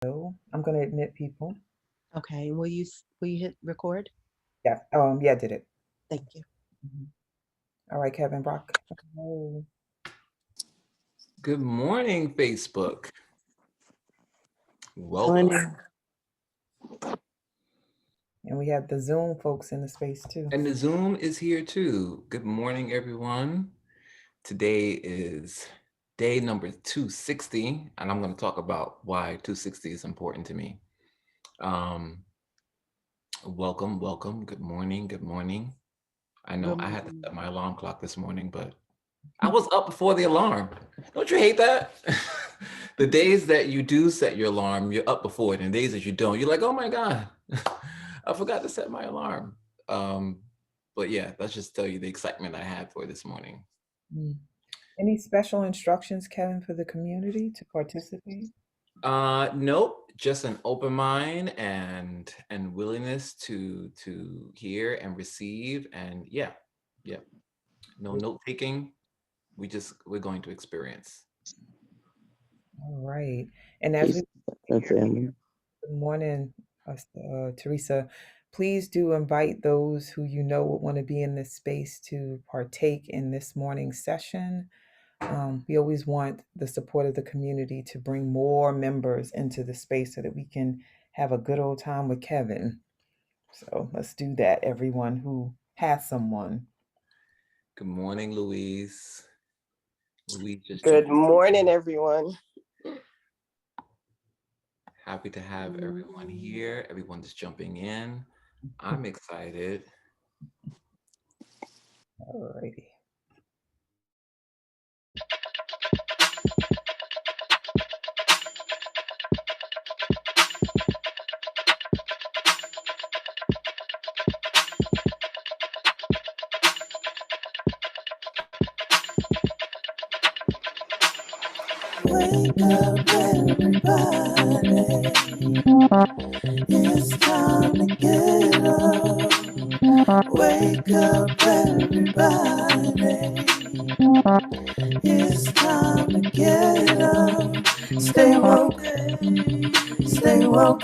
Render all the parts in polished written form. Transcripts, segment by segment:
So I'm going to admit people. Okay, will you hit record? Yeah. Yeah, I did it. Thank you. Mhm. All right, Kevin Brock. Oh, Good morning, Facebook. Welcome. Morning. and we have the Zoom folks in the space too. And the Zoom is here too. Good morning, everyone. Today is day number 260, and I'm going to talk about why 260 is important to me. Um, welcome, welcome. Good morning, good morning. I know Good I had to morning. set my alarm clock this morning, but I was up before the alarm. Don't you hate that? The days that you do set your alarm, you're up before it. And the days that you don't, you're like, oh my God, I forgot to set my alarm. Um, but yeah, let's just tell you the excitement I had for this morning. Mm. Any special instructions, Kevin, for the community to participate? Nope, just an open mind and willingness to hear and receive. And yeah, yeah, no note taking. We're going to experience. All right. And as we Peace and family. good morning, Teresa, please do invite those who you know would want to be in this space to partake in this morning's session. We always want the support of the community to bring more members into the space so that we can have a good old time with Kevin. So let's do that, everyone who has someone. Good morning, Louise. Louise just Good jumped. morning, everyone. Happy to have everyone here. Everyone's jumping in. I'm excited. Alrighty. Wake up, everybody. It's time to get up. Wake up, everybody. It's time to get up. Stay woke, stay woke,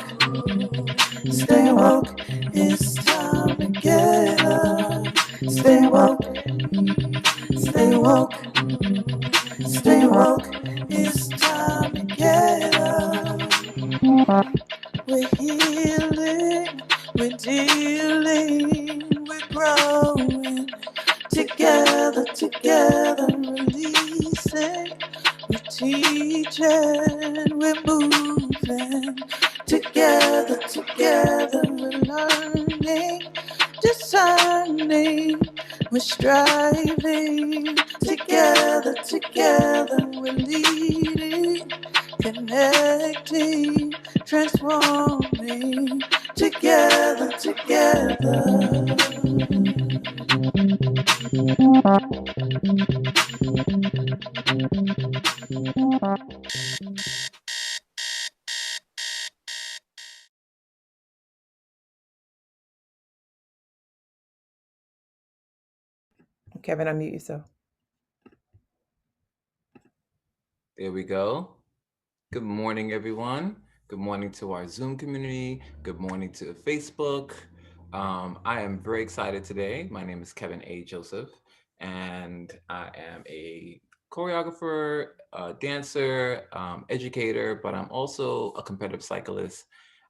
stay woke. It's time to get up. Stay woke, stay woke, stay woke. It's time to get up. We're healing, we're dealing, we're growing. Together, together, releasing. We're teaching, we're moving. Together, together, we're learning, discerning. We're striving. Together, together, we're leading, connecting, transforming. Together, together. Kevin, unmute yourself. There we go. Good morning, everyone. Good morning to our Zoom community. Good morning to Facebook. I am very excited today. My name is Kevin A. Joseph, and I am a choreographer, dancer, educator, but I'm also a competitive cyclist.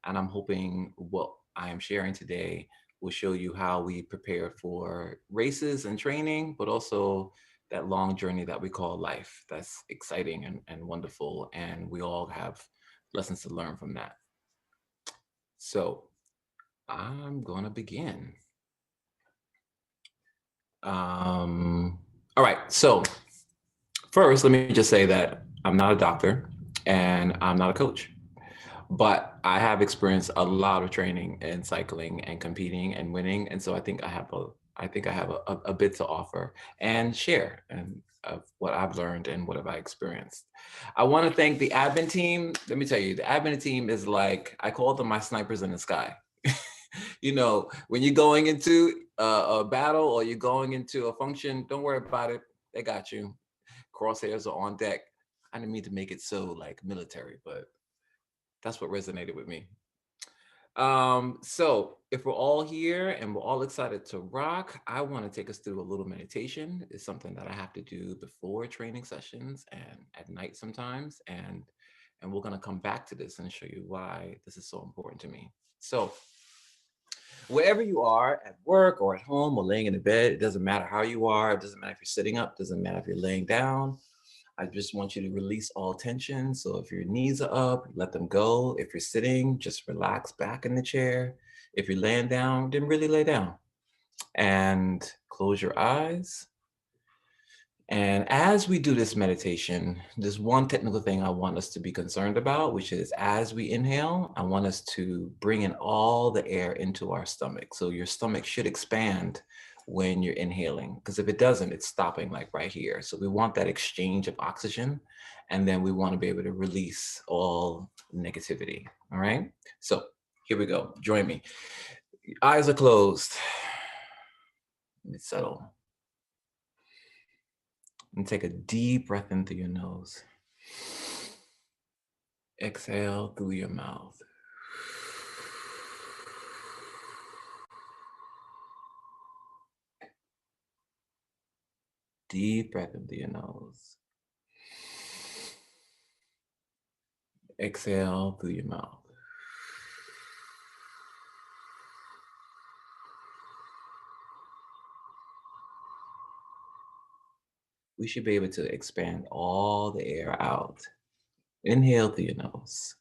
And I'm hoping what I am sharing today will show you how we prepare for races and training, but also that long journey that we call life. That's exciting and wonderful. And we all have lessons to learn from that. So I'm going to begin. All right. So first, let me just say that I'm not a doctor and I'm not a coach, but I have experienced a lot of training in cycling and competing and winning. And so I think I have a bit to offer and share and of what I've learned and what have I experienced. I want to thank the admin team. Let me tell you, the admin team is like, I call them my snipers in the sky. You know, when you're going into a battle or you're going into a function, don't worry about it. They got you. Crosshairs are on deck. I didn't mean to make it so like military, but That's what resonated with me. So if we're all here and we're all excited to rock, I want to take us through a little meditation. It's something that I have to do before training sessions and at night sometimes. And we're going to come back to this and show you why this is so important to me. So wherever you are, at work or at home or laying in the bed, it doesn't matter how you are. It doesn't matter if you're sitting up, it doesn't matter if you're laying down. I just want you to release all tension. So if your knees are up, let them go. If you're sitting, just relax back in the chair. If you're laying down, then really lay down and close your eyes. And as we do this meditation, there's one technical thing I want us to be concerned about, which is as we inhale, I want us to bring in all the air into our stomach. So your stomach should expand when you're inhaling, because if it doesn't, it's stopping like right here. So we want that exchange of oxygen, and then we want to be able to release all negativity. All right. So here we go. Join me. Eyes are closed. Let me settle. And take a deep breath in through your nose. Exhale through your mouth. Deep breath in through your nose. Exhale through your mouth. We should be able to expand all the air out. Inhale through your nose.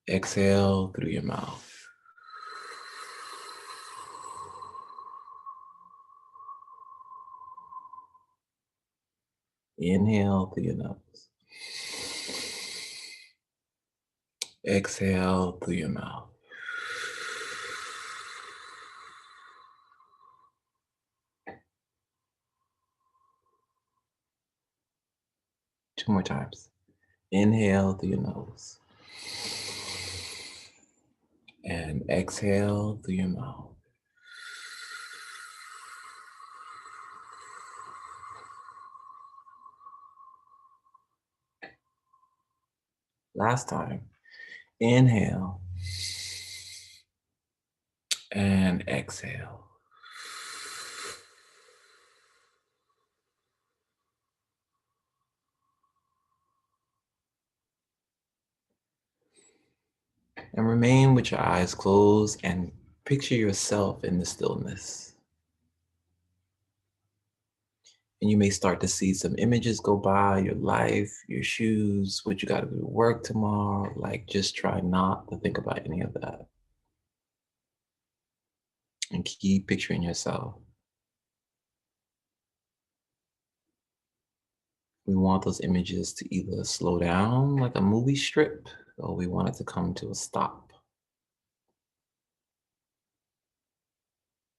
Exhale through your mouth. Inhale through your nose. Exhale through your mouth. Two more times. Inhale through your nose. And exhale through your mouth. Last time. Inhale. And exhale. And remain with your eyes closed and picture yourself in the stillness. And you may start to see some images go by, your life, your shoes, what you got to do to work tomorrow. Like, just try not to think about any of that. And keep picturing yourself. We want those images to either slow down like a movie strip, or we want it to come to a stop.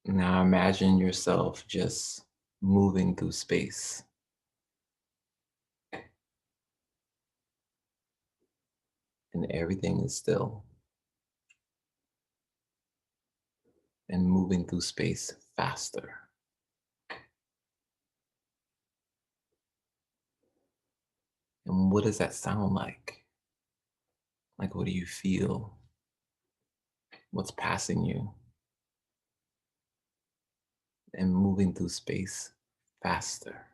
Now imagine yourself just moving through space. And everything is still. And moving through space faster. And what does that sound like? Like, what do you feel? What's passing you? And moving through space faster.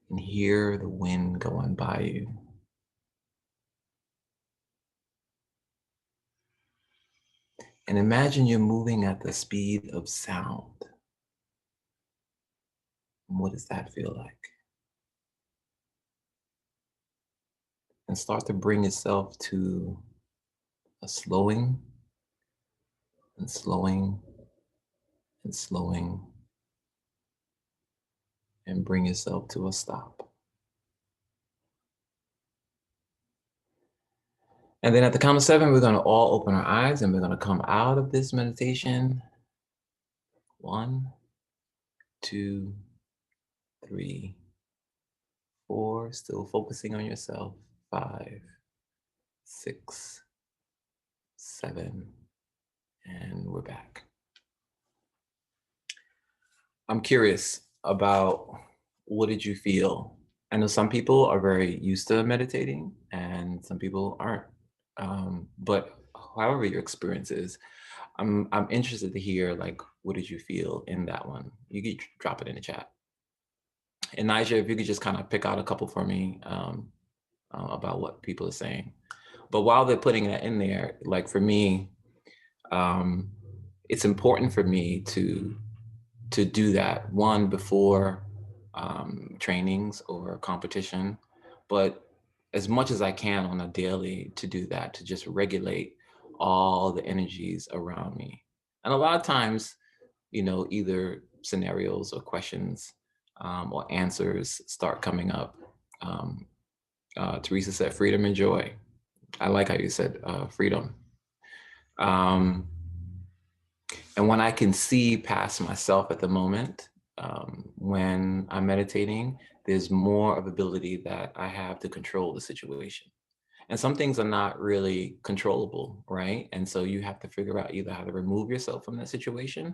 And hear the wind going by you. And imagine you're moving at the speed of sound. And what does that feel like? And start to bring yourself to a slowing and slowing and slowing, and bring yourself to a stop. And then at the count of 7, we're going to all open our eyes and we're going to come out of this meditation. 1, 2, 3, 4, still focusing on yourself. 5, 6, 7, and we're back. I'm curious about, what did you feel I know some people are very used to meditating and some people aren't. But however your experience is, I'm interested to hear, like, what did you feel in that one? You could drop it in the chat. And Nigel, if you could just kind of pick out a couple for me, about what people are saying. But while they're putting that in there, like for me, um, it's important for me to do that, one, before trainings or competition, but as much as I can on a daily, to do that, to just regulate all the energies around me. And a lot of times, you know, either scenarios or questions, or answers start coming up. Um, Teresa said freedom and joy. I like how you said freedom. Um, and when I can see past myself at the moment, when I'm meditating, there's more of ability that I have to control the situation. And some things are not really controllable, right? And so you have to figure out either how to remove yourself from that situation,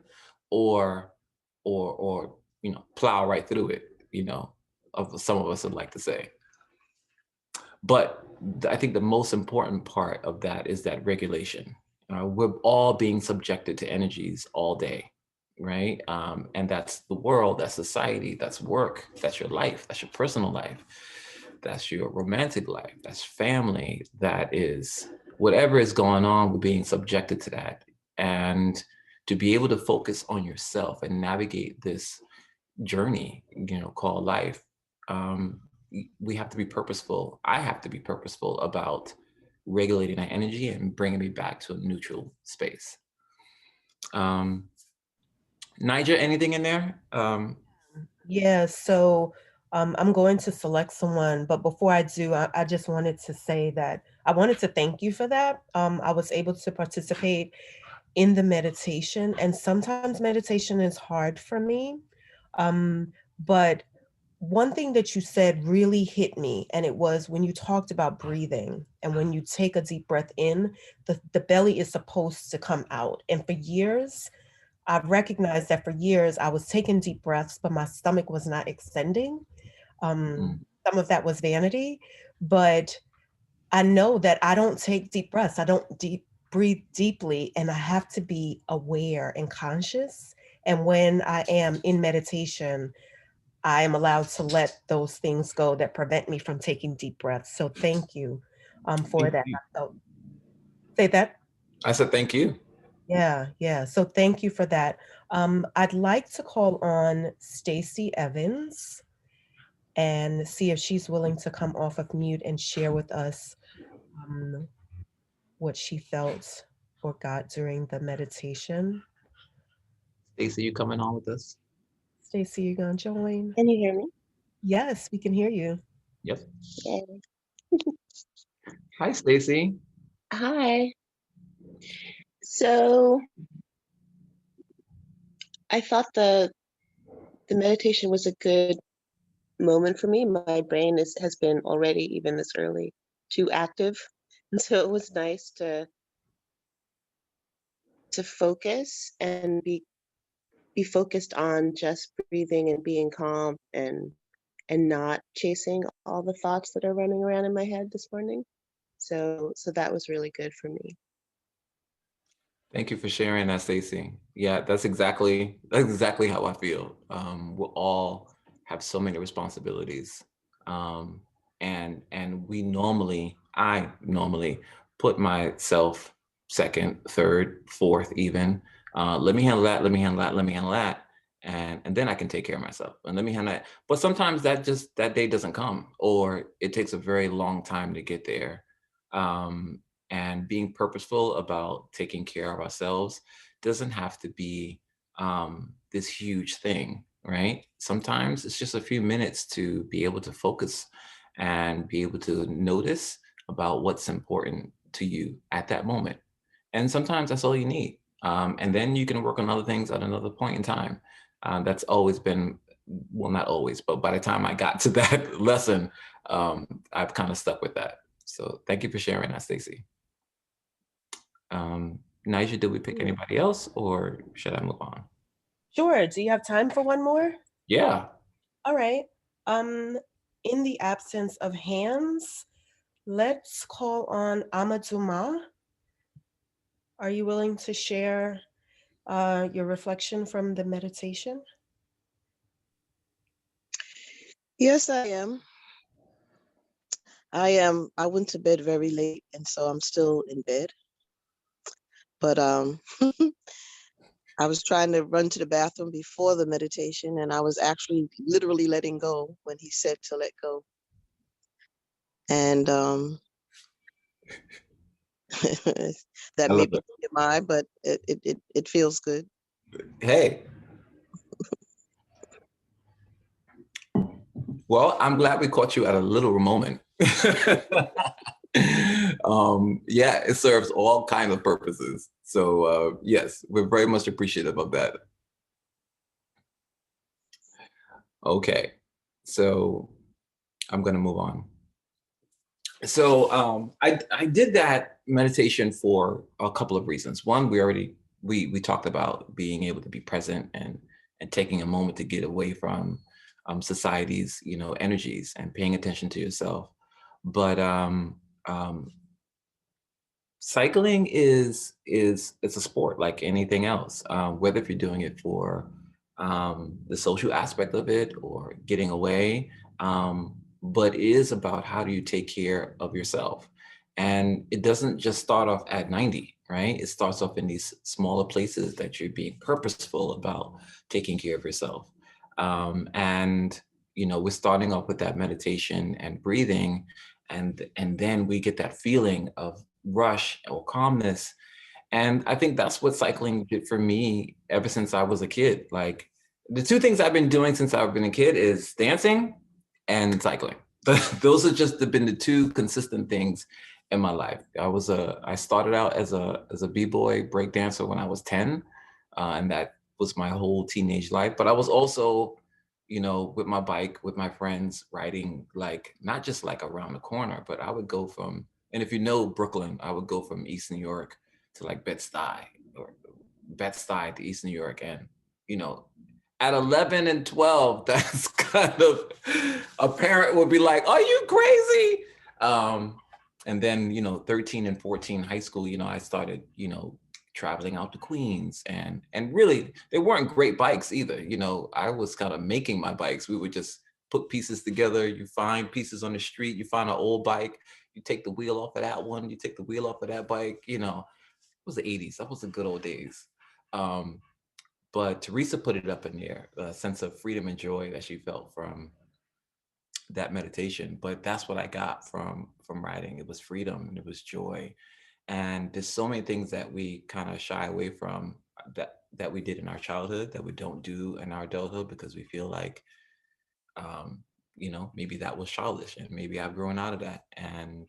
or or you know, plow right through it, you know, of some of us would like to say. But I think the most important part of that is that regulation. We're all being subjected to energies all day, right? And that's the world, that's society, that's work, that's your life, that's your personal life, that's your romantic life, that's family, that is whatever is going on, we're being subjected to that. And to be able to focus on yourself and navigate this journey, you know, called life, um, we have to be purposeful. I have to be purposeful about regulating that energy and bringing me back to a neutral space. Um, Niger, anything in there? Yeah, so I'm going to select someone, but before I do, I just wanted to say that I wanted to thank you for that. I was able to participate in the meditation, and sometimes meditation is hard for me. But one thing that you said really hit me, and it was when you talked about breathing. And when you take a deep breath in, the belly is supposed to come out. And for years, I've recognized that for years I was taking deep breaths, but my stomach was not extending. Mm. Some of that was vanity, but I know that I don't take deep breaths. I don't breathe deeply, and I have to be aware and conscious. And when I am in meditation, I am allowed to let those things go that prevent me from taking deep breaths. So thank you for Thank that. you. So say that. I said thank you. Yeah, yeah. So thank you for that. I'd like to call on Stacy Evans and see if she's willing to come off of mute and share with us um, what she felt or got during the meditation. Stacey, you coming on with us? Stacy, you gonna join? Can you hear me? Yes, we can hear you. Yep. Yay. Hi, Stacey. Hi. So I thought the meditation was a good moment for me. My brain has been already, even this early, too active. And so it was nice to focus and be focused on just breathing and being calm and not chasing all the thoughts that are running around in my head this morning. So that was really good for me. Thank you for sharing that, Stacey. Yeah, that's exactly how I feel. We all have so many responsibilities, um, and I normally put myself second, third, fourth, even. Let me handle that. Let me handle that. Let me handle that, and then I can take care of myself. And let me handle that. But sometimes that day doesn't come, or it takes a very long time to get there. Um, and being purposeful about taking care of ourselves doesn't have to be this huge thing, right? Sometimes it's just a few minutes to be able to focus and be able to notice about what's important to you at that moment. And sometimes that's all you need. And then you can work on other things at another point in time. That's always been, well, not always, but by the time I got to that lesson, I've kind of stuck with that. So thank you for sharing that, Stacey. Nigel, did we pick anybody else or should I move on? Sure. Do you have time for one more? Yeah. All right. Um, in the absence of hands, let's call on Amaduma. Are you willing to share your reflection from the meditation? Yes, I am. I am. I went to bed very late, and so I'm still in bed. But I was trying to run to the bathroom before the meditation, and I was actually literally letting go when he said to let go. And that I may love be it. TMI, but it feels good. Hey, well, I'm glad we caught you at a little moment. Yeah, it serves all kinds of purposes. So yes, we're very much appreciative of that. Okay, so I'm gonna move on. So I did that meditation for a couple of reasons. One, we talked about being able to be present and taking a moment to get away from society's energies and paying attention to yourself. But um, cycling is it's a sport like anything else. Whether if you're doing it for the social aspect of it or getting away, but it is about how do you take care of yourself. And it doesn't just start off at 90, right? It starts off in these smaller places that you're being purposeful about taking care of yourself. And we're starting off with that meditation and breathing, and then we get that feeling of rush or calmness. And I think that's what cycling did for me ever since I was a kid. Like the two things I've been doing since I've been a kid is dancing and cycling. Those have just been the two consistent things in my life. I started out as a b-boy break dancer when I was 10, and that was my whole teenage life. But I was also with my bike, with my friends, riding, like not just like around the corner, but I would go from, and if you know Brooklyn, I would go from East New York to like Bed-Stuy, or Bed-Stuy to East New York. And, at 11 and 12, that's kind of, a parent would be like, are you crazy? And then, 13 and 14, high school, I started, traveling out to Queens, and really they weren't great bikes either. I was kind of making my bikes. We would just put pieces together. You find pieces on the street, you find an old bike, you take the wheel off of that one, you take the wheel off of that bike. It was the 80s. That was the good old days. But Teresa put it up in there, a sense of freedom and joy that she felt from that meditation. But that's what I got from writing. It was freedom and it was joy. And there's so many things that we kind of shy away from, that we did in our childhood that we don't do in our adulthood because we feel like maybe that was childish, and maybe I've grown out of that. And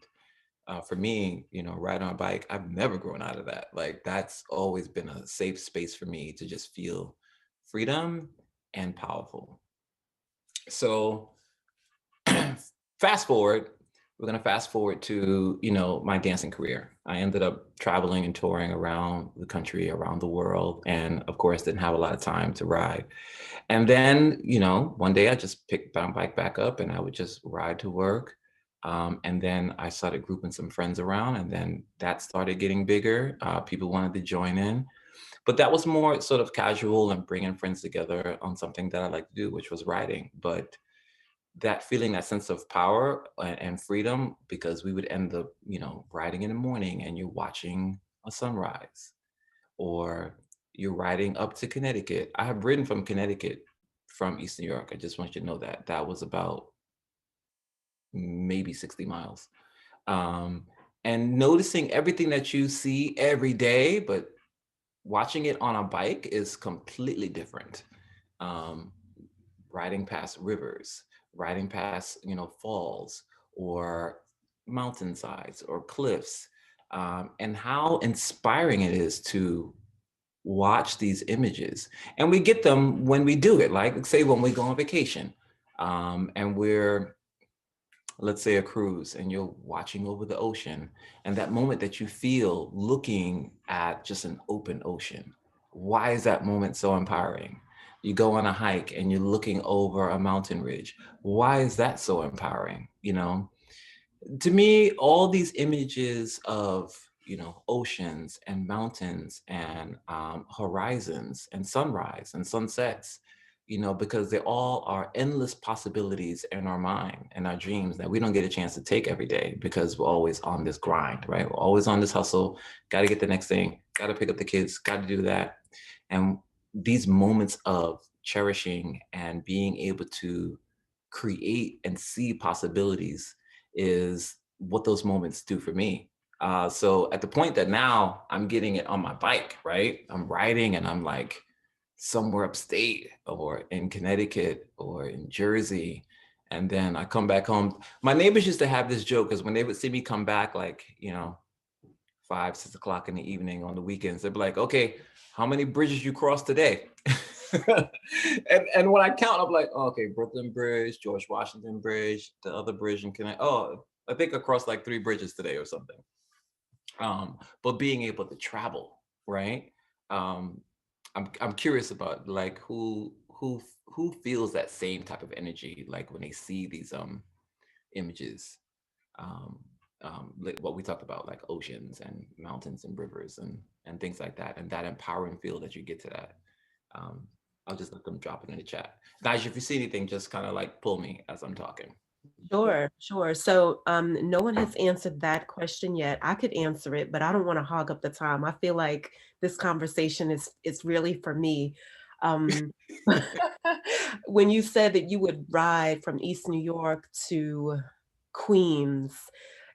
for me, riding on a bike, I've never grown out of that. Like that's always been a safe space for me to just feel freedom and powerful. So fast forward, we're going to fast forward to, my dancing career. I ended up traveling and touring around the country, around the world. And of course, didn't have a lot of time to ride. And then, one day I just picked my bike back up and I would just ride to work. And then I started grouping some friends around, and then that started getting bigger. People wanted to join in, but that was more sort of casual and bringing friends together on something that I like to do, which was riding. But that feeling, that sense of power and freedom, because we would end up, riding in the morning and you're watching a sunrise, or you're riding up to Connecticut. I have ridden from Connecticut from East New York. I just want you to know that that was about maybe 60 miles. And noticing everything that you see every day, but watching it on a bike is completely different. Riding past rivers, riding past, falls or mountainsides or cliffs, and how inspiring it is to watch these images. And we get them when we do it, like say when we go on vacation, and we're, let's say, a cruise, and you're watching over the ocean, and that moment that you feel looking at just an open ocean. Why is that moment so empowering? You go on a hike and you're looking over a mountain ridge. Why is that so empowering? You know, to me, all these images of, oceans and mountains and horizons and sunrise and sunsets, because they all are endless possibilities in our mind and our dreams that we don't get a chance to take every day because we're always on this grind, right? We're always on this hustle, got to get the next thing, got to pick up the kids, got to do that. And these moments of cherishing and being able to create and see possibilities is what those moments do for me. So at the point that now I'm getting it on my bike, right? I'm riding and I'm like somewhere upstate or in Connecticut or in Jersey. And then I come back home. My neighbors used to have this joke because when they would see me come back, like, 5, 6 o'clock in the evening on the weekends, they'd be like, okay, how many bridges you crossed today? and when I count, I'm like, oh, okay, Brooklyn Bridge, George Washington Bridge, the other bridge in Connecticut. Oh, I think I crossed like 3 bridges today or something. But being able to travel, right? Um, I'm curious about like who feels that same type of energy, like when they see these images, um, like what we talked about, like oceans and mountains and rivers and things like that, and that empowering feel that you get to that. Um, I'll just let them drop it in the chat. Guys, if you see anything, just kind of like pull me as I'm talking. Sure, sure. So no one has answered that question yet. I could answer it, but I don't want to hog up the time. I feel like this conversation is really for me. Um, when you said that you would ride from East New York to Queens,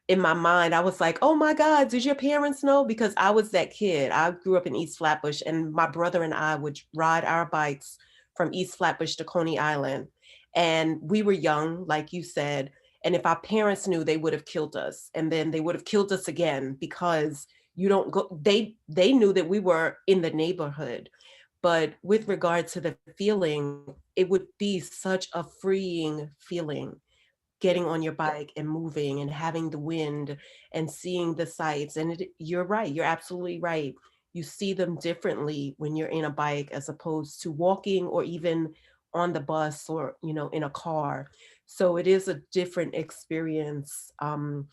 in my mind, I was like, oh my God, did your parents know? Because I was that kid. I grew up in East Flatbush, and my brother and I would ride our bikes from East Flatbush to Coney Island. And we were young, like you said. And if our parents knew, they would have killed us. And then they would have killed us again because you don't go, they knew that we were in the neighborhood. But with regard to the feeling, it would be such a freeing feeling getting on your bike and moving and having the wind and seeing the sights. And you're right, you're absolutely right. You see them differently when you're in a bike as opposed to walking or even on the bus or, in a car. So it is a different experience. And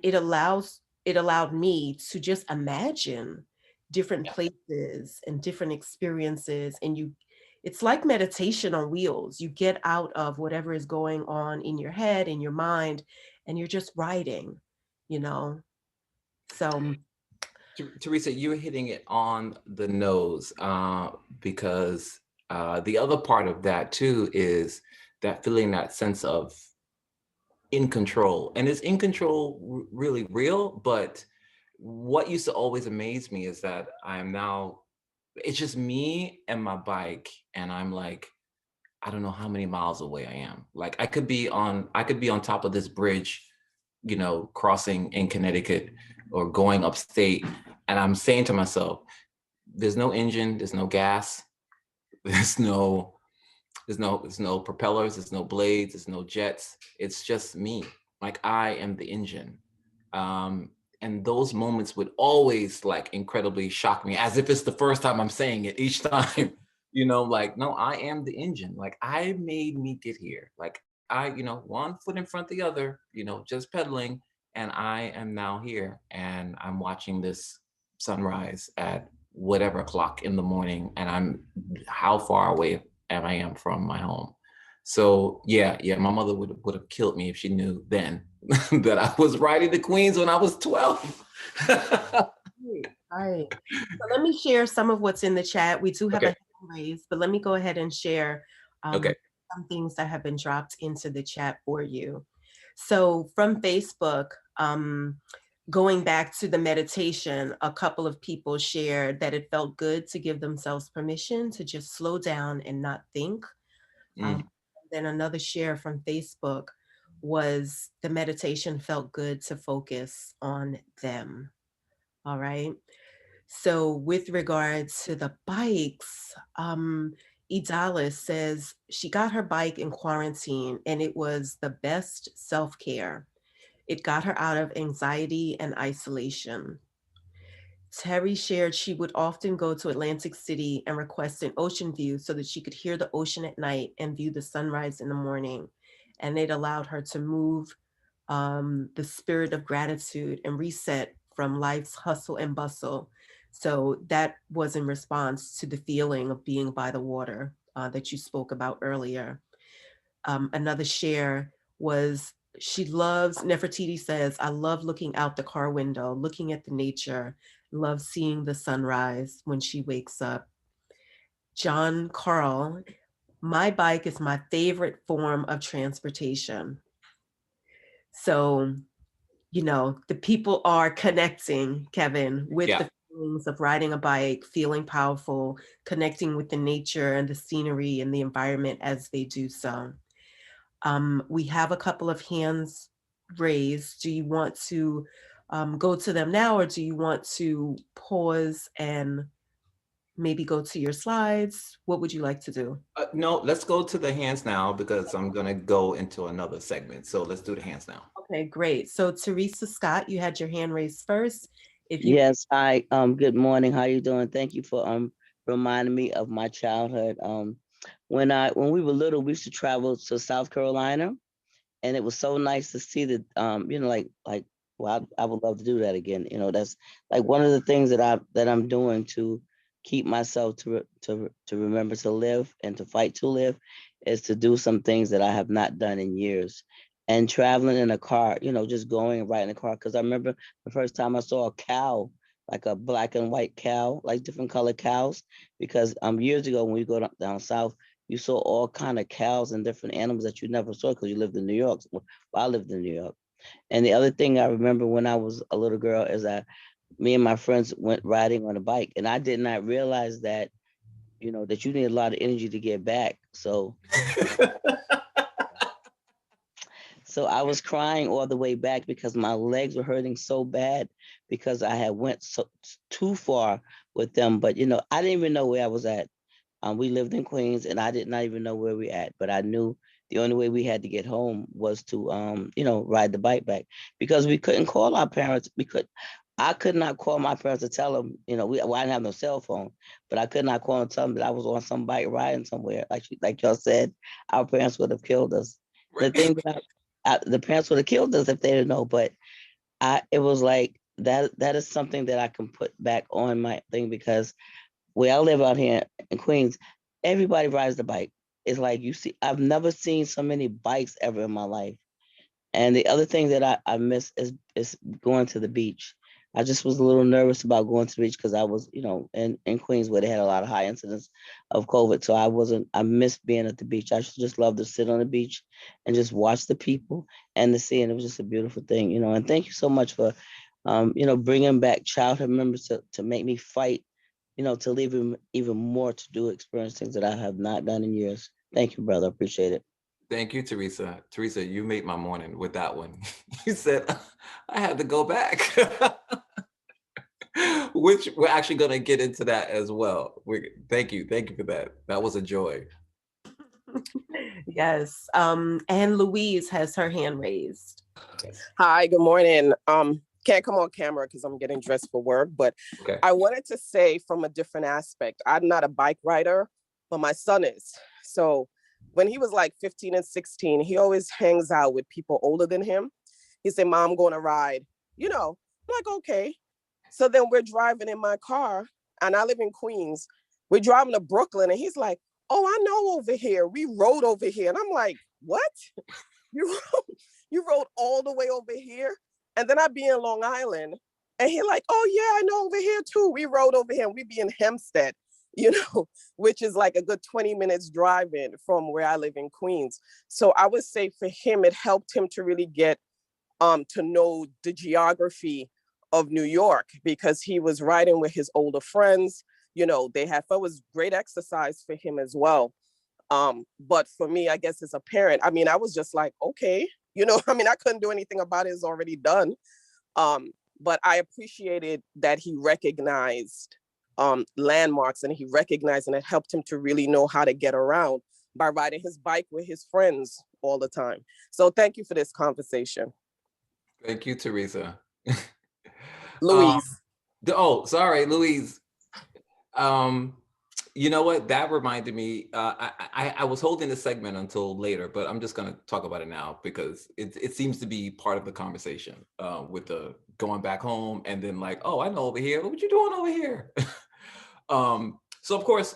it allowed me to just imagine different places and different experiences. And it's like meditation on wheels. You get out of whatever is going on in your head, in your mind, and you're just writing, you know? So Teresa, you're hitting it on the nose because the other part of that too is that feeling, that sense of in control. And is in control really real? But what used to always amaze me is that I am now, it's just me and my bike, and I'm like, I don't know how many miles away I am. Like I could be on top of this bridge, crossing in Connecticut or going upstate. And I'm saying to myself, there's no engine, there's no gas, there's no, there's no propellers, there's no blades, there's no jets. It's just me. Like I am the engine. Um, and those moments would always like incredibly shock me, as if it's the first time I'm saying it each time. Like, no, I am the engine. Like I made me get here. Like I, one foot in front of the other, just pedaling, and I am now here, and I'm watching this sunrise at whatever o'clock in the morning, and I'm how far away I am from my home. So yeah, my mother would have killed me if she knew then that I was riding the Queens when I was 12. right. So let me share some of what's in the chat. We do have a Okay. hand raised, but let me go ahead and share Okay. some things that have been dropped into the chat for you. So from Facebook, going back to the meditation, a couple of people shared that it felt good to give themselves permission to just slow down and not think. Then another share from Facebook was the meditation felt good to focus on them. All right. So with regards to the bikes, Idalis says she got her bike in quarantine and it was the best self-care. It got her out of anxiety and isolation. Terry shared she would often go to Atlantic City and request an ocean view so that she could hear the ocean at night and view the sunrise in the morning. And it allowed her to move the spirit of gratitude and reset from life's hustle and bustle. So that was in response to the feeling of being by the water that you spoke about earlier. Another share was she loves, Nefertiti says, I love looking out the car window, looking at the nature, love seeing the sunrise when she wakes up. John Carl, my bike is my favorite form of transportation. So, you know, the people are connecting, Kevin, with Yeah. the feelings of riding a bike, feeling powerful, connecting with the nature and the scenery and the environment as they do so. We have a couple of hands raised. Do you want to go to them now, or do you want to pause and maybe go to your slides? What would you like to do? No, let's go to the hands now because I'm gonna go into another segment. So let's do the hands now. Okay, great. So Teresa Scott, you had your hand raised first. If you Yes, hi. Good morning. How you doing? Thank you for reminding me of my childhood. When we were little, we used to travel to South Carolina, and it was so nice to see the well, I would love to do that again. That's like one of the things that I'm doing to keep myself to remember to live and to fight to live is to do some things that I have not done in years. And traveling in a car, just going and riding a car. Because I remember the first time I saw a cow, like a black and white cow, like different colored cows. Because years ago when we go down south, you saw all kind of cows and different animals that you never saw because you lived in New York. Well, I lived in New York. And the other thing I remember when I was a little girl is that me and my friends went riding on a bike, and I did not realize that, that you need a lot of energy to get back. So I was crying all the way back because my legs were hurting so bad because I had went too far with them. But I didn't even know where I was at. We lived in Queens, and I did not even know where we at. But I knew the only way we had to get home was to, ride the bike back because we couldn't call our parents. I could not call my parents to tell them, I didn't have no cell phone, but I could not call and tell them that I was on some bike riding somewhere. Like y'all said, our parents would have killed us. The thing that the parents would have killed us if they didn't know. But it was like that. That is something that I can put back on my thing because where I live out here in Queens, everybody rides the bike. It's like I've never seen so many bikes ever in my life. And the other thing that I miss is going to the beach. I just was a little nervous about going to the beach because I was, in Queens where they had a lot of high incidence of COVID. So I missed being at the beach. I just love to sit on the beach and just watch the people and the sea. And it was just a beautiful thing, and thank you so much for, bringing back childhood memories to make me fight, to leave even more to do experience things that I have not done in years. Thank you, brother. Appreciate it. Thank you, Teresa. Teresa, you made my morning with that one. You said I had to go back. Which we're actually going to get into that as well. Thank you for that. That was a joy. Yes. And Louise has her hand raised. Hi, good morning. Can't come on camera because I'm getting dressed for work, but Okay. I wanted to say from a different aspect. I'm not a bike rider, but my son is. So when he was like 15 and 16, he always hangs out with people older than him. He said, Mom, I'm going to ride. I'm like, okay. So then we're driving in my car, and I live in Queens. We're driving to Brooklyn, and he's like, oh, I know over here. We rode over here. And I'm like, what? You rode all the way over here? And then I'd be in Long Island, and he like, oh yeah, I know over here too. We rode over here, and we be in Hempstead, which is like a good 20 minutes driving from where I live in Queens. So I would say for him, it helped him to really get to know the geography of New York because he was riding with his older friends. It was great exercise for him as well. But for me, I guess as a parent, I was just like, okay, I couldn't do anything about it. It's already done. But I appreciated that he recognized landmarks, and he recognized, and it helped him to really know how to get around by riding his bike with his friends all the time. So thank you for this conversation. Thank you, Teresa. Louise. Oh, sorry, Louise. Um, you know what? That reminded me. I was holding this segment until later, but I'm just gonna talk about it now because it seems to be part of the conversation with the going back home and then like, oh, I know over here. What you doing over here? So of course,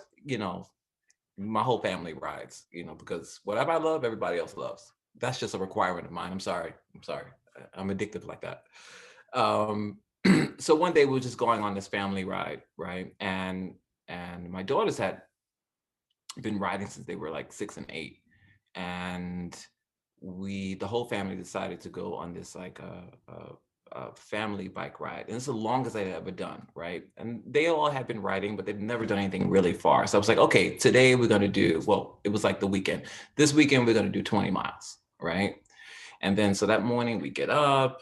my whole family rides. Because whatever I love, everybody else loves. That's just a requirement of mine. I'm sorry. I'm sorry. I'm addictive like that. Um, so one day we were just going on this family ride, right? And my daughters had been riding since they were like 6 and 8, and the whole family decided to go on this like a family bike ride, and it's the longest I'd ever done, right? And they all had been riding, but they'd never done anything really far. So I was like, okay, today we're gonna do. Well, it was like the weekend. This weekend we're gonna do 20 miles, right? And then so that morning we get up.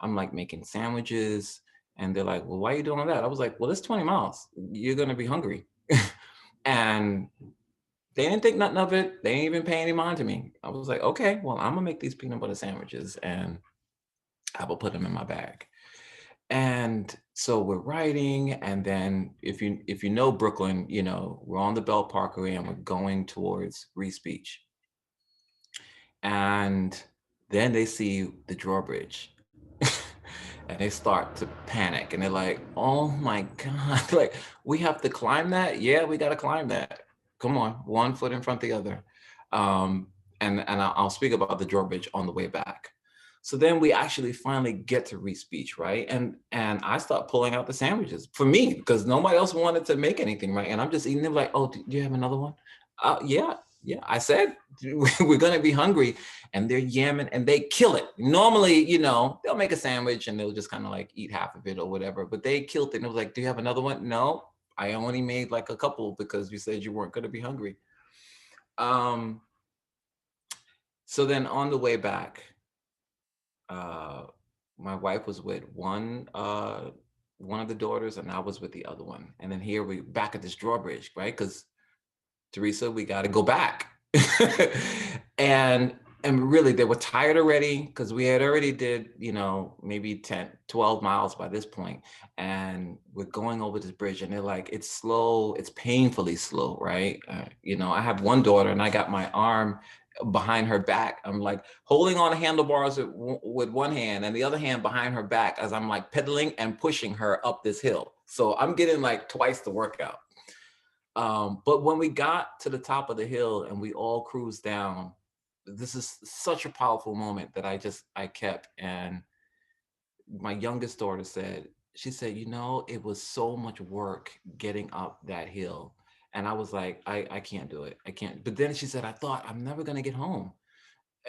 I'm like making sandwiches, and they're like, "Well, why are you doing that?" I was like, "Well, it's 20 miles. You're gonna be hungry." And they didn't think nothing of it. They didn't even pay any mind to me. I was like, okay, well, I'm gonna make these peanut butter sandwiches and I will put them in my bag. And so we're riding, and then if you know Brooklyn, we're on the Belt Parkway and we're going towards Reese Beach. And then they see the drawbridge. And they start to panic and they're like, oh my God, like we have to climb that? Yeah, we gotta climb that. Come on, one foot in front of the other. Um, and I'll speak about the drawbridge on the way back. So then we actually finally get to Reese Beach, right? And I start pulling out the sandwiches for me because nobody else wanted to make anything, right? And I'm just eating them like, oh, do you have another one? Yeah, yeah. I said we're gonna be hungry, and they're yamming and they kill it. Normally, they'll make a sandwich and they'll just kind of like eat half of it or whatever, but they killed it. And it was like, do you have another one? No, I only made like a couple because you said you weren't gonna be hungry. Um, so then on the way back, uh, my wife was with one of the daughters and I was with the other one. And then here we back at this drawbridge, right? Because Teresa, we got to go back. and and really they were tired already because we had already did, maybe 10, 12 miles by this point. And we're going over this bridge and they're like, it's slow, it's painfully slow, right? I have one daughter and I got my arm behind her back. I'm like holding on the handlebars with one hand and the other hand behind her back as I'm like pedaling and pushing her up this hill. So I'm getting like twice the workout. But when we got to the top of the hill and we all cruised down, this is such a powerful moment that I kept. And my youngest daughter she said, it was so much work getting up that hill. And I was like, I can't do it. I can't. But then she said, I thought I'm never going to get home.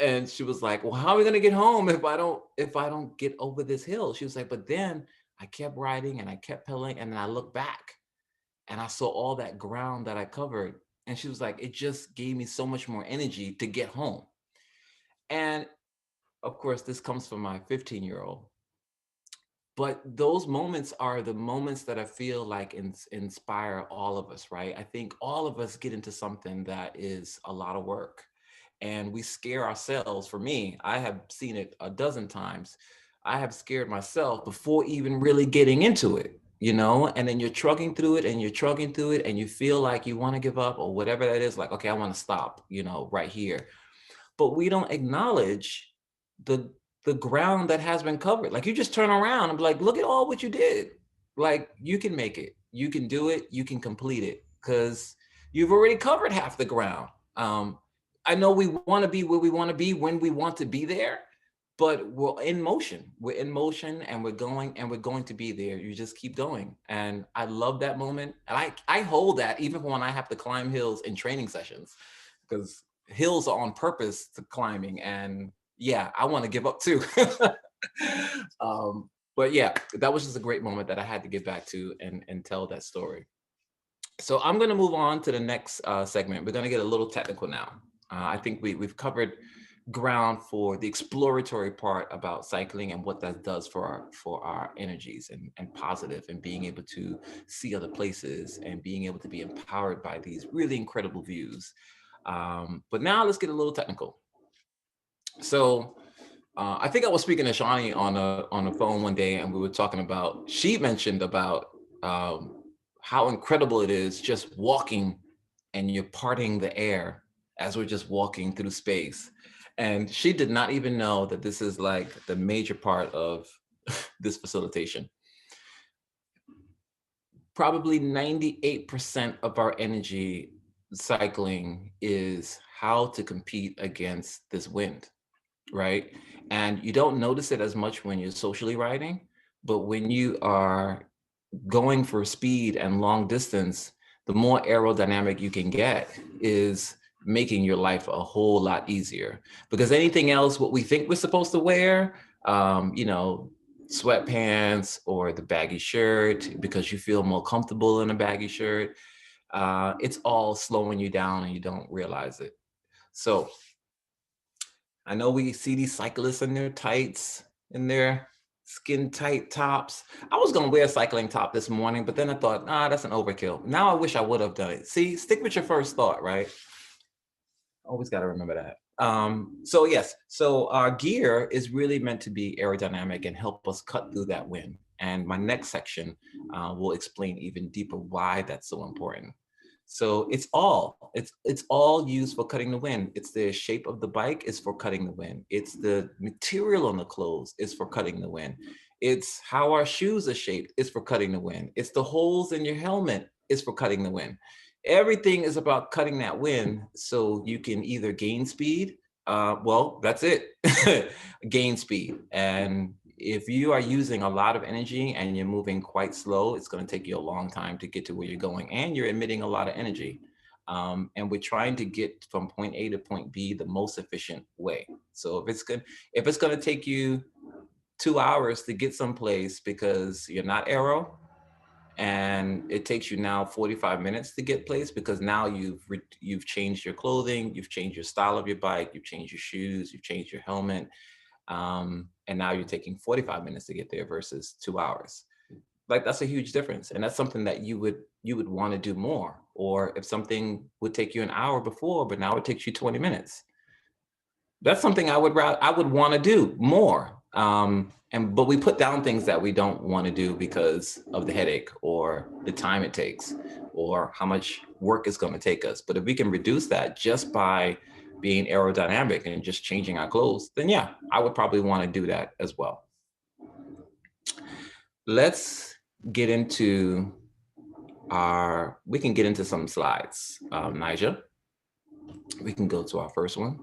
And she was like, well, how are we going to get home if I don't get over this hill? She was like, but then I kept riding and I kept pedaling and then I looked back and I saw all that ground that I covered. And she was like, it just gave me so much more energy to get home. And of course, this comes from my 15-year-old. But those moments are the moments that I feel like inspire all of us, right? I think all of us get into something that is a lot of work and we scare ourselves. For me, I have seen it a dozen times. I have scared myself before even really getting into it, and then you're trucking through it and you're trucking through it and you feel like you want to give up or whatever that is, like, okay, I want to stop, right here. But we don't acknowledge the the ground that has been covered. Like you just turn around and be like, look at all what you did. Like you can make it, you can do it, you can complete it because you've already covered half the ground. I know we want to be where we want to be when we want to be there, but we're in motion. We're in motion and we're going to be there. You just keep going. And I love that moment. And I hold that even when I have to climb hills in training sessions because hills are on purpose to climbing. And yeah, I want to give up too. But yeah, that was just a great moment that I had to get back to and tell that story. So I'm going to move on to the next segment. We're going to get a little technical now. I think we've covered ground for the exploratory part about cycling and what that does for our energies and positive and being able to see other places and being able to be empowered by these really incredible views. But now let's get a little technical. So I think I was speaking to Shawnee on the phone one day, and we were talking about. She mentioned about how incredible it is just walking, and you're parting the air as we're just walking through space. And she did not even know that this is like the major part of this facilitation. Probably 98% of our energy cycling is how to compete against this wind, right? And you don't notice it as much when you're socially riding, but when you are going for speed and long distance, the more aerodynamic you can get is making your life a whole lot easier. Because anything else, what we think we're supposed to wear, you know, sweatpants or the baggy shirt because you feel more comfortable in a baggy shirt, it's all slowing you down and you don't realize it. So I know we see these cyclists in their tights, in their skin tight tops. I was gonna wear a cycling top this morning, but then I thought, that's an overkill. Now I wish I would have done it. See, stick with your first thought, right? Always got to remember that. So yes, so our gear is really meant to be aerodynamic and help us cut through that wind. And my next section will explain even deeper why that's so important. So it's all used for cutting the wind. It's the shape of the bike is for cutting the wind. It's the material on the clothes is for cutting the wind. It's how our shoes are shaped is for cutting the wind. It's the holes in your helmet is for cutting the wind. Everything is about cutting that wind so you can either gain speed. Well, that's it. Gain speed. And if you are using a lot of energy and you're moving quite slow, it's going to take you a long time to get to where you're going, and you're emitting a lot of energy. And we're trying to get from point A to point B the most efficient way. So if it's going to take you 2 hours to get someplace because you're not aero, and it takes you now 45 minutes to get place because now you've changed your clothing, you've changed your style of your bike, you've changed your shoes, you've changed your helmet, and now you're taking 45 minutes to get there versus 2 hours. Like, that's a huge difference, and that's something that you would want to do more. Or if something would take you an hour before but now it takes you 20 minutes, that's something I would want to do more. But we put down things that we don't want to do because of the headache or the time it takes or how much work it's going to take us. But if we can reduce that just by being aerodynamic and just changing our clothes, then yeah, I would probably want to do that as well. Let's get into we can get into some slides. Nigel, we can go to our first one.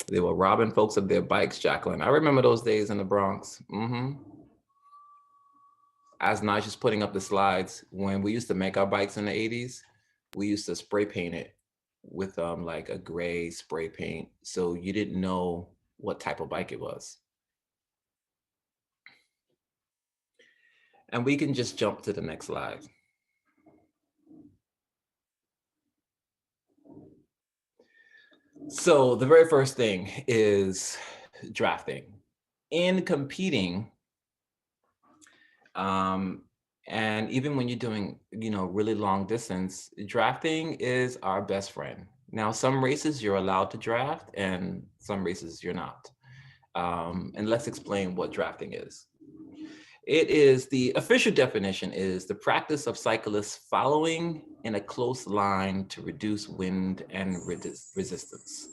They were robbing folks of their bikes, Jacqueline. I remember those days in the Bronx. As Nigel's putting up the slides, when we used to make our bikes in the 80s, we used to spray paint it with like a gray spray paint, so you didn't know what type of bike it was. And we can just jump to the next slide. So the very first thing is drafting. In competing, and even when you're doing, really long distance, drafting is our best friend. Now, some races you're allowed to draft and some races you're not. And let's explain what drafting is. It is, the official definition is the practice of cyclists following in a close line to reduce wind and resistance.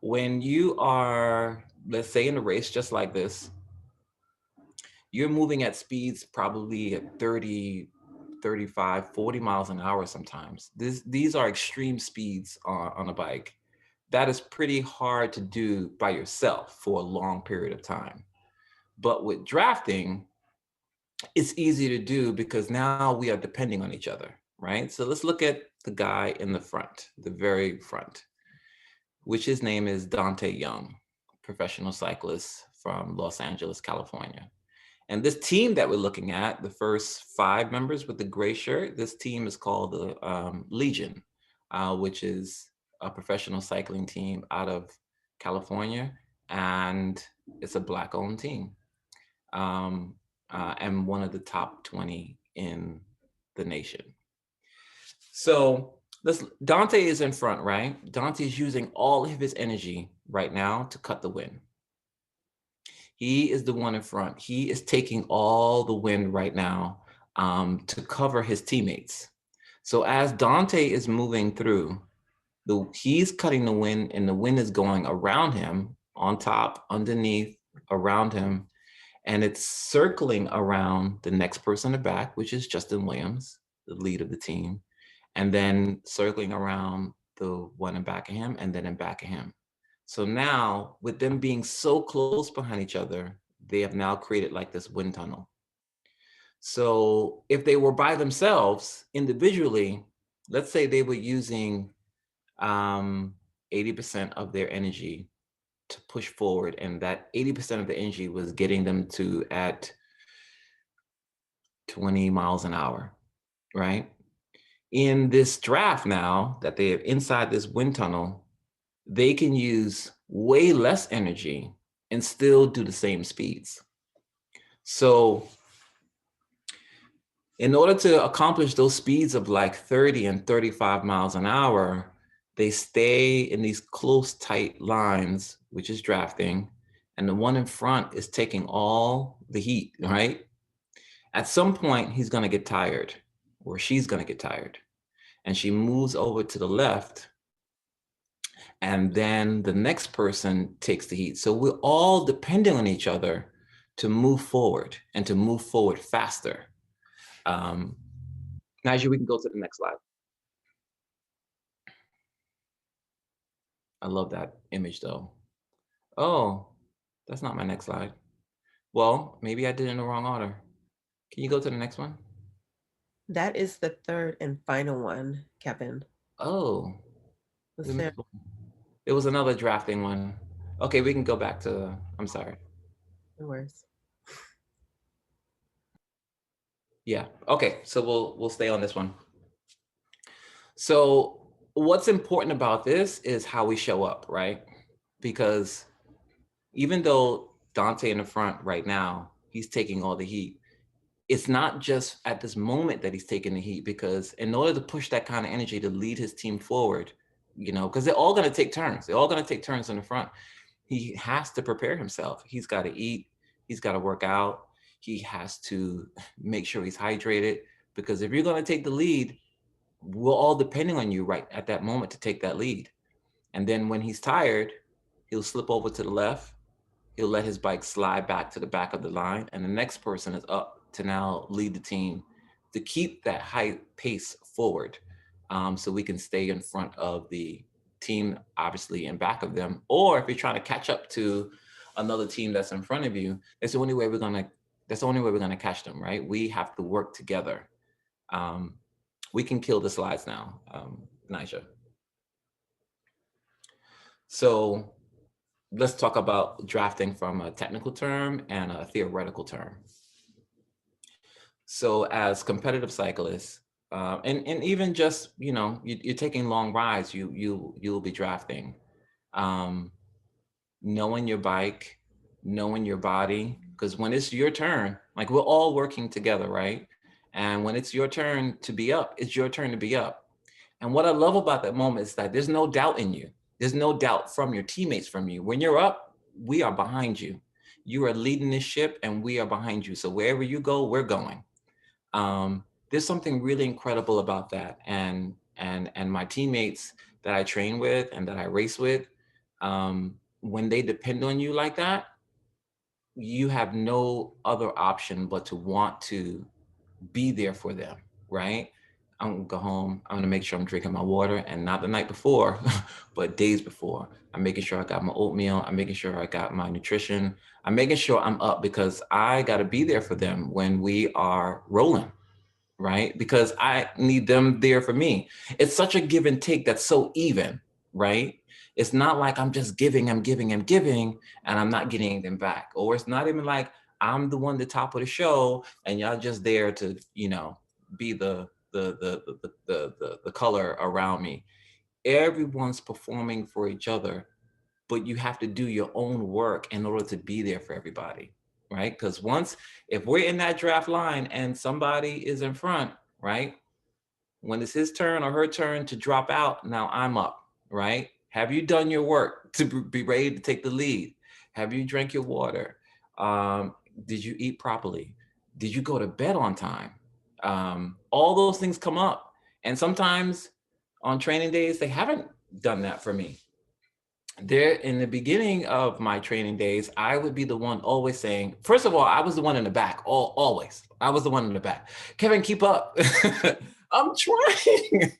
When you are, let's say in a race just like this, you're moving at speeds probably at 30, 35, 40 miles an hour sometimes. These are extreme speeds on a bike. That is pretty hard to do by yourself for a long period of time. But with drafting, it's easy to do because now we are depending on each other, right? So let's look at the guy in the front, the very front, which his name is Dante Young, professional cyclist from Los Angeles, California. And this team that we're looking at, the first 5 members with the gray shirt, this team is called the Legion, which is a professional cycling team out of California, and it's a Black-owned team, and one of the top 20 in the nation. So Dante is in front, right? Dante is using all of his energy right now to cut the wind. He is the one in front. He is taking all the wind right now to cover his teammates. So as Dante is moving through, he's cutting the wind and the wind is going around him, on top, underneath, around him, and it's circling around the next person in the back, which is Justin Williams, the lead of the team, and then circling around the one in back of him and then in back of him. So now, with them being so close behind each other, they have now created like this wind tunnel. So if they were by themselves individually, let's say they were using 80% of their energy to push forward, and that 80% of the energy was getting them to at 20 miles an hour, right? In this draft now that they're inside this wind tunnel, they can use way less energy and still do the same speeds. So in order to accomplish those speeds of like 30 and 35 miles an hour, they stay in these close, tight lines, which is drafting, and the one in front is taking all the heat, right? At some point, he's gonna get tired, or she's gonna get tired, and she moves over to the left, and then the next person takes the heat. So we're all depending on each other to move forward and to move forward faster. Nigel, we can go to the next slide. I love that image though. Oh, that's not my next slide. Well, maybe I did it in the wrong order. Can you go to the next one? That is the third and final one, Kevin. Oh, Was there? it was another drafting one. Okay, we can go back to, I'm sorry. No worries. Yeah, okay, so we'll stay on this one. So what's important about this is how we show up, right? Because even though Dante in the front right now, he's taking all the heat, it's not just at this moment that he's taking the heat, because in order to push that kind of energy to lead his team forward, you know, because they're all going to take turns. They're all going to take turns in the front. He has to prepare himself. He's got to eat. He's got to work out. He has to make sure he's hydrated, because if you're going to take the lead, we're all depending on you right at that moment to take that lead. And then when he's tired, he'll slip over to the left. He'll let his bike slide back to the back of the line, and the next person is up to now lead the team to keep that high pace forward, so we can stay in front of the team, obviously in back of them. Or if you're trying to catch up to another team that's in front of you, that's the only way we're gonna catch them, right? We have to work together. We can kill the slides now, Nisha. So let's talk about drafting from a technical term and a theoretical term. So as competitive cyclists, and even just, you know, you're taking long rides, you'll be drafting. Knowing your bike, knowing your body, because when it's your turn, like we're all working together, right? And when it's your turn to be up, it's your turn to be up. And what I love about that moment is that there's no doubt in you. There's no doubt from your teammates, from you. When you're up, we are behind you. You are leading this ship and we are behind you. So wherever you go, we're going. There's something really incredible about that. And my teammates that I train with and that I race with, when they depend on you like that, you have no other option but to want to be there for them, right? I'm gonna go home. I'm gonna make sure I'm drinking my water, and not the night before, but days before. I'm making sure I got my oatmeal. I'm making sure I got my nutrition. I'm making sure I'm up, because I gotta be there for them when we are rolling, right? Because I need them there for me. It's such a give and take that's so even, right? It's not like I'm just giving, and I'm not getting them back. Or it's not even like I'm the one the top of the show and y'all just there to, you know, be the color around me. Everyone's performing for each other, but you have to do your own work in order to be there for everybody, right? Because if we're in that draft line and somebody is in front, right? When it's his turn or her turn to drop out, now I'm up, right? Have you done your work to be ready to take the lead? Have you drank your water? Did you eat properly? Did you go to bed on time? All those things come up. And sometimes on training days, they haven't done that for me. There, in the beginning of my training days, I would be the one always saying, first of all, I was the one in the back, always. I was the one in the back. Kevin, keep up. I'm trying.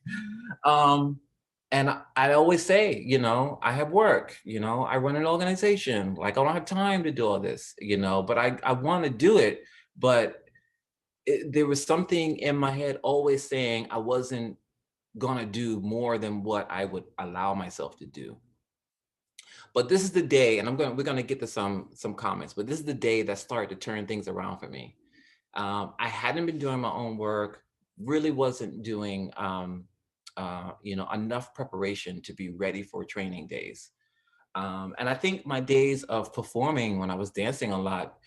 um, and I always say, you know, I have work, you know, I run an organization, like I don't have time to do all this, you know, but I want to do it. But there was something in my head always saying I wasn't gonna do more than what I would allow myself to do. But this is the day, and we're gonna get to some comments, but this is the day that started to turn things around for me. I hadn't been doing my own work, really wasn't doing you know, enough preparation to be ready for training days. And I think my days of performing when I was dancing a lot,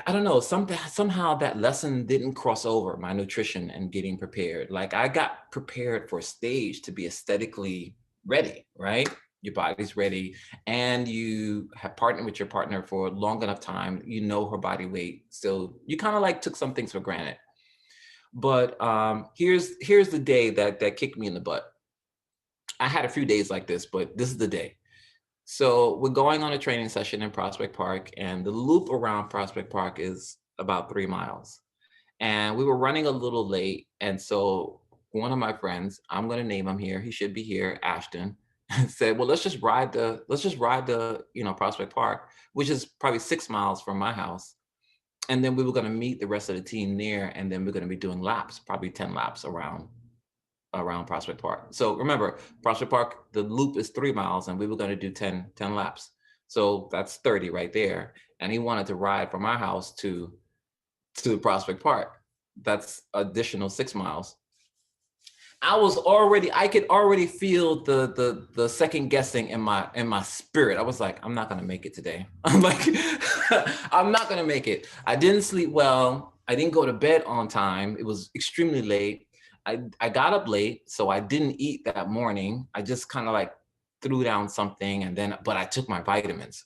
I don't know, somehow that lesson didn't cross over my nutrition and getting prepared. Like I got prepared for a stage to be aesthetically ready, right? Your body's ready, and you have partnered with your partner for long enough time, you know her body weight. So you kind of like took some things for granted. But here's the day that kicked me in the butt. I had a few days like this, but this is the day. So we're going on a training session in Prospect Park, and the loop around Prospect Park is about 3 miles. And we were running a little late. And so one of my friends, I'm going to name him here, he should be here, Ashton, said, well, let's just ride the, you know, Prospect Park, which is probably 6 miles from my house. And then we were going to meet the rest of the team there. And then we're going to be doing laps, probably 10 laps around Prospect Park. So remember, Prospect Park, the loop is 3 miles, and we were going to do 10 laps. So that's 30 right there. And he wanted to ride from our house to Prospect Park. That's additional 6 miles. I could already feel the second guessing in my spirit. I was like, I'm not gonna make it today. I'm like, I'm not gonna make it. I didn't sleep well. I didn't go to bed on time. It was extremely late. I got up late, so I didn't eat that morning. I just kind of like threw down something, but I took my vitamins.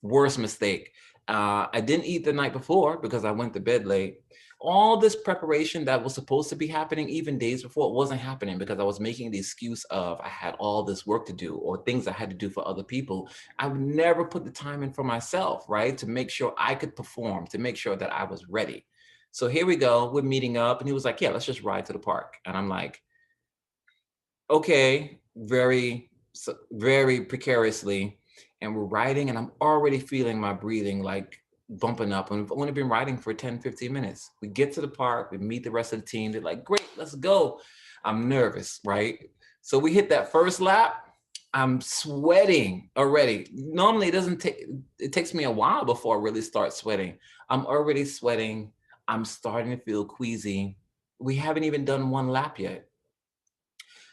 Worst mistake. I didn't eat the night before because I went to bed late. All this preparation that was supposed to be happening even days before, it wasn't happening because I was making the excuse of I had all this work to do or things I had to do for other people. I would never put the time in for myself, right? To make sure I could perform, to make sure that I was ready. So here we go, we're meeting up, and he was like, yeah, let's just ride to the park. And I'm like, okay, very precariously. And we're riding, and I'm already feeling my breathing like bumping up. And we've only been riding for 10, 15 minutes. We get to the park, we meet the rest of the team. They're like, great, let's go. I'm nervous, right? So we hit that first lap. I'm sweating already. Normally it takes me a while before I really start sweating. I'm already sweating. I'm starting to feel queasy. We haven't even done one lap yet.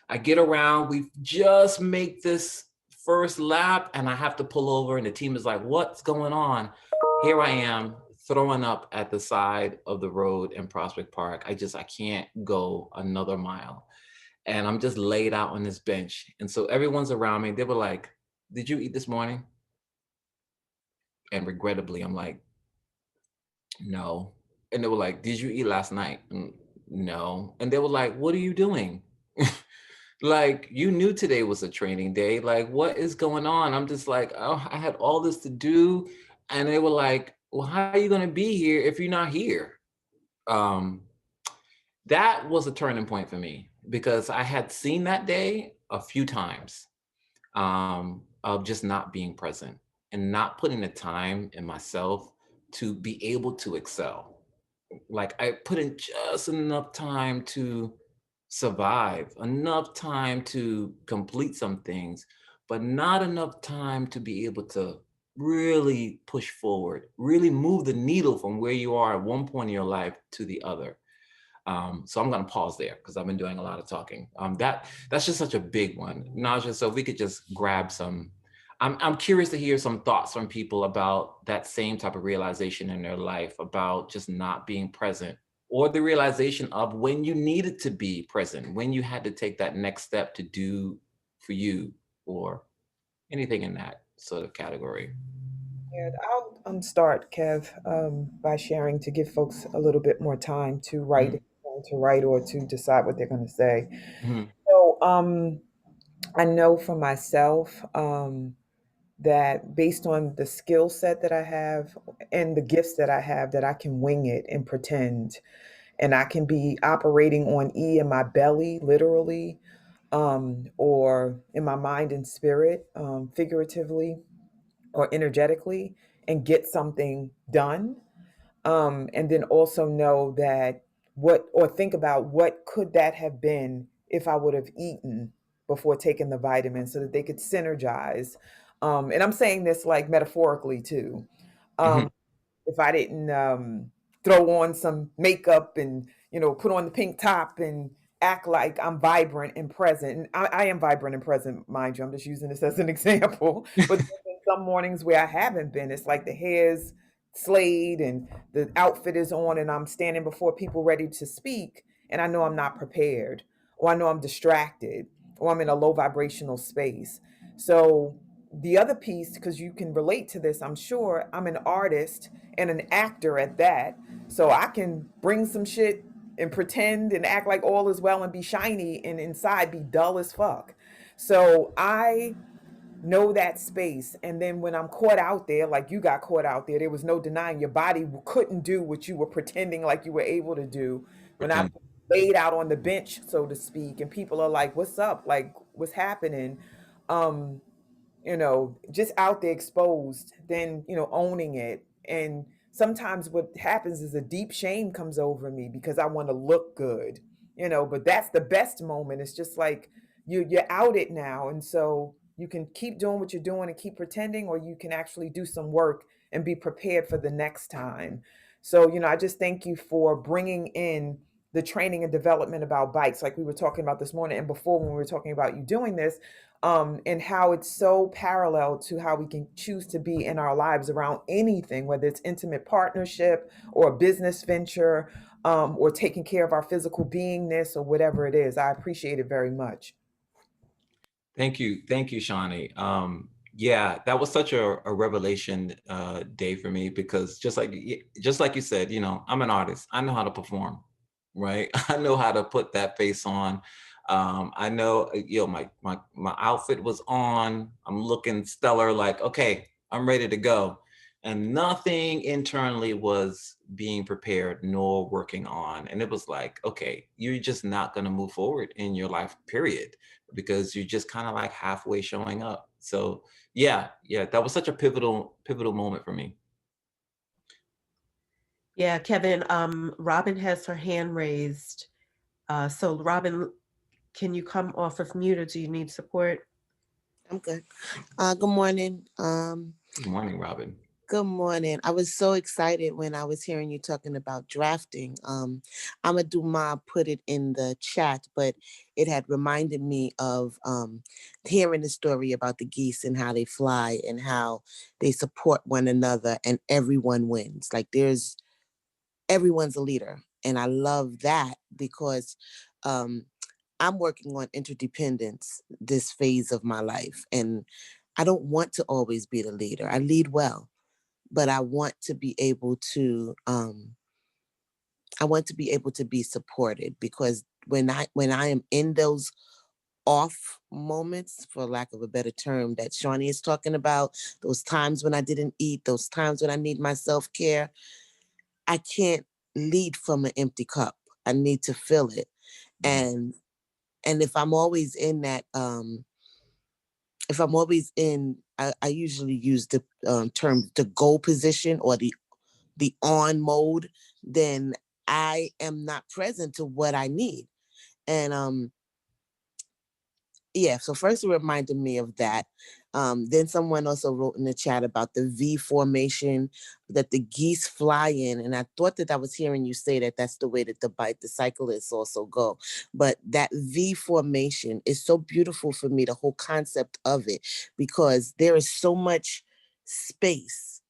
I get around, we just make this first lap, and I have to pull over, and the team is like, what's going on? Here I am throwing up at the side of the road in Prospect Park. I can't go another mile. And I'm just laid out on this bench. And so everyone's around me. They were like, did you eat this morning? And regrettably, I'm like, no. And they were like, did you eat last night? No. And they were like, what are you doing? Like, you knew today was a training day. Like, what is going on? I'm just like, oh, I had all this to do. And they were like, well, how are you going to be here if you're not here? That was a turning point for me because I had seen that day a few times of just not being present and not putting the time in myself to be able to excel. Like, I put in just enough time to survive, enough time to complete some things, but not enough time to be able to really push forward, really move the needle from where you are at one point in your life to the other. So I'm going to pause there because I've been doing a lot of talking. That's just such a big one, Naja. So if we could just grab some. I'm curious to hear some thoughts from people about that same type of realization in their life about just not being present or the realization of when you needed to be present, when you had to take that next step to do for you, or anything in that sort of category. Yeah, I'll start, Kev, by sharing to give folks a little bit more time to write, Mhm. if they want to write, or to decide what they're going to say. Mhm. So, I know for myself that based on the skill set that I have and the gifts that I have, that I can wing it and pretend, and I can be operating on E in my belly, literally, or in my mind and spirit, figuratively or energetically, and get something done. And then also know that what, or think about what could that have been if I would have eaten before taking the vitamin, so that they could synergize. And I'm saying this like metaphorically too. Mhm. Um, if I didn't throw on some makeup and, put on the pink top and act like I'm vibrant and present. And I am vibrant and present, mind you. I'm just using this as an example. But there's been some mornings where I haven't been. It's like the hair's slayed and the outfit is on, and I'm standing before people ready to speak, and I know I'm not prepared, or I know I'm distracted, or I'm in a low vibrational space. So the other piece, because you can relate to this, I'm sure, I'm an artist and an actor at that. So I can bring some shit and pretend and act like all is well and be shiny, and inside be dull as fuck. So I know that space. And then when I'm caught out there, like you got caught out there was no denying your body couldn't do what you were pretending like you were able to do. When I Pretend. laid out on the bench, so to speak, and people are like, what's up, like what's happening, um just out there exposed, then, owning it. And sometimes what happens is a deep shame comes over me because I want to look good, but that's the best moment. It's just like you're out it now. And so you can keep doing what you're doing and keep pretending, or you can actually do some work and be prepared for the next time. So, I just thank you for bringing in the training and development about bikes, like we were talking about this morning, and before when we were talking about you doing this, and how it's so parallel to how we can choose to be in our lives around anything, whether it's intimate partnership or a business venture, or taking care of our physical beingness, or whatever it is. I appreciate it very much. Thank you, Shawnee. Yeah, that was such a revelation day for me, because just like you said, I'm an artist. I know how to perform, right? I know how to put that face on. I know, my outfit was on. I'm looking stellar, like, okay, I'm ready to go. And nothing internally was being prepared nor working on. And it was like, okay, you're just not going to move forward in your life, period, because you're just kind of like halfway showing up. So yeah, that was such a pivotal moment for me. Yeah, Kevin, Robin has her hand raised. So Robin, can you come off of mute, or do you need support? I'm good. Good morning. Good morning, Robin. Good morning. I was so excited when I was hearing you talking about drafting. I'm gonna do my put it in the chat, but it had reminded me of hearing the story about the geese and how they fly and how they support one another and everyone wins. Like everyone's a leader, and I love that because um, I'm working on interdependence this phase of my life, and I don't want to always be the leader. I lead well, but I want to be able to be supported, because when I am in those off moments, for lack of a better term, that Shawnee is talking about, those times when I didn't eat, those times when I need my self-care, I can't lead from an empty cup. I need to fill it. Mhm. And if I'm always in that if I'm always in, I usually use the term the go position, or the on mode, then I am not present to what I need. And yeah, so first it reminded me of that. Then someone also wrote in the chat about the V formation that the geese fly in, and I thought that I was hearing you say that that's the way that the cyclists also go. But that V formation is so beautiful for me, the whole concept of it, because there is so much space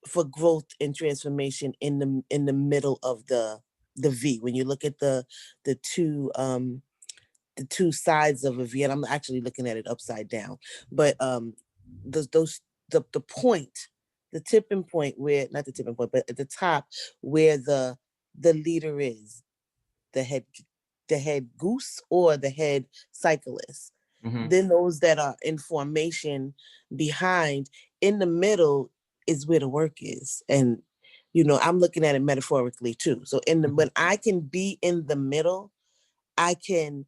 for growth and transformation in the middle of the the V. When you look at the two sides of a V, and I'm actually looking at it upside down, but those the point, the tipping point, where not the tipping point, but at the top where the leader is, the head goose or the head cyclist. Mm-hmm. Then those that are in formation behind, in the middle is where the work is. And I'm looking at it metaphorically too. So when I can be in the middle, I can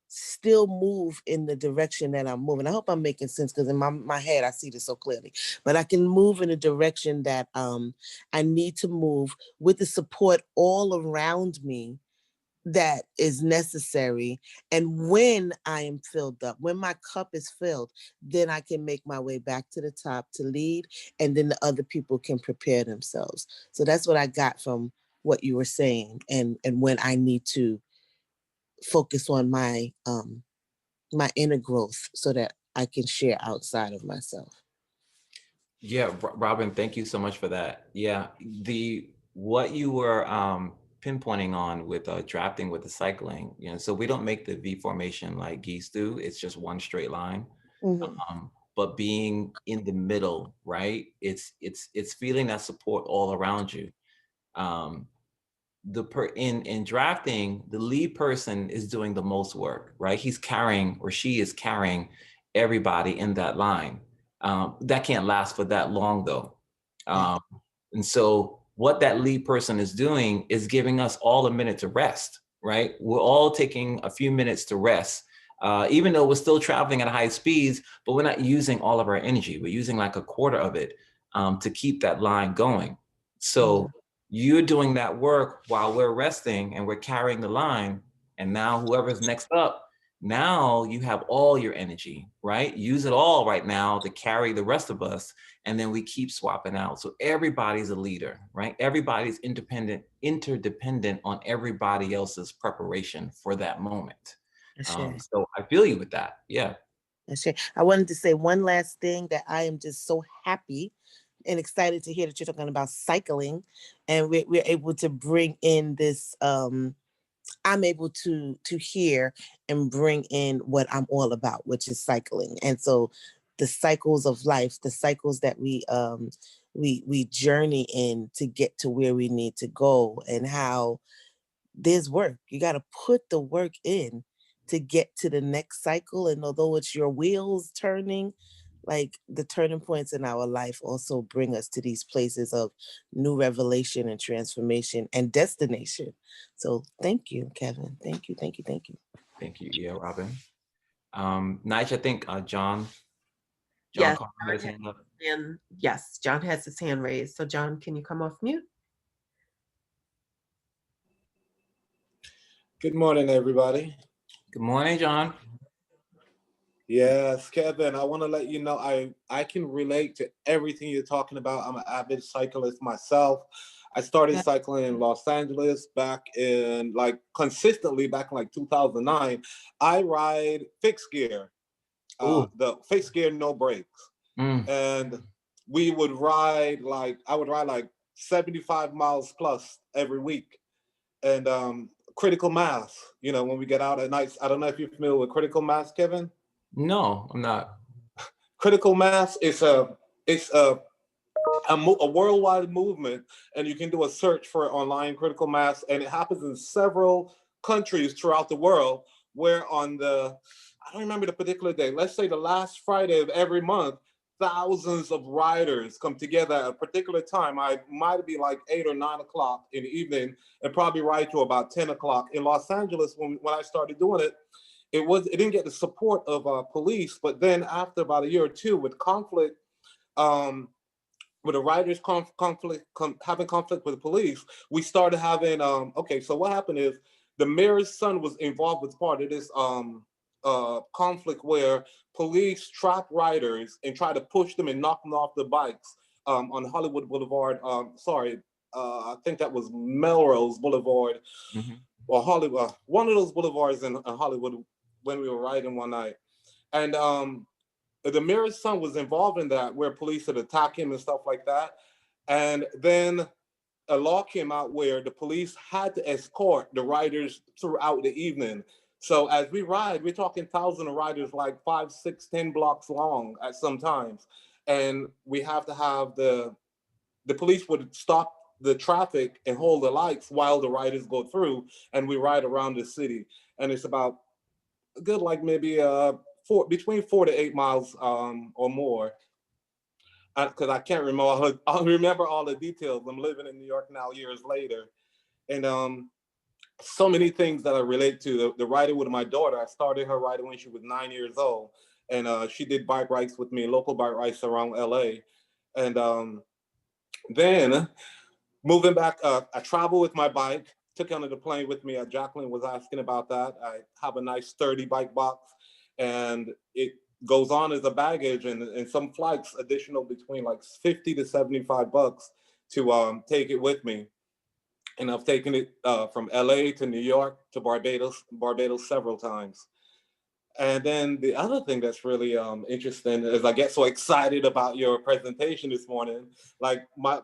still move in the direction that I'm moving. I hope I'm making sense, because in my head I see this so clearly. But I can move in the direction that I need to move, with the support all around me that is necessary. And when I am filled up, when my cup is filled, then I can make my way back to the top to lead, and then the other people can prepare themselves. So that's what I got from what you were saying, and when I need to focus on my my inner growth so that I can share outside of myself. Yeah, Robin, thank you so much for that. Yeah, what you were pinpointing on with drafting with the cycling, so we don't make the V formation like geese do. It's just one straight line. But being in the middle, right? It's feeling that support all around you. In drafting, the lead person is doing the most work, right? He's carrying, or she is carrying, everybody in that line. That can't last for that long though. And so what that lead person is doing is giving us all a minute to rest, right? We're all taking a few minutes to rest, even though we're still traveling at high speeds, but we're not using all of our energy. We're using like a quarter of it to keep that line going. So you're doing that work while we're resting and we're carrying the line. And now whoever's next up, now you have all your energy, right? Use it all right now to carry the rest of us. And then we keep swapping out. So everybody's a leader, right? Everybody's interdependent on everybody else's preparation for that moment. So I feel you with that. Yeah. I wanted to say one last thing, that I am just so happy and excited to hear that you're talking about cycling, and we're able to bring in this. I'm able to hear and bring in what I'm all about, which is cycling. And so the cycles of life, the cycles that we journey in to get to where we need to go, and how there's work. You got to put the work in to get to the next cycle. And although it's your wheels turning, like, the turning points in our life also bring us to these places of new revelation and transformation and destination. So thank you, Kevin. Thank you, thank you, thank you. Thank you. Yeah, Robin. Nige, I think John Yes, Carter had his hand up. and yes, John has his hand raised. So John, can you come off mute? Good morning, everybody. Good morning, John. Yes, Kevin, I want to let you know I can relate to everything you're talking about. I'm an avid cyclist myself. I started cycling in Los Angeles back in consistently back in 2009. I ride fixed gear, the fixed gear, no brakes. And we would ride I would ride 75 miles plus every week. And critical mass, when we get out at night. I don't know if you're familiar with critical mass, Kevin. No, I'm not. Critical mass is a worldwide movement, and you can do a search for online critical mass, and it happens in several countries throughout the world, where I don't remember the particular day, let's say the last Friday of every month, thousands of riders come together at a particular time. I might be 8 or 9 o'clock in the evening, and probably ride to about 10 o'clock. In Los Angeles, when I started doing it, it didn't get the support of police. But then after about a year or two, with conflict, with the riders having conflict with the police, we started having so what happened is the mayor's son was involved with part of this conflict, where police trap riders and try to push them and knock them off the bikes on Hollywood Boulevard. I think that was Melrose Boulevard, or Hollywood, one of those boulevards in Hollywood, when we were riding one night. And the mayor's son was involved in that, where police had attacked him and stuff like that. And then a law came out where the police had to escort the riders throughout the evening. So as we ride, we're talking thousands of riders, like 5, 6, 10 blocks long at some times. And we have to have the police would stop the traffic and hold the lights while the riders go through, and we ride around the city. And it's about a good, like maybe between 4 to 8 miles or more. Because I can't remember I remember all the details. I'm living in New York now years later. And so many things that I relate to. The riding with my daughter, I started her riding when she was 9 years old. And she did bike rides with me, local bike rides around LA. And then moving back, I travel with my bike, took onto the plane with me. Jacqueline was asking about that. I have a nice sturdy bike box, and it goes on as a baggage, and some flights additional between like 50 to 75 bucks to take it with me. And I've taken it from LA to New York to Barbados several times. And then the other thing that's really interesting is I get so excited about your presentation this morning. Like my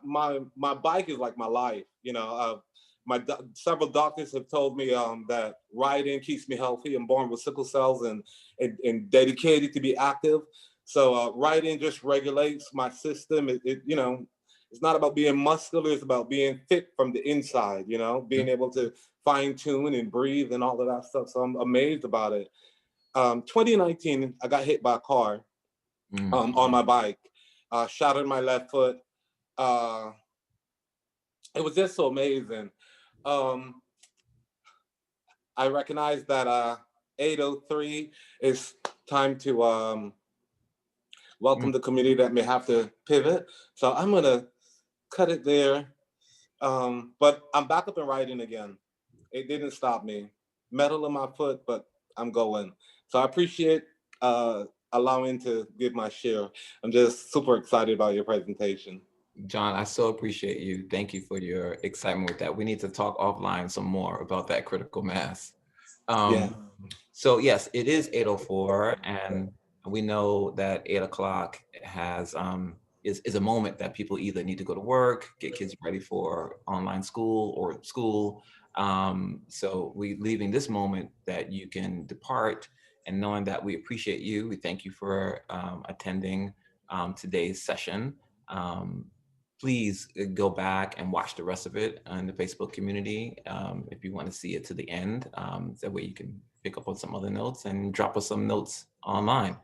bike is like my life. You know, several doctors have told me that riding keeps me healthy. I'm born with sickle cells and dedicated to be active. So riding just regulates my system. You know, it's not about being muscular. It's about being fit from the inside. You know, being able to fine tune and breathe and all of that stuff. So I'm amazed about it. 2019, I got hit by a car on my bike, shattered my left foot. It was just so amazing. Um, I recognized that 8:03 is time to welcome the community that may have to pivot. So I'm gonna cut it there. But I'm back up and riding again. It didn't stop me. Metal in my foot, but I'm going. So I appreciate allowing to give my share. I'm just super excited about your presentation. John, I so appreciate you. Thank you for your excitement with that. We need to talk offline some more about that critical mass. Yeah. So yes, it is 8:04, and we know that 8 o'clock is a moment that people either need to go to work, get kids ready for online school or school. So we leaving this moment that you can depart, and knowing that we appreciate you. We thank you for attending today's session. Um, Please go back and watch the rest of it in the Facebook community if you want to see it to the end. That way you can pick up on some other notes and drop us some notes online.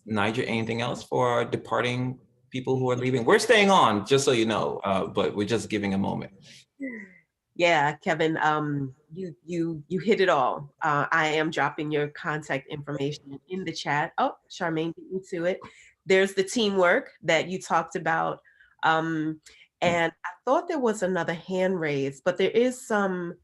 Niger, anything else for our departing people who are leaving? We're staying on, just so you know, but we're just giving a moment. Yeah, Kevin, you hit it all. I am dropping your contact information in the chat. Oh, Charmaine beat me to it. There's the teamwork that you talked about. And I thought there was another hand raised, but there is some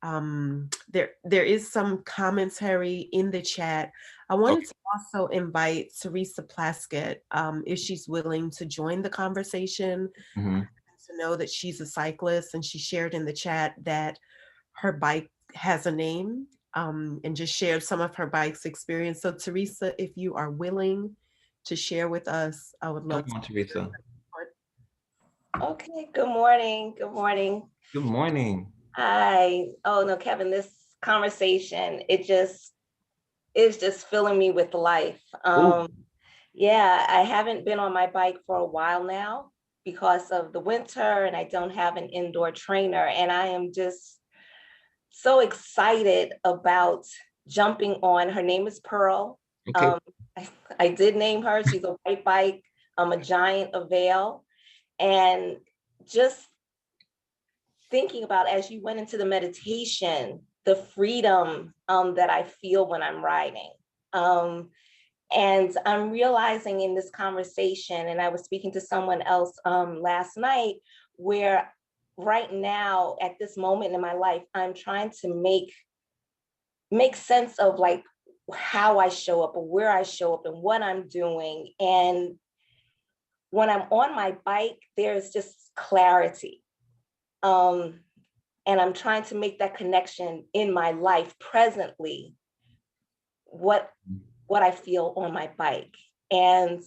there is some commentary in the chat. I wanted to also invite Teresa Plaskett, if she's willing to join the conversation. To know that she's a cyclist, and she shared in the chat that her bike has a name, and just shared some of her bike's experience. So Teresa, if you are willing to share with us, I would love Come on, Teresa. Okay, good morning. Good morning. Good morning. Hi. Oh no, Kevin, this conversation, it's just filling me with life. Yeah, I haven't been on my bike for a while now because of the winter, and I don't have an indoor trainer. And I am just so excited about jumping on. Her name is Pearl. Okay. I did name her. She's a white bike, a Giant Avail. And just thinking about, as you went into the meditation, the freedom that I feel when I'm riding. And I'm realizing in this conversation, and I was speaking to someone else last night, where right now at this moment in my life, I'm trying to make sense of like how I show up or where I show up and what I'm doing. And when I'm on my bike, there's just clarity. And I'm trying to make that connection in my life presently, what I feel on my bike. And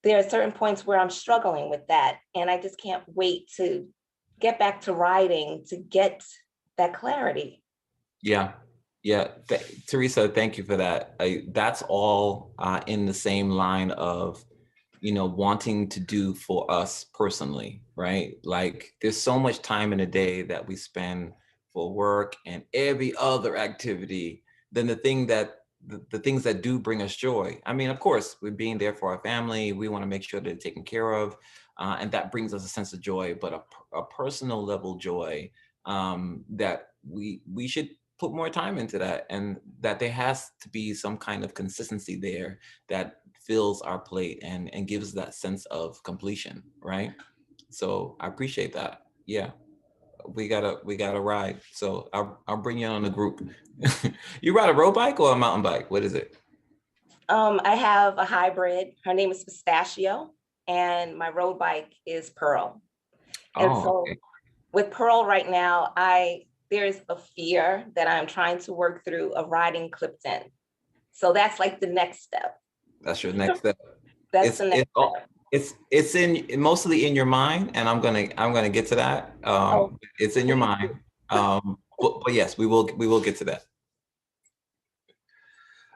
there are certain points where I'm struggling with that. And I just can't wait to get back to riding to get that clarity. Yeah. Yeah. Teresa, thank you for that. That's all in the same line of, wanting to do for us personally, right? Like there's so much time in a day that we spend for work and every other activity than the things that do bring us joy. I mean, of course, we're being there for our family. We want to make sure they're taken care of. And that brings us a sense of joy, but a personal level joy that we should put more time into that, and that there has to be some kind of consistency there that fills our plate and gives that sense of completion, right? So I appreciate that. Yeah, we gotta ride. So I'll bring you on the group. You ride a road bike or a mountain bike? What is it? I have a hybrid. Her name is Pistachio, and my road bike is Pearl. And Oh, so okay. with Pearl right now, there's a fear that I'm trying to work through of riding clipped in. So that's like the next step. That's your next step. That's It's the it's next all step. it's in mostly in your mind, and I'm gonna get to that. Oh, It's in your please mind. do. But yes, we will get to that.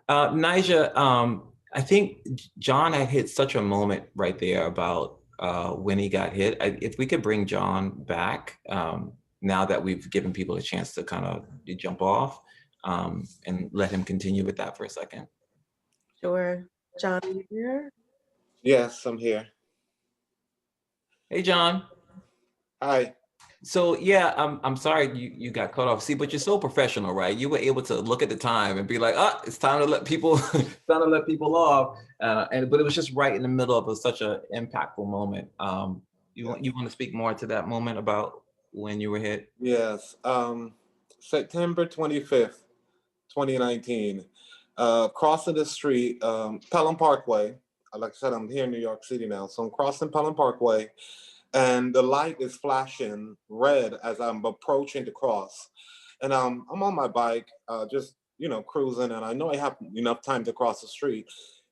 Nija, I think John had hit such a moment right there about when he got hit. If we could bring John back, now that we've given people a chance to kind of jump off, and let him continue with that for a second. Sure. John, are you here? Yes, I'm here. Hey, John. Hi. So yeah, I'm sorry you got cut off. See, but you're so professional, right? You were able to look at the time and be like, it's time to let people time to let people off. But it was just right in the middle of such an impactful moment. You want to speak more to that moment about when you were hit? Yes. September 25th, 2019. Crossing the street, Pelham Parkway. Like I said, I'm here in New York City now. So I'm crossing Pelham Parkway, and the light is flashing red as I'm approaching the cross. And I'm on my bike, just cruising, and I know I have enough time to cross the street.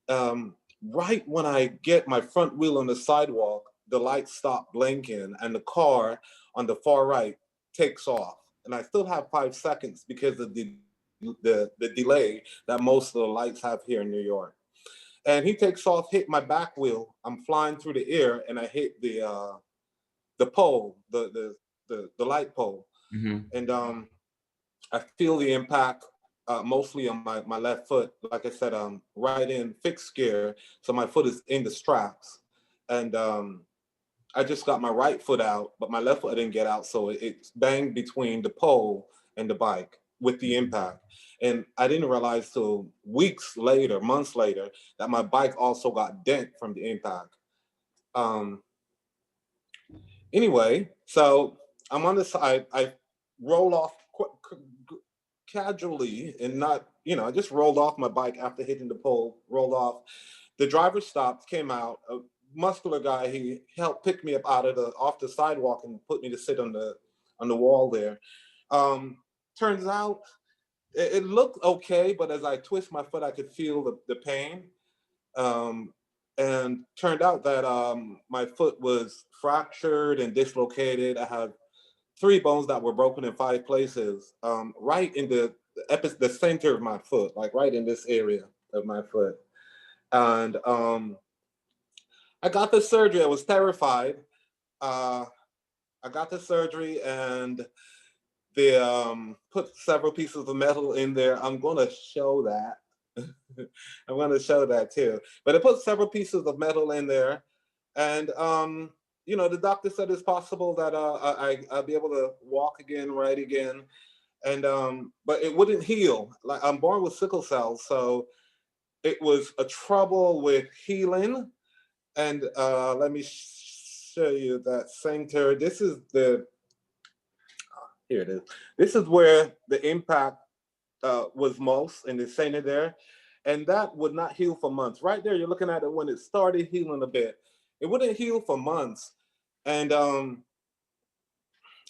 Right when I get my front wheel on the sidewalk, the lights stop blinking, and the car on the far right takes off. And I still have 5 seconds because of the delay that most of the lights have here in New York. And he takes off, hit my back wheel. I'm flying through the air, and I hit the pole, the light pole, Mm-hmm. and I feel the impact mostly on my left foot. Like I said, right in fixed gear, so my foot is in the straps, and I just got my right foot out, but my left foot didn't get out, so it banged between the pole and the bike with the impact. And I didn't realize till weeks later, months later, that my bike also got dent from the impact. Um, Anyway, so I'm on the side. I roll off casually and not, I just rolled off my bike after hitting the pole, rolled off. The driver stopped, came out, a muscular guy. He helped pick me up out of off the sidewalk and put me to sit on the wall there. Turns out it looked okay, but as I twist my foot, I could feel the pain. Um, and turned out that my foot was fractured and dislocated. I had 3 bones that were broken in 5 places, right in the center of my foot, like right in this area of my foot. And I got the surgery. I was terrified. Uh, I got the surgery, and they put several pieces of metal in there. I'm going to show that. I'm going to show that too. But it put several pieces of metal in there, and the doctor said it's possible that I'll be able to walk again, ride again, and but it wouldn't heal. Like I'm born with sickle cell, so it was a trouble with healing. And let me show you that center. This is here it is. This is where the impact was most in the center there. And that would not heal for months. Right there, you're looking at it when it started healing a bit. It wouldn't heal for months. And I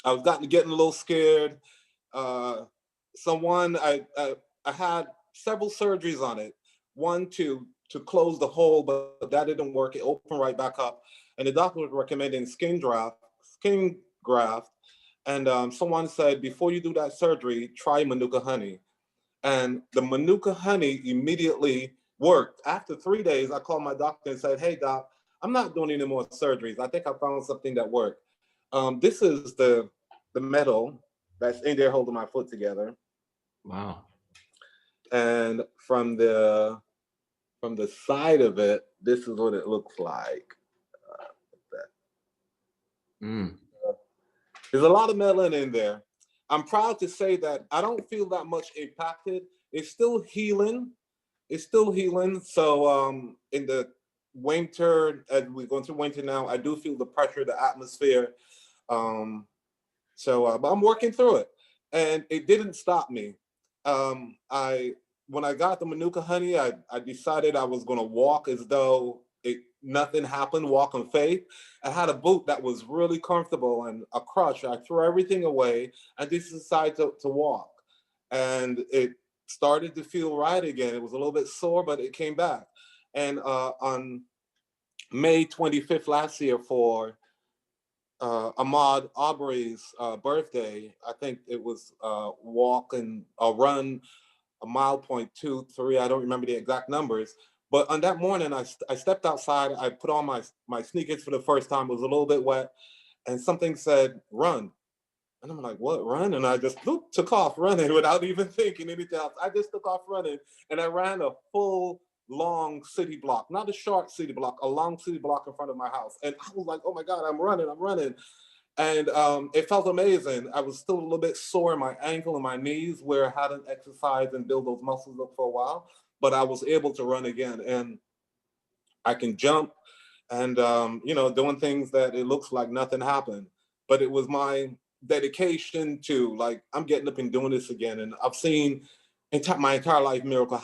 was getting a little scared. Uh, someone, I had several surgeries on it. One to close the hole, but that didn't work. It opened right back up. And the doctor was recommending skin graft. And someone said, before you do that surgery, try Manuka honey. And the Manuka honey immediately worked. After 3 days, I called my doctor and said, hey, doc, I'm not doing any more surgeries. I think I found something that worked. This is the metal that's in there holding my foot together. Wow. And from the side of it, this is what it looks like. Mm. There's a lot of melanin in there. I'm proud to say that I don't feel that much impacted. It's still healing. It's still healing. So in the winter, as we're going through winter now, I do feel the pressure of the atmosphere. Um, but I'm working through it, and it didn't stop me. I When I got the Manuka honey, I decided I was going to walk as though nothing happened, walk on faith. I had a boot that was really comfortable and a crutch. I threw everything away and just decided to walk, and it started to feel right again. It was a little bit sore, but it came back. And on May 25th last year, for Ahmaud Arbery's birthday, I think it was walk and run a mile point 2, 3. I don't remember the exact numbers. But on that morning, I stepped outside. I put on my sneakers for the first time. It was a little bit wet, and something said run. And I'm like, what, run? And I just took off running without even thinking anything else. I just took off running, and I ran a full long city block, not a short city block, a long city block in front of my house. And I was like, oh my God, I'm running. And it felt amazing. I was still a little bit sore in my ankle and my knees where I hadn't exercised and built those muscles up for a while, but I was able to run again. And I can jump and, doing things that it looks like nothing happened. But it was my dedication to, like, I'm getting up and doing this again. And I've seen my entire life miracles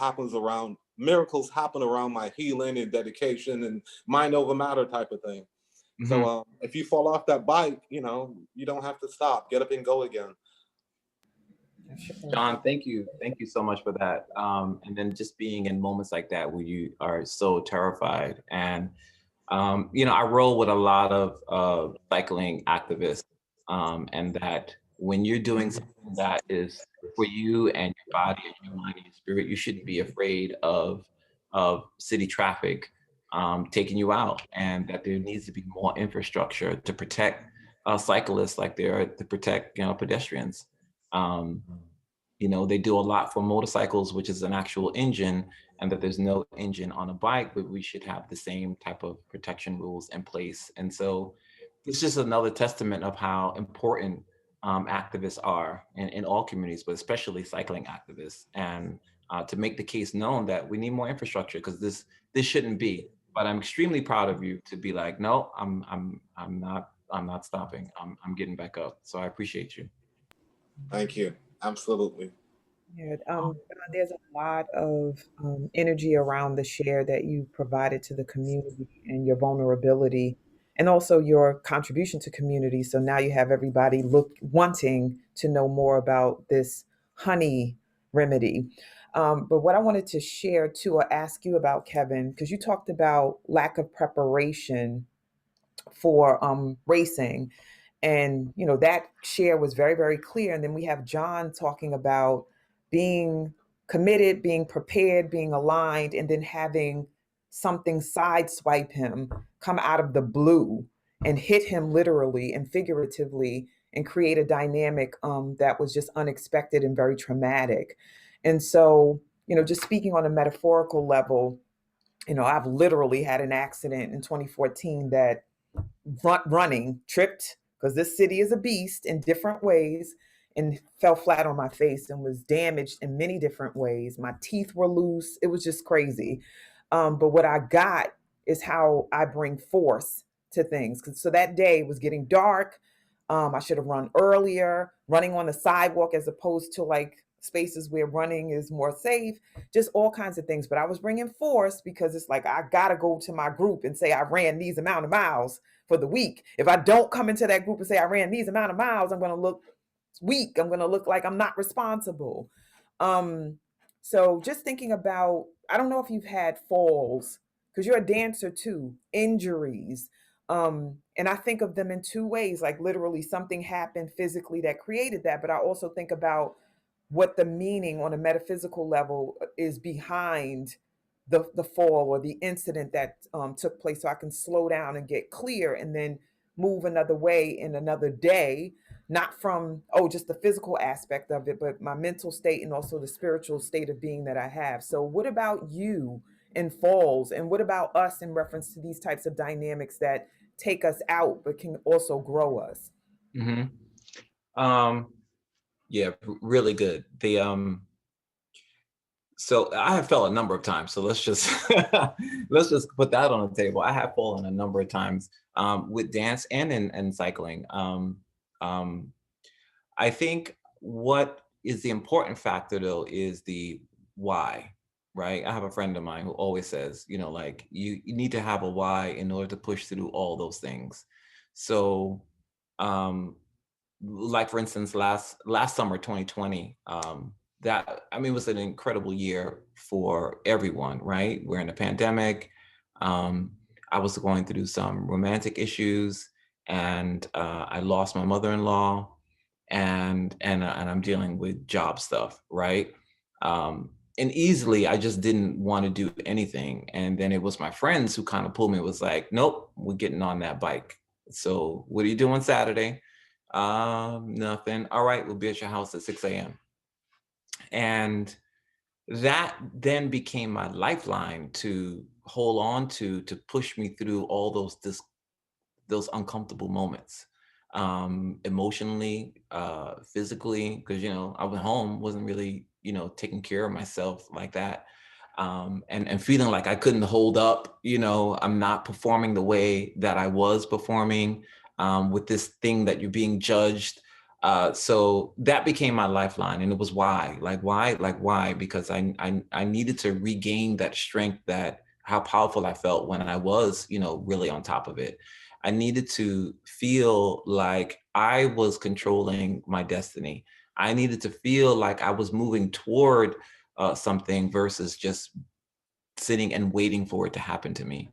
happen around my healing and dedication and mind over matter type of thing. Mm-hmm. So if you fall off that bike, you don't have to stop. Get up and go again. Sure. John, thank you. Thank you so much for that. And then just being in moments like that where you are so terrified. And, I roll with a lot of cycling activists. And that when you're doing something that is for you and your body and your mind and your spirit, you shouldn't be afraid of city traffic taking you out. And that there needs to be more infrastructure to protect cyclists like there are to protect, pedestrians. Um, they do a lot for motorcycles, which is an actual engine, and that there's no engine on a bike, but we should have the same type of protection rules in place. And so it's just another testament of how important activists are in all communities, but especially cycling activists. And to make the case known that we need more infrastructure because this shouldn't be. But I'm extremely proud of you to be like, no, I'm not stopping. I'm getting back up. So I appreciate you. Thank you. Absolutely. Yeah, there's a lot of energy around the share that you provided to the community and your vulnerability, and also your contribution to community. So now you have everybody wanting to know more about this honey remedy. But what I wanted to share too, or ask you about, Kevin, because you talked about lack of preparation for racing, and that share was very, very clear. And then we have John talking about being committed, being prepared, being aligned, and then having something sideswipe him, come out of the blue and hit him literally and figuratively, and create a dynamic that was just unexpected and very traumatic. And so, just speaking on a metaphorical level, I've literally had an accident in 2014 that running, tripped because this city is a beast in different ways, and fell flat on my face and was damaged in many different ways. My teeth were loose. It was just crazy. But what I got is how I bring force to things. So that day was getting dark. I should have run earlier, running on the sidewalk as opposed to like spaces where running is more safe, just all kinds of things. But I was bringing force because it's like, I got to go to my group and say I ran these amount of miles for the week. If I don't come into that group and say I ran these amount of miles, I'm going to look weak. I'm going to look like I'm not responsible. So just thinking about, I don't know if you've had falls because you're a dancer too, injuries, And I think of them in two ways, like literally something happened physically that created that, but I also think about what the meaning on a metaphysical level is behind the fall or the incident that took place, so I can slow down and get clear and then move another way in another day, not from just the physical aspect of it, but my mental state and also the spiritual state of being that I have. So what about you in falls, and what about us in reference to these types of dynamics that take us out but can also grow us? Hmm. Yeah, really good. So I have fell a number of times. So let's just let's just put that on the table. I have fallen a number of times with dance and in cycling. Um, I think what is the important factor though is the why, right? I have a friend of mine who always says, like you need to have a why in order to push through all those things. So, um, like for instance, last summer, 2020, that I mean was an incredible year for everyone, right? We're in a pandemic. Um, I was going through some romantic issues, and I lost my mother-in-law, and I'm dealing with job stuff, right? And easily, I just didn't want to do anything, and then it was my friends who kind of pulled me. It was like, nope, we're getting on that bike. So, what are you doing Saturday? Nothing. All right, we'll be at your house at 6 a.m. And that then became my lifeline to hold on to push me through all those uncomfortable moments, emotionally, physically, because I was home, wasn't really taking care of myself like that, and feeling like I couldn't hold up. I'm not performing the way that I was performing, with this thing that you're being judged. So that became my lifeline, and it was why, because I needed to regain that strength, that how powerful I felt when I was really on top of it. I needed to feel like I was controlling my destiny. I needed to feel like I was moving toward something versus just sitting and waiting for it to happen to me.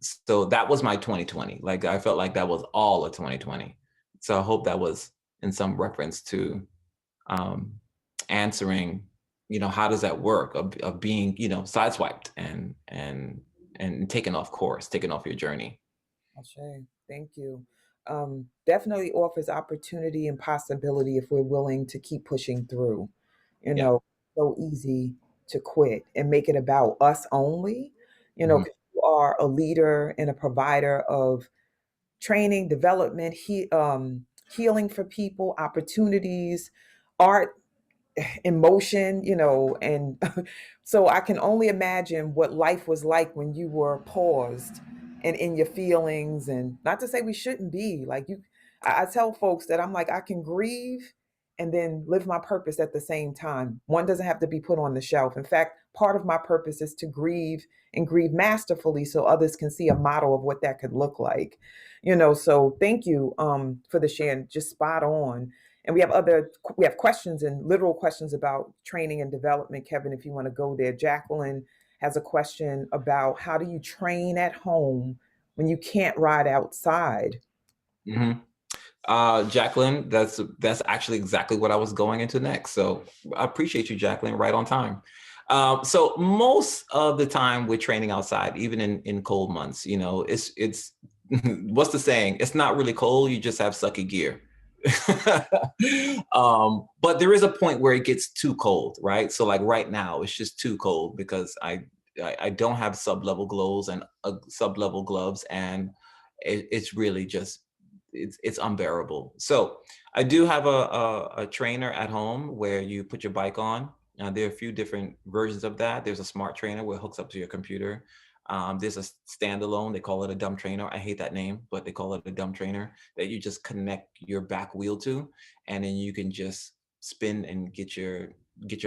So that was my 2020. Like I felt like that was all of 2020. So I hope that was in some reference to um, answering, how does that work of being, sideswiped and taken off course, taken off your journey. Ashe, thank you. Definitely offers opportunity and possibility if we're willing to keep pushing through. You Yeah. know, so easy to quit and make it about us only. Mhm. 'Cause you are a leader and a provider of training, development, healing for people, opportunities, art, emotion, and so I can only imagine what life was like when you were paused and in your feelings. And not to say we shouldn't be like you. I tell folks that I'm like, I can grieve and then live my purpose at the same time. One doesn't have to be put on the shelf. In fact, part of my purpose is to grieve and grieve masterfully so others can see a model of what that could look like. So thank you for the share, and just spot on. And we have questions and literal questions about training and development. Kevin, if you want to go there. Jacqueline has a question about how do you train at home when you can't ride outside? Hmm. Jacqueline, that's actually exactly what I was going into next. So I appreciate you, Jacqueline, right on time. So most of the time we're training outside, even in cold months. It's what's the saying? It's not really cold. You just have sucky gear. But there is a point where it gets too cold, right? So like right now, it's just too cold because I don't have sub-level gloves and sub-level gloves, and it's really just it's unbearable. So I do have a trainer at home where you put your bike on. There are a few different versions of that. There's a smart trainer where it hooks up to your computer. There's a standalone, they call it a dumb trainer. I hate that name, but they call it a dumb trainer that you just connect your back wheel to, and then you can just spin and get your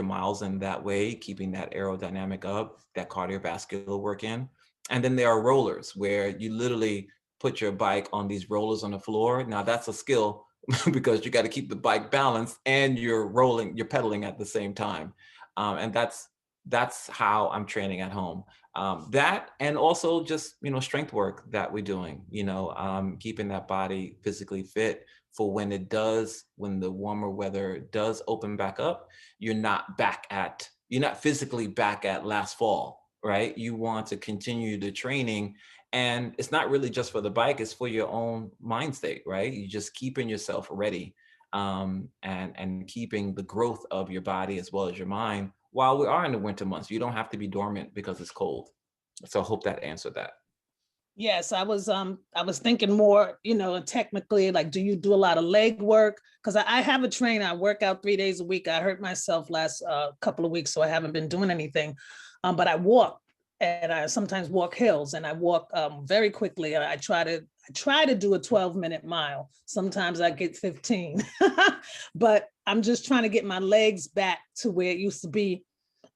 miles in that way, keeping that aerodynamic up, that cardiovascular work in. And then there are rollers where you literally put your bike on these rollers on the floor. Now that's a skill because you got to keep the bike balanced and you're pedaling at the same time. And that's how I'm training at home. That, and also just, strength work that we're doing, keeping that body physically fit for when the warmer weather does open back up, you're not physically back at last fall, right? You want to continue the training, and it's not really just for the bike, it's for your own mind state, right? You just keeping yourself ready, and keeping the growth of your body as well as your mind while we are in the winter months. You don't have to be dormant because it's cold. So I hope that answered that. Yes, I was thinking more, technically, like, do you do a lot of leg work? Because I have a trainer. I work out 3 days a week. I hurt myself last couple of weeks, so I haven't been doing anything. But I walk, and I sometimes walk hills, and I walk very quickly. And I try to do a 12-minute mile. Sometimes I get 15, but I'm just trying to get my legs back to where it used to be.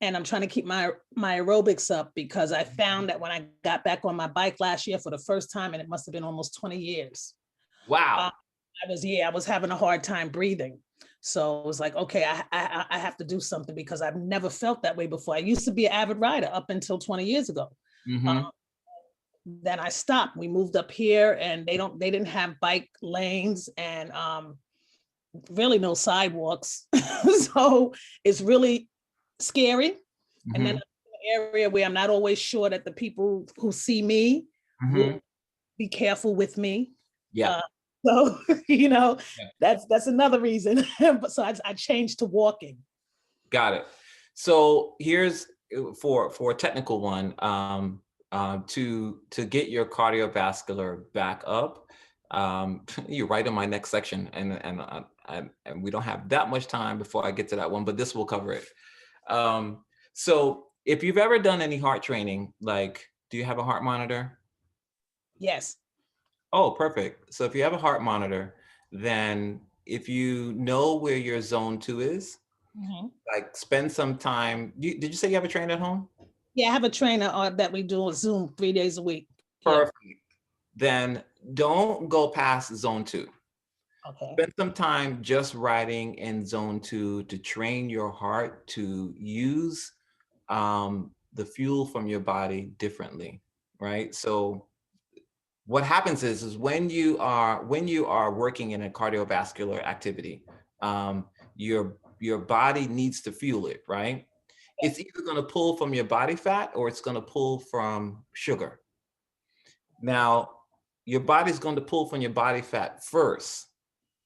And I'm trying to keep my aerobics up, because I found that when I got back on my bike last year for the first time, and it must have been almost 20 years. Wow. I was having a hard time breathing. So it was like, okay, I have to do something, because I've never felt that way before. I used to be an avid rider up until 20 years ago. Mm-hmm. Then I stopped. We moved up here, and they didn't have bike lanes, and really no sidewalks. So it's really scary. Mm-hmm. And then an area where I'm not always sure that the people who see me will be careful with me. Yeah. So, that's another reason. But so I changed to walking. Got it. So here's for a technical one, to get your cardiovascular back up. You're right in my next section, and we don't have that much time before I get to that one, but this will cover it. So if you've ever done any heart training, like, do you have a heart monitor? Yes. Oh, perfect. So if you have a heart monitor, then if you know where your zone 2 is, like, spend some time. Did you say you have a trainer at home? Yeah, I have a trainer that we do on Zoom 3 days a week. Perfect. Yeah. Then don't go past zone 2. Okay. Spend some time just riding in zone 2 to train your heart to use the fuel from your body differently, right? So what happens is when you are working in a cardiovascular activity, your body needs to fuel it, right? It's either going to pull from your body fat, or it's going to pull from sugar. Now, your body's going to pull from your body fat first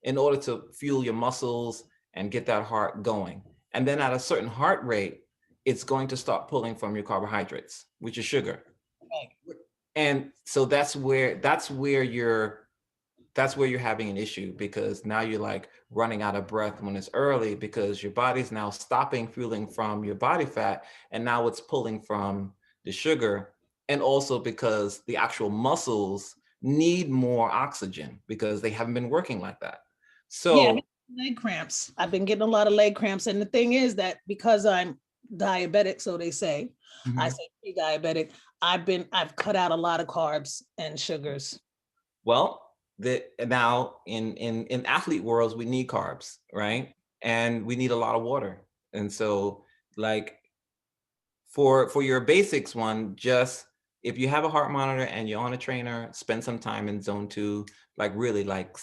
in order to fuel your muscles and get that heart going. And then at a certain heart rate, it's going to start pulling from your carbohydrates, which is sugar. Right. And so that's where you're having an issue, because now you're like running out of breath when it's early, because your body's now stopping fueling from your body fat, and now it's pulling from the sugar. And also because the actual muscles need more oxygen because they haven't been working like that. So yeah, leg cramps. I've been getting a lot of leg cramps. And the thing is that because I'm diabetic, so they say, I say pre-diabetic, I've cut out a lot of carbs and sugars. Well, now in athlete worlds, we need carbs, right? And we need a lot of water. And so, like, for your basics one, just if you have a heart monitor and you're on a trainer, spend some time in zone 2. Like, really, like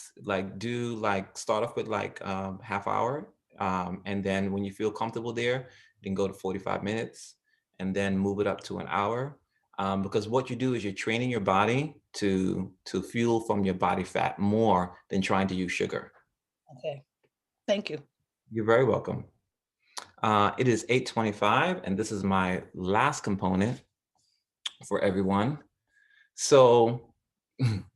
do, like, start off with like half hour, and then when you feel comfortable there, then go to 45 minutes, and then move it up to an hour. Because what you do is you're training your body to fuel from your body fat more than trying to use sugar. Okay, thank you. You're very welcome. It is 8:25, and this is my last component for everyone. So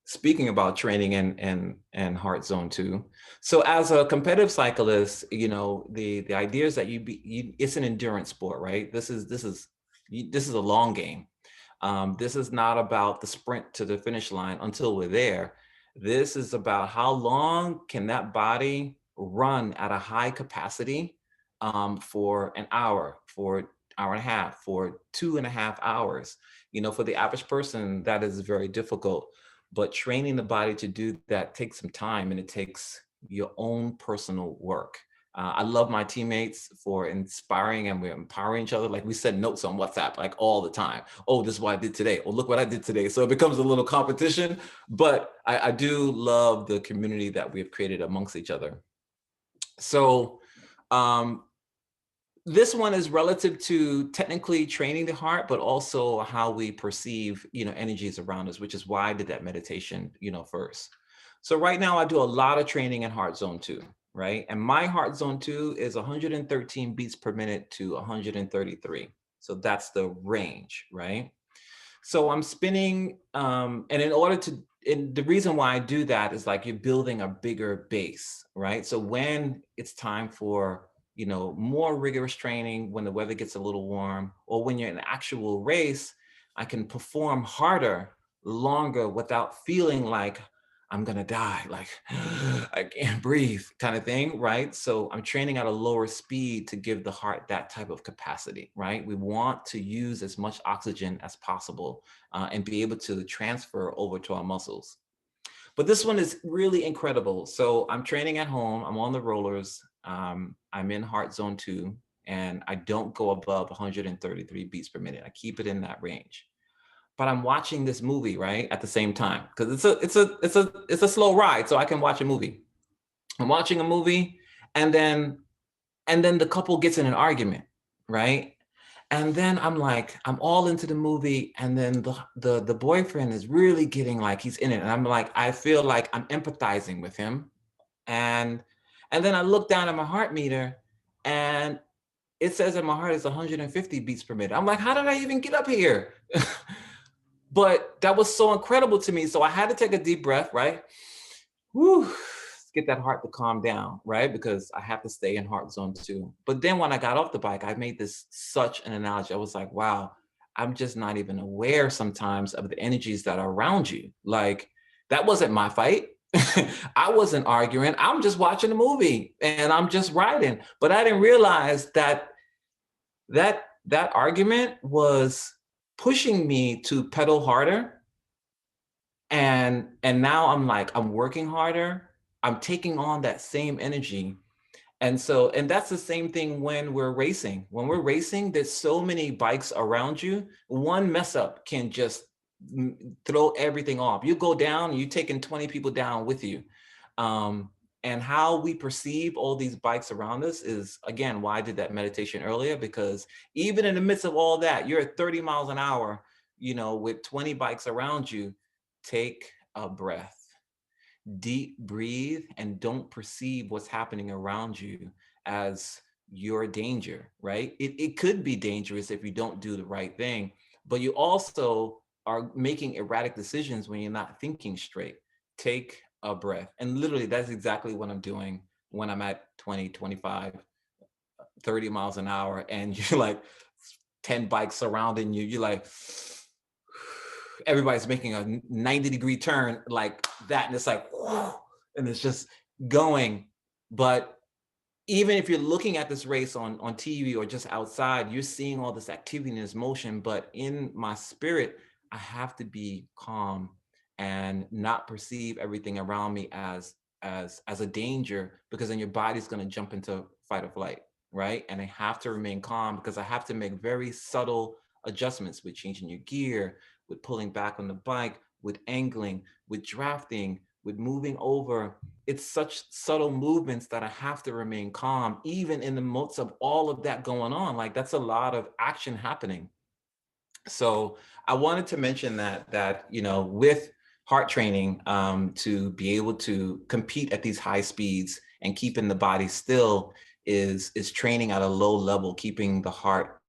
speaking about training and heart zone 2. So as a competitive cyclist, the idea is that it's an endurance sport, right? This is a long game. This is not about the sprint to the finish line until we're there. This is about how long can that body run at a high capacity, for an hour, for hour and a half, for 2.5 hours. For the average person, that is very difficult. But training the body to do that takes some time, and it takes your own personal work. I love my teammates for inspiring, and we're empowering each other. Like we send notes on WhatsApp like all the time. Oh, this is what I did today. Oh, look what I did today. So it becomes a little competition, but I do love the community that we have created amongst each other. So this one is relative to technically training the heart, but also how we perceive, energies around us, which is why I did that meditation, first. So right now I do a lot of training in heart zone 2, right? And my heart zone 2 is 113 beats per minute to 133. So that's the range, right? So I'm spinning, and in order to, and the reason why I do that is like you're building a bigger base, right? So when it's time for, more rigorous training, when the weather gets a little warm, or when you're in an actual race, I can perform harder, longer without feeling like I'm gonna die, like I can't breathe kind of thing, right? So I'm training at a lower speed to give the heart that type of capacity, right? We want to use as much oxygen as possible and be able to transfer over to our muscles. But this one is really incredible. So I'm training at home, I'm on the rollers, I'm in heart zone 2, and I don't go above 133 beats per minute. I keep it in that range. But I'm watching this movie, right, at the same time, because it's a slow ride, so I can watch a movie. I'm watching a movie, and then the couple gets in an argument, right? And then I'm like, I'm all into the movie, and then the boyfriend is really getting like he's in it, and I'm like, I feel like I'm empathizing with him, and then I look down at my heart meter, and it says that my heart is 150 beats per minute. I'm like, how did I even get up here? But that was so incredible to me. So I had to take a deep breath, right? Whew, get that heart to calm down, right? Because I have to stay in heart zone 2. But then when I got off the bike, I made this such an analogy. I was like, wow, I'm just not even aware sometimes of the energies that are around you. Like, that wasn't my fight. I wasn't arguing. I'm just watching a movie and I'm just riding. But I didn't realize that argument was pushing me to pedal harder, and now I'm like, I'm working harder, I'm taking on that same energy. And so, and that's the same thing when we're racing, there's so many bikes around you. One mess up can just throw everything off. You go down, you're taking 20 people down with you. And how we perceive all these bikes around us is, again, why I did that meditation earlier, because even in the midst of all that, you're at 30 miles an hour, with 20 bikes around you. Take a breath, deep breathe, and don't perceive what's happening around you as your danger, right? It could be dangerous if you don't do the right thing, but you also are making erratic decisions when you're not thinking straight. Take a breath. And literally, that's exactly what I'm doing when I'm at 20, 25, 30 miles an hour, and you're like 10 bikes surrounding you. You're like, everybody's making a 90-degree turn like that, and it's like, whew, and it's just going. But even if you're looking at this race on TV or just outside, you're seeing all this activity and this motion. But in my spirit, I have to be calm and not perceive everything around me as a danger, because then your body's going to jump into fight or flight, right? And I have to remain calm, because I have to make very subtle adjustments with changing your gear, with pulling back on the bike, with angling, with drafting, with moving over. It's such subtle movements that I have to remain calm, even in the midst of all of that going on. Like, that's a lot of action happening. So I wanted to mention that with heart training, to be able to compete at these high speeds and keeping the body still is training at a low level, keeping the heart,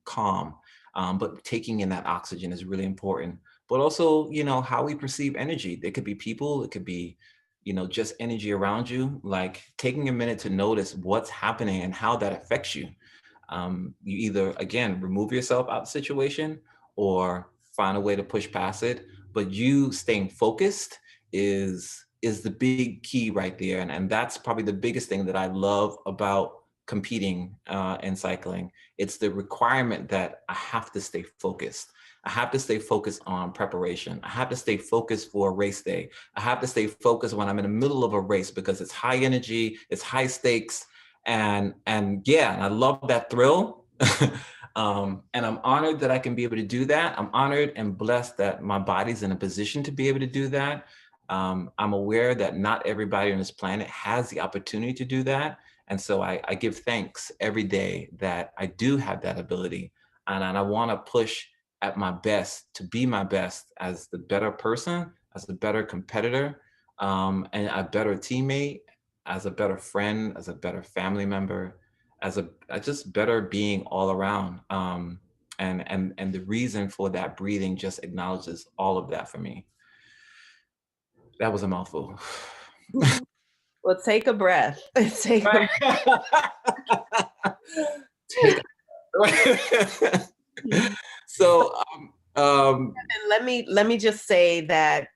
calm. But taking in that oxygen is really important. But also, how we perceive energy. It could be people, it could be, just energy around you. Like, taking a minute to notice what's happening and how that affects you. You either, again, remove yourself out of the situation or find a way to push past it. But you staying focused is the big key right there. And that's probably the biggest thing that I love about competing in cycling. It's the requirement that I have to stay focused. I have to stay focused on preparation. I have to stay focused for a race day. I have to stay focused when I'm in the middle of a race, because it's high energy, it's high stakes. And yeah, and I love that thrill. And I'm honored that I can be able to do that. I'm honored and blessed that my body's in a position to be able to do that. I'm aware that not everybody on this planet has the opportunity to do that. And so I give thanks every day that I do have that ability. And I want to push at my best to be my best as the better person, as a better competitor, and a better teammate, as a better friend, as a better family member, as a just better being all around. And the reason for that breathing just acknowledges all of that for me. That was a mouthful. Well, take a breath. Take a Take so And let me just say that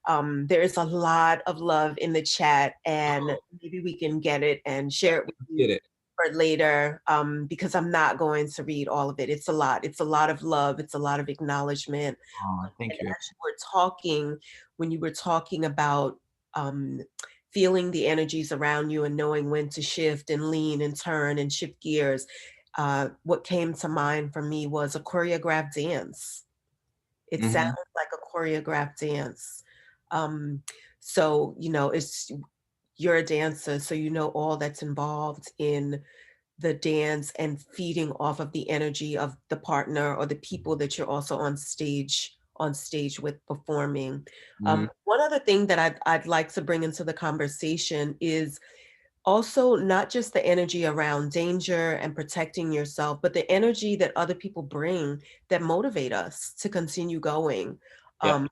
there's a lot of love in the chat, and maybe we can get it and share it with you get it. for later, because I'm not going to read all of it. It's a lot. It's a lot of love. It's a lot of acknowledgement. Thank And you. as you were talking, when you were talking about feeling the energies around you and knowing when to shift and lean and turn and shift gears, what came to mind for me was a choreographed dance. It sounds like a choreographed dance. So, you know, you're a dancer, so you know all that's involved in the dance and feeding off of the energy of the partner or the people that you're also on stage with performing. One other thing that I'd like to bring into the conversation is also not just the energy around danger and protecting yourself, but the energy that other people bring that motivate us to continue going. Yep.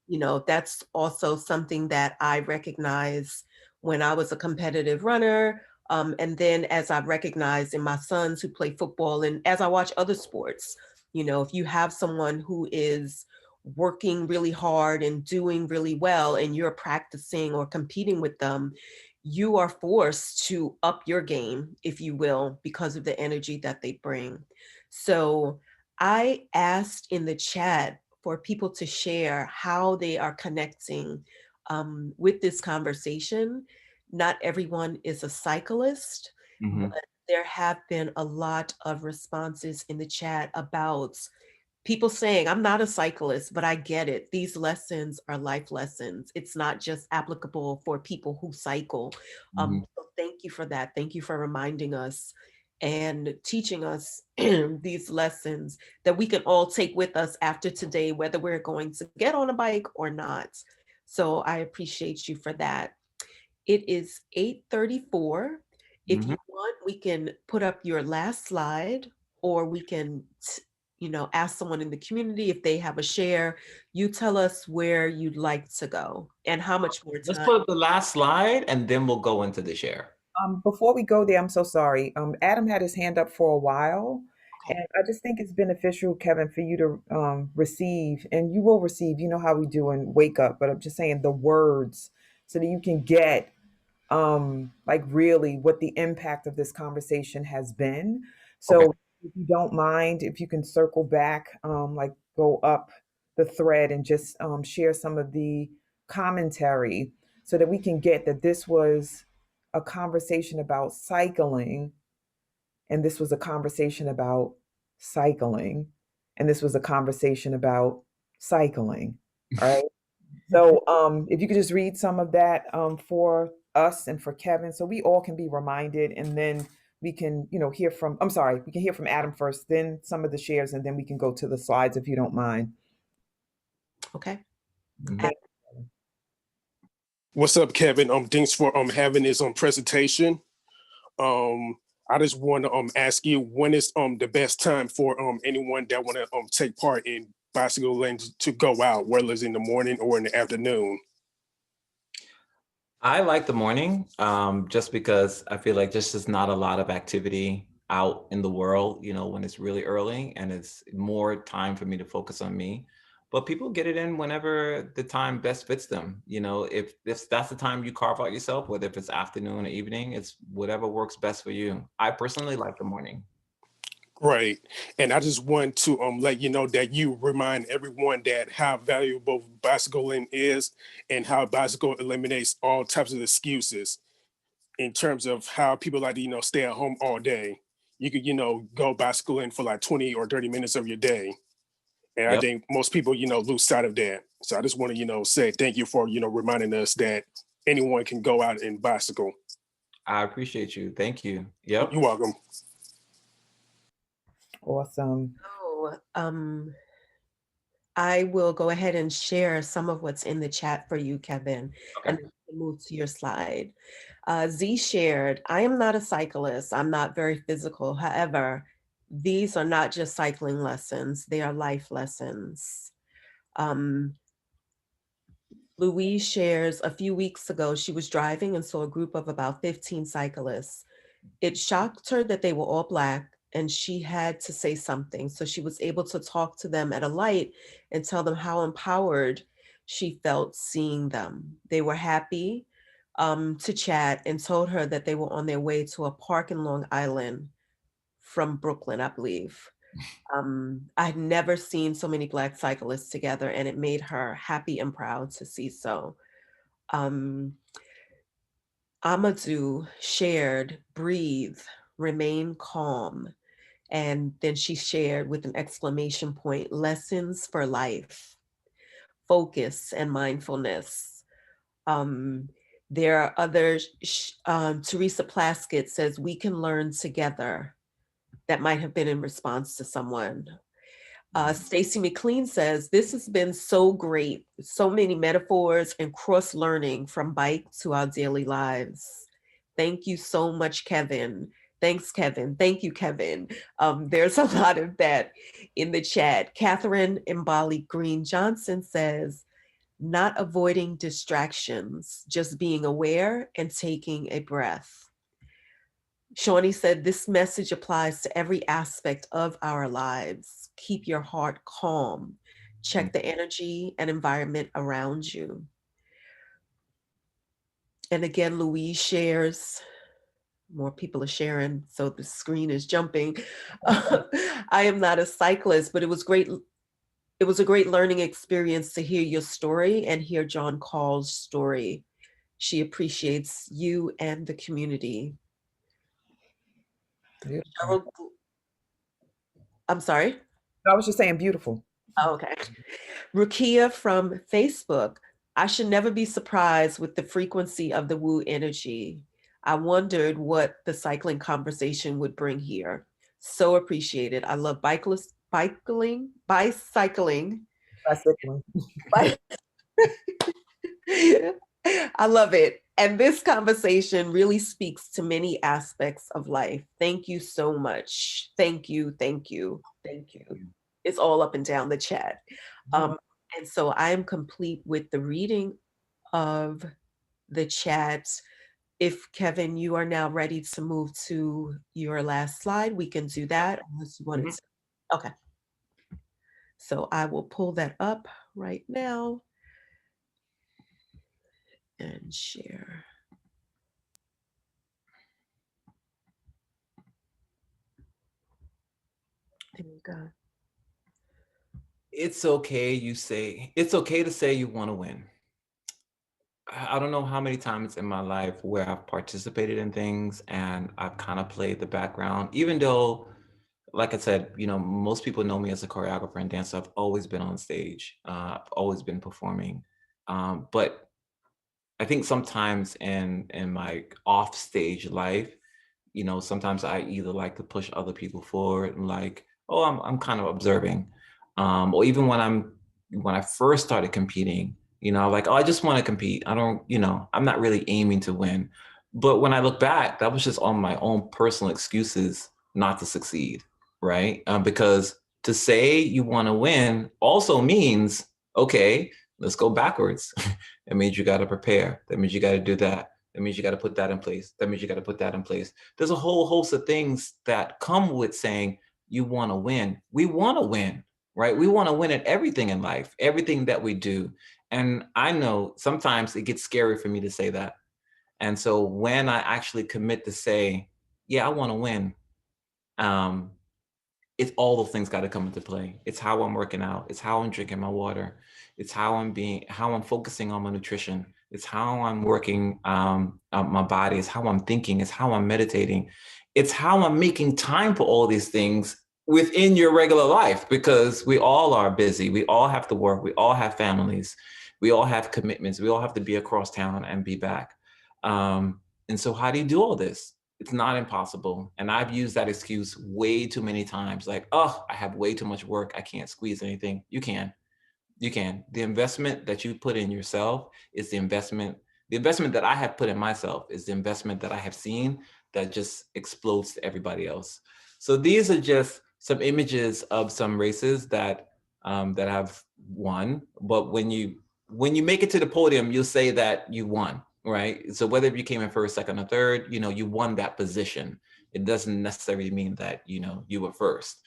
You know, that's also something that I recognize when I was a competitive runner. And then as I've recognized in my sons who play football and as I watch other sports, you know, if you have someone who is working really hard and doing really well and you're practicing or competing with them, you are forced to up your game, if you will, because of the energy that they bring. So I asked in the chat for people to share how they are connecting with this conversation. Not everyone is a cyclist, but there have been a lot of responses in the chat about people saying, I'm not a cyclist, but I get it. These lessons are life lessons. It's not just applicable for people who cycle. So thank you for that. Thank you for reminding us and teaching us these lessons that we can all take with us after today, whether we're going to get on a bike or not. So I appreciate you for that. It is 8:34. If you want, we can put up your last slide, or we can, you know, ask someone in the community if they have a share. You tell us where you'd like to go and how much more Let's time. put up the last slide and then we'll go into the share. Before we go there, I'm so sorry. Adam had his hand up for a while, Okay. and I just think it's beneficial, Kevin, for you to receive, and you will receive. You know how we do in Wake Up, but I'm just saying the words so that you can get like really what the impact of this conversation has been. Okay. So if you don't mind, if you can circle back, like go up the thread and just share some of the commentary so that we can get that this was a conversation about cycling, and this was a conversation about cycling, and this was a conversation about cycling. All right. So if you could just read some of that for us and for Kevin, so we all can be reminded, and then we can, you know, hear from. I'm sorry, we can hear from Adam first, then some of the shares, and then we can go to the slides if you don't mind. Okay. Thank What's up, Kevin? Thanks for having this presentation. I just want to ask you, when is the best time for anyone that want to take part in bicycle lanes to go out, whether it's in the morning or in the afternoon? I like the morning, just because I feel like there's just not a lot of activity out in the world, you know, when it's really early and it's more time for me to focus on me. But people get it in whenever the time best fits them. You know, if that's the time you carve out yourself, whether if it's afternoon or evening, it's whatever works best for you. I personally like the morning. Right. And I just want to let you know that you remind everyone that how valuable bicycling is and how bicycle eliminates all types of excuses. in terms of how people like to, stay at home all day, you could, go bicycling for like 20 or 30 minutes of your day. And I Yep. think most people, lose sight of that. So I just want to, say thank you for, reminding us that anyone can go out and bicycle. I appreciate you. Thank you. You're Yep. welcome. Awesome. Oh, I will go ahead and share some of what's in the chat for you, Kevin, Okay. and then move to your slide. Z shared, I am not a cyclist. I'm not very physical. However, these are not just cycling lessons, they are life lessons. Louise shares, a few weeks ago, she was driving and saw a group of about 15 cyclists. It shocked her that they were all Black, and she had to say something. So she was able to talk to them at a light and tell them how empowered she felt seeing them. They were happy to chat and told her that they were on their way to a park in Long Island from Brooklyn, I believe. I'd never seen so many Black cyclists together, and it made her happy and proud to see so. Amadou shared, breathe, remain calm. And then she shared with an exclamation point, lessons for life, focus and mindfulness. There are others, Teresa Plaskett says, we can learn together. That might have been in response to someone. Stacy McLean says, this has been so great. So many metaphors and cross-learning from bike to our daily lives. Thank you so much, Kevin. Thanks, Kevin. Thank you, Kevin. There's a lot of that in the chat. Catherine Mbali Green Johnson says, not avoiding distractions, just being aware and taking a breath. Shawnee said, this message applies to every aspect of our lives. Keep your heart calm. Check the energy and environment around you. And again, Louise shares, more people are sharing, so the screen is jumping. I am not a cyclist, but it was great. It was a great learning experience to hear your story and hear John Call's story. She appreciates you and the community. Beautiful. I'm sorry? I was just saying beautiful. Oh, okay. Rukia from Facebook. I should never be surprised with the frequency of the woo energy. I wondered what the cycling conversation would bring here. So appreciated. I love bicycling. Bicycling. I love it. And this conversation really speaks to many aspects of life. Thank you so much. Thank you, thank you, thank you. It's all up and down the chat. And so I am complete with the reading of the chat. If Kevin, you are now ready to move to your last slide, we can do that unless you wanted to. Okay. So I will pull that up right now and share. There we go. It's okay, it's okay to say you want to win. I don't know how many times in my life where I've participated in things and I've kind of played the background, even though, like I said, most people know me as a choreographer and dancer. I've always been on stage. I've always been performing. But I think sometimes in my off stage life, sometimes I either like to push other people forward and like, oh, I'm kind of observing. Or even when I first started competing, like, oh, I just want to compete. I don't, I'm not really aiming to win. But when I look back, that was just on my own personal excuses not to succeed, right? Because to say you want to win also means, okay, let's go backwards. That means you got to prepare. That means you got to do that. That means you got to put that in place. That means you got to put that in place. There's a whole host of things that come with saying you want to win. We want to win, right? We want to win at everything in life, everything that we do. And I know sometimes it gets scary for me to say that. And so when I actually commit to say, yeah, I want to win, it's all those things got to come into play. It's how I'm working out. It's how I'm drinking my water. It's how I'm focusing on my nutrition. It's how I'm working my body. It's how I'm thinking. It's how I'm meditating. It's how I'm making time for all these things within your regular life, because we all are busy. We all have to work. We all have families. We all have commitments. We all have to be across town and be back. And so how do you do all this? It's not impossible. And I've used that excuse way too many times. Like, oh, I have way too much work. I can't squeeze anything. You can. You can. The investment that you put in yourself is the investment. The investment that I have put in myself is the investment that I have seen that just explodes to everybody else. So these are just some images of some races that have won. But when you make it to the podium, you'll say that you won, right? So whether you came in first, second, or third, you won that position. It doesn't necessarily mean that you were first.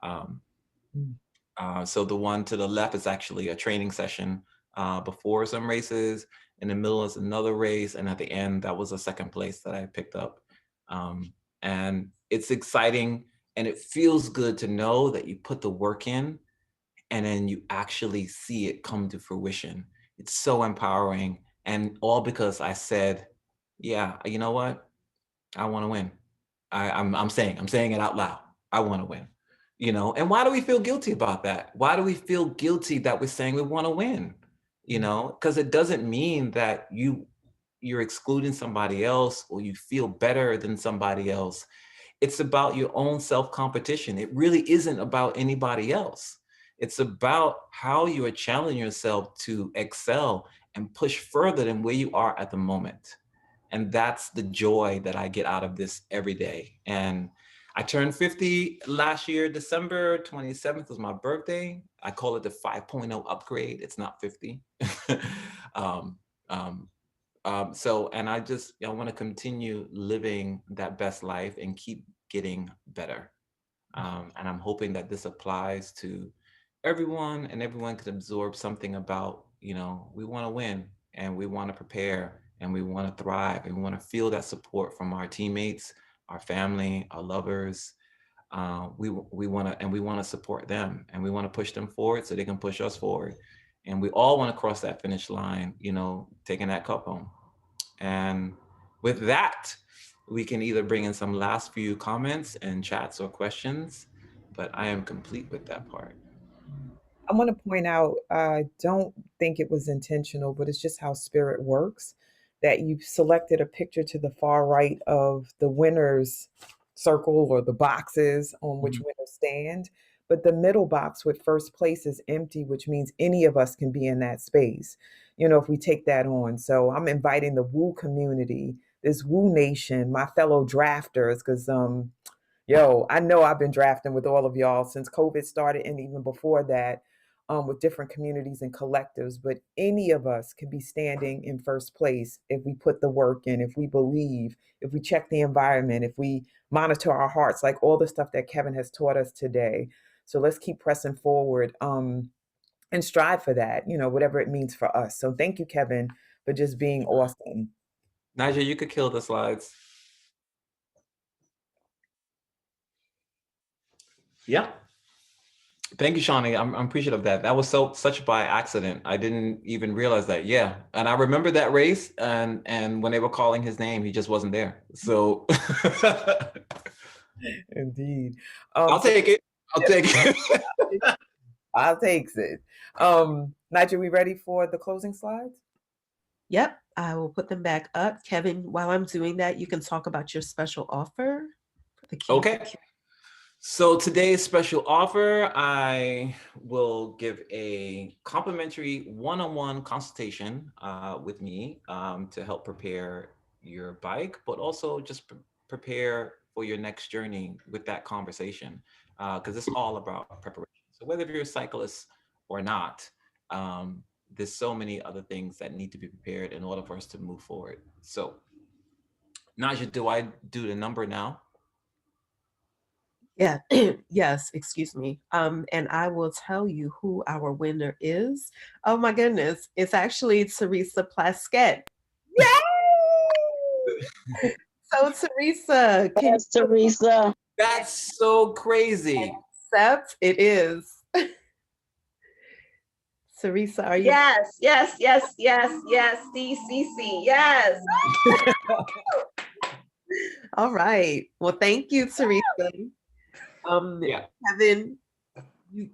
So the one to the left is actually a training session before some races. In the middle is another race, and at the end, that was a second place that I picked up. And it's exciting, and it feels good to know that you put the work in, and then you actually see it come to fruition. It's so empowering, and all because I said, "Yeah, you know what? I want to win." I'm saying it out loud. I want to win. And why do we feel guilty about that? Why do we feel guilty that we're saying we want to win? Because it doesn't mean that you're excluding somebody else or you feel better than somebody else. It's about your own self-competition. It really isn't about anybody else. It's about how you are challenging yourself to excel and push further than where you are at the moment. And that's the joy that I get out of this every day. And I turned 50 last year. December 27th was my birthday. I call it the 5.0 upgrade. It's not 50. um, um, and I want to continue living that best life and keep getting better. And I'm hoping that this applies to everyone, and everyone can absorb something about, we want to win, and we want to prepare, and we want to thrive, and we want to feel that support from our teammates, our family, our lovers. We want to, and we want to support them, and we want to push them forward so they can push us forward. And we all want to cross that finish line, taking that cup home. And with that, we can either bring in some last few comments and chats or questions, but I am complete with that part. I want to point out, I don't think it was intentional, but it's just how spirit works. That you selected a picture to the far right of the winner's circle or the boxes on which winners stand. But the middle box with first place is empty, which means any of us can be in that space, if we take that on. So I'm inviting the Woo community, this Woo Nation, my fellow drafters, because yo, I know I've been drafting with all of y'all since COVID started and even before that, with different communities and collectives. But any of us can be standing in first place if we put the work in, if we believe, if we check the environment, if we monitor our hearts, like all the stuff that Kevin has taught us today. So let's keep pressing forward, and strive for that, whatever it means for us. So thank you, Kevin, for just being awesome. Nigel, you could kill the slides. Yeah. Thank you, Shawnee. I'm appreciative of that. That was such by accident. I didn't even realize that. Yeah. And I remember that race, and when they were calling his name, he just wasn't there. So Indeed. I'll take it. I'll take it. I'll take it. Nigel, we ready for the closing slides? Yep, I will put them back up. Kevin, while I'm doing that, you can talk about your special offer for the key. Okay. So today's special offer, I will give a complimentary one-on-one consultation with me to help prepare your bike, but also just prepare for your next journey with that conversation, because it's all about preparation. So whether you're a cyclist or not, there's so many other things that need to be prepared in order for us to move forward. So, Naja, do I do the number now? Yeah, yes, excuse me. And I will tell you who our winner is. Oh my goodness, it's actually Teresa Plaskett. Yay! So Teresa, can Yes, Teresa. That's so crazy. accept? It is. Teresa, are you? Yes, yes, yes, yes, yes. CCC, yes. All right. Well, thank you, Teresa. Yeah. Kevin,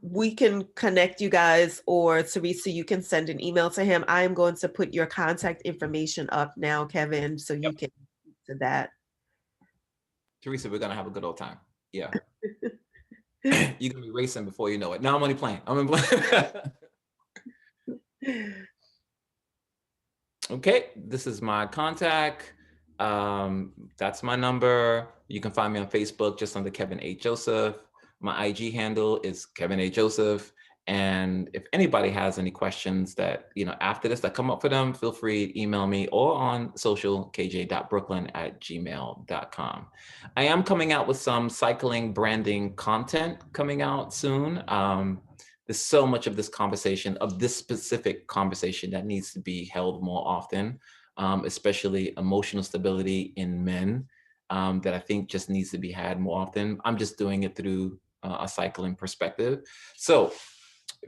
we can connect you guys, or Teresa, you can send an email to him. I am going to put your contact information up now, Kevin, so you can speak to that. Teresa, we're gonna have a good old time. Yeah. You're gonna be racing before you know it. No, I'm only playing. I'm only playing. Okay, this is my contact. That's my number. You can find me on Facebook just under Kevin A. Joseph. My IG handle is Kevin A. Joseph. And if anybody has any questions that, after this that come up for them, feel free to email me or on social, kj.brooklyn@gmail.com. I am coming out with some cycling branding content coming out soon. There's so much of this conversation, of this specific conversation, that needs to be held more often, especially emotional stability in men, that I think just needs to be had more often. I'm just doing it through a cycling perspective. So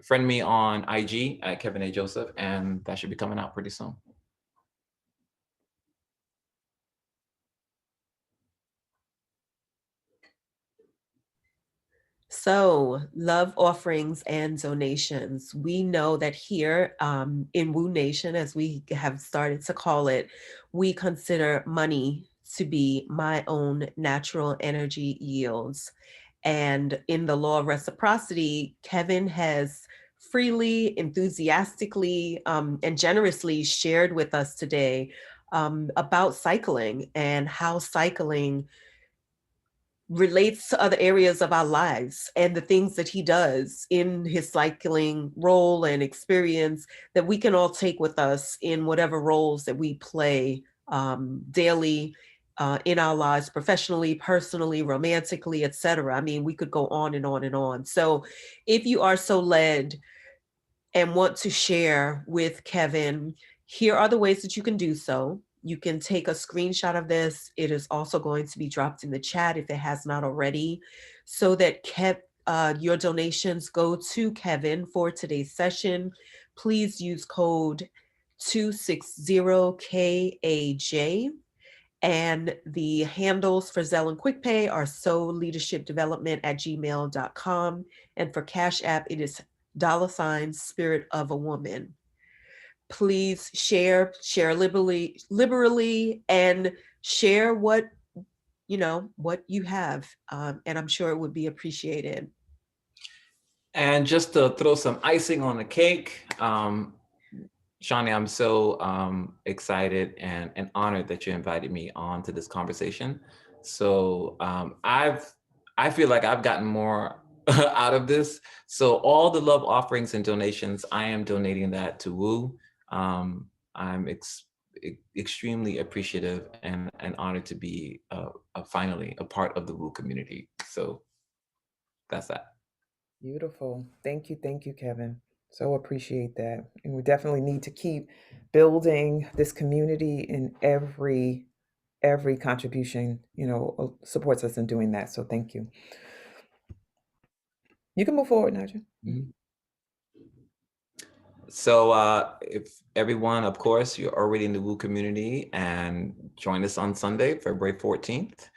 friend me on IG at Kevin A. Joseph, and that should be coming out pretty soon. So, love offerings and donations. We know that here in Woo Nation, as we have started to call it, we consider money to be my own natural energy yields. And in the law of reciprocity, Kevin has freely, enthusiastically, and generously shared with us today about cycling and how cycling relates to other areas of our lives, and the things that he does in his cycling role and experience that we can all take with us in whatever roles that we play daily in our lives, professionally, personally, romantically, etc. I mean, we could go on and on and on. So if you are so led and want to share with Kevin, here are the ways that you can do so. You can take a screenshot of this. It is also going to be dropped in the chat if it has not already, so that your donations go to Kevin for today's session. Please use code 260KAJ. And the handles for Zelle and QuickPay are soleadershipdevelopment@gmail.com. And for Cash App, it is $Spirit of a Woman. Please share liberally, and share what you have. And I'm sure it would be appreciated. And just to throw some icing on the cake, Shawnee, I'm so excited and honored that you invited me on to this conversation. So I feel like I've gotten more out of this. So all the love offerings and donations, I am donating that to Woo. I'm extremely appreciative and honored to be finally a part of the Woo community. So that's that. Beautiful. Thank you, Kevin. So appreciate that. And we definitely need to keep building this community, and every contribution, supports us in doing that. So thank you. You can move forward, Naja. Mm-hmm. So if everyone, of course, you're already in the Woo community, and join us on Sunday, February 14th,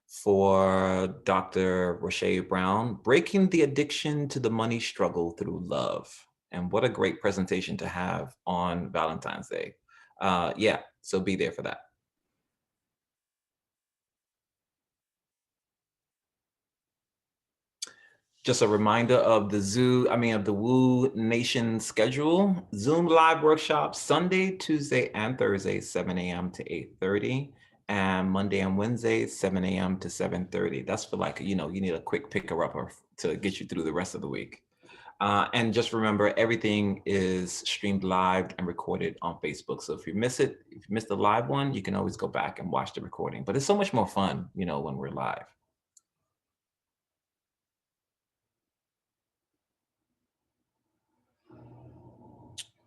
for Dr. Roche Brown, Breaking the Addiction to the Money Struggle Through Love. And what a great presentation to have on Valentine's Day. Yeah, so be there for that. Just a reminder of the Woo Nation schedule. Zoom live workshops Sunday, Tuesday, and Thursday, 7 a.m. to 8:30, and Monday and Wednesday, 7 a.m. to 7:30. That's for you need a quick picker-upper to get you through the rest of the week. And just remember, everything is streamed live and recorded on Facebook. So if you miss it, if you missed the live one, you can always go back and watch the recording. But it's so much more fun, when we're live.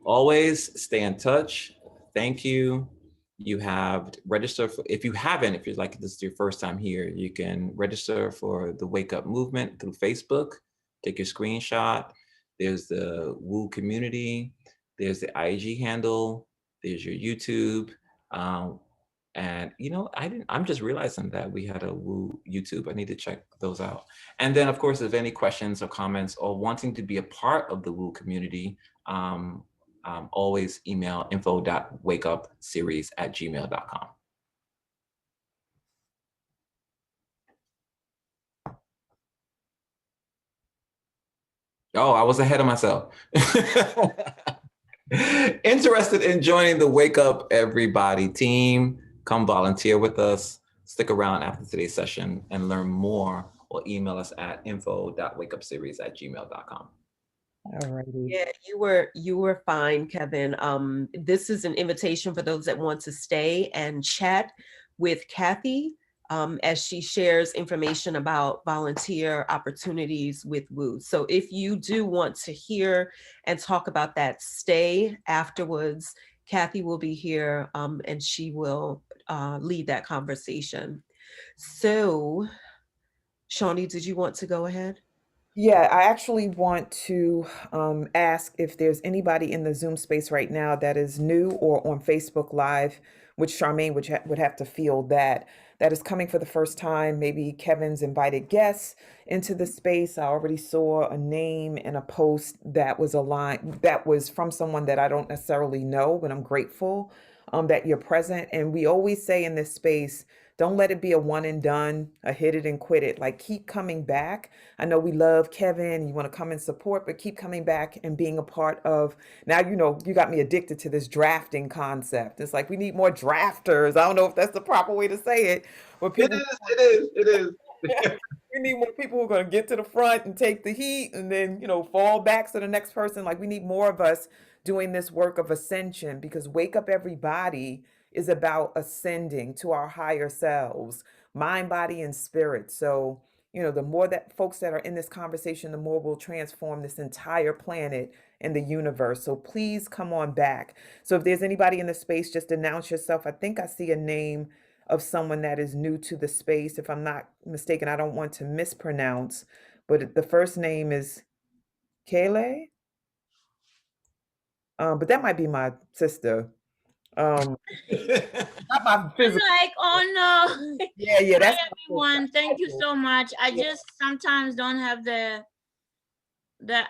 Always stay in touch. Thank you. You have registered for, if you're like, this is your first time here, you can register for the Wake Up Movement through Facebook. Take your screenshot. there's the Woo community, there's the IG handle, there's your YouTube. And I'm just realizing that we had a Woo YouTube. I need to check those out. And then of course, if any questions or comments or wanting to be a part of the Woo community, always email info.wakeupseries@gmail.com. Oh, I was ahead of myself. Interested in joining the Wake Up Everybody team? Come volunteer with us. Stick around after today's session and learn more, or email us at info.wakeupseries@gmail.com. Alrighty. Yeah, you were fine, Kevin. This is an invitation for those that want to stay and chat with Kathy as she shares information about volunteer opportunities with Woo. So if you do want to hear and talk about that, stay afterwards. Kathy will be here and she will lead that conversation. So, Shawnee, did you want to go ahead? Yeah, I actually want to ask if there's anybody in the Zoom space right now that is new or on Facebook Live, which Charmaine would have to feel that is coming for the first time. Maybe Kevin's invited guests into the space. I already saw a name and a post that was aligned, that was from someone that I don't necessarily know, but I'm grateful that you're present. And we always say in this space, don't let it be a one and done, a hit it and quit it. Like, keep coming back. I know we love Kevin, you want to come and support, but keep coming back and being a part of. Now, you got me addicted to this drafting concept. It's like we need more drafters. I don't know if that's the proper way to say it, but people. It is. We need more people who are going to get to the front and take the heat and then, fall back to the next person. Like, we need more of us doing this work of ascension, because Wake Up Everybody is about ascending to our higher selves, mind, body, and spirit. So, the more that folks that are in this conversation, the more we'll transform this entire planet and the universe. So please come on back. So if there's anybody in the space, just announce yourself. I think I see a name of someone that is new to the space. If I'm not mistaken, I don't want to mispronounce, but the first name is Kaylee. But that might be my sister. Not my I'm physical. like, oh no. Yeah, that's Hi, everyone. Thank you so much. I just sometimes don't have the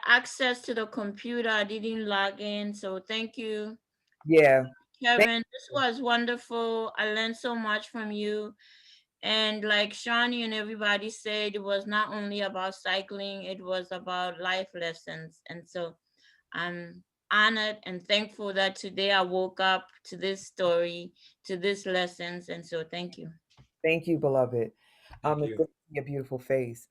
access to the computer. I didn't log in, so thank you, Yeah. Kevin. This was wonderful. I learned so much from you. And like Shawnee and everybody said, it was not only about cycling, it was about life lessons. And so I'm honored and thankful that today I woke up to this story, to these lessons. And so thank you. Thank you, beloved. Thank It's you. good to see your beautiful face.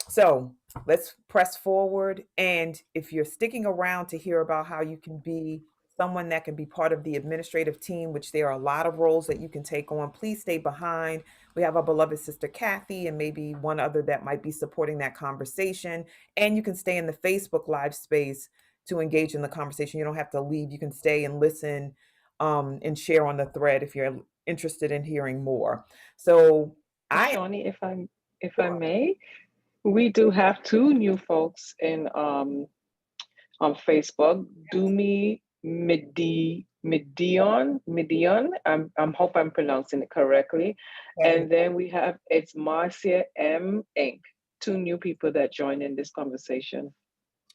So let's press forward. And if you're sticking around to hear about how you can be someone that can be part of the administrative team, which there are a lot of roles that you can take on, please stay behind. We have our beloved sister Kathy and maybe one other that might be supporting that conversation. And you can stay in the Facebook Live space to engage in the conversation. You don't have to leave. You can stay and listen and share on the thread if you're interested in hearing more. So Shawnee, if I may, we do have two new folks in on Facebook. Dumi Midion. I'm hope I'm pronouncing it correctly. And then we have it's Marcia M. Inc. Two new people that joined in this conversation.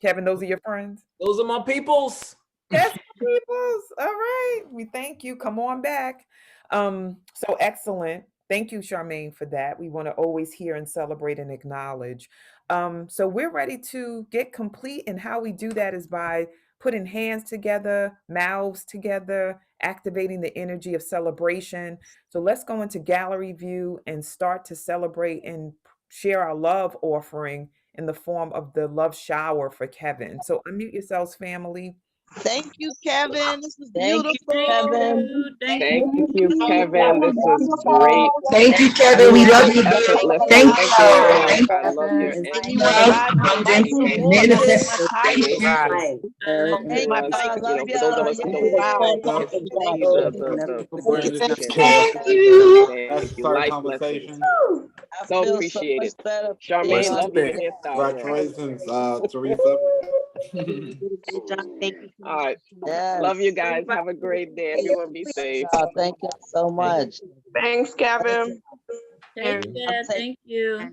Kevin, those are your friends? Those are my peoples. That's my peoples. All right. We thank you. Come on back. So excellent. Thank you, Charmaine, for that. We want to always hear and celebrate and acknowledge. So we're ready to get complete, and how we do that is by putting hands together, mouths together, activating the energy of celebration. So let's go into gallery view and start to celebrate and share our love offering in the form of the love shower for Kevin. So unmute yourselves, family. Thank you, Kevin. This was Thank you, beautiful. Kevin. Thank you, Kevin. This was great. Thank you, Kevin. We love you. Effortlessly Thank flowing. you. I love your Anyone energy. riding the bike for more It than was 1 amazing. hour? It Thank was, you. I love for those of y'all. us who don't Wow. get to Thank see you. the We're in this competition. Thank you. Thank you. start a Life lessons. conversation. I So feel so appreciate much it. better. Charmaine, Yeah. love your Blessed day. hairstyle, girl. Congratulations, Teresa. You did a great job. Thank you so All much right. for sharing. Love you Yes. guys. Have a great day. Everyone be safe. Thank you so much. Thanks, Kevin. Take I'm care. taking. Thank you.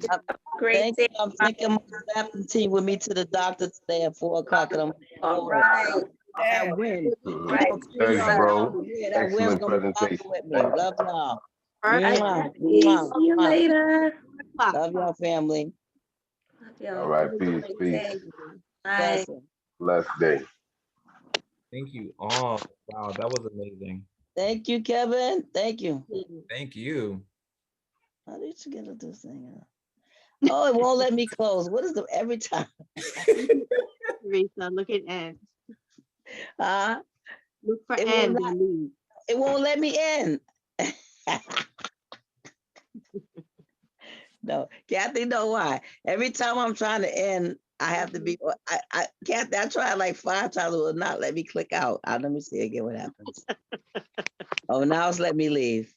Great Thank day. you. I'm taking my staffing team with me to the doctor today at 4 o'clock, and I'm looking All forward. right. That win. Right. Thanks, Teresa. bro. Yeah, that win's Excellent gonna be rocking presentation. with me. Love y'all. All right. Mwah, See mwah, you mwah. later. Love y'all, family. Love y'all. All right, Have a peace, great peace. day. Bye. Blessing. Blessed day. Thank you all. Wow, that was amazing. Thank you, Kevin. Thank you. Thank you. How did you get this thing? Oh, it won't let me close. What is the every time? Teresa, look at N. Look for It will N. not. It won't let me in. No, Kathy, know why? Every time I'm trying to end, I have to be. Kathy, I tried like 5 times. It will not let me click out. Let me see again what happens. Oh, now it's let me leave.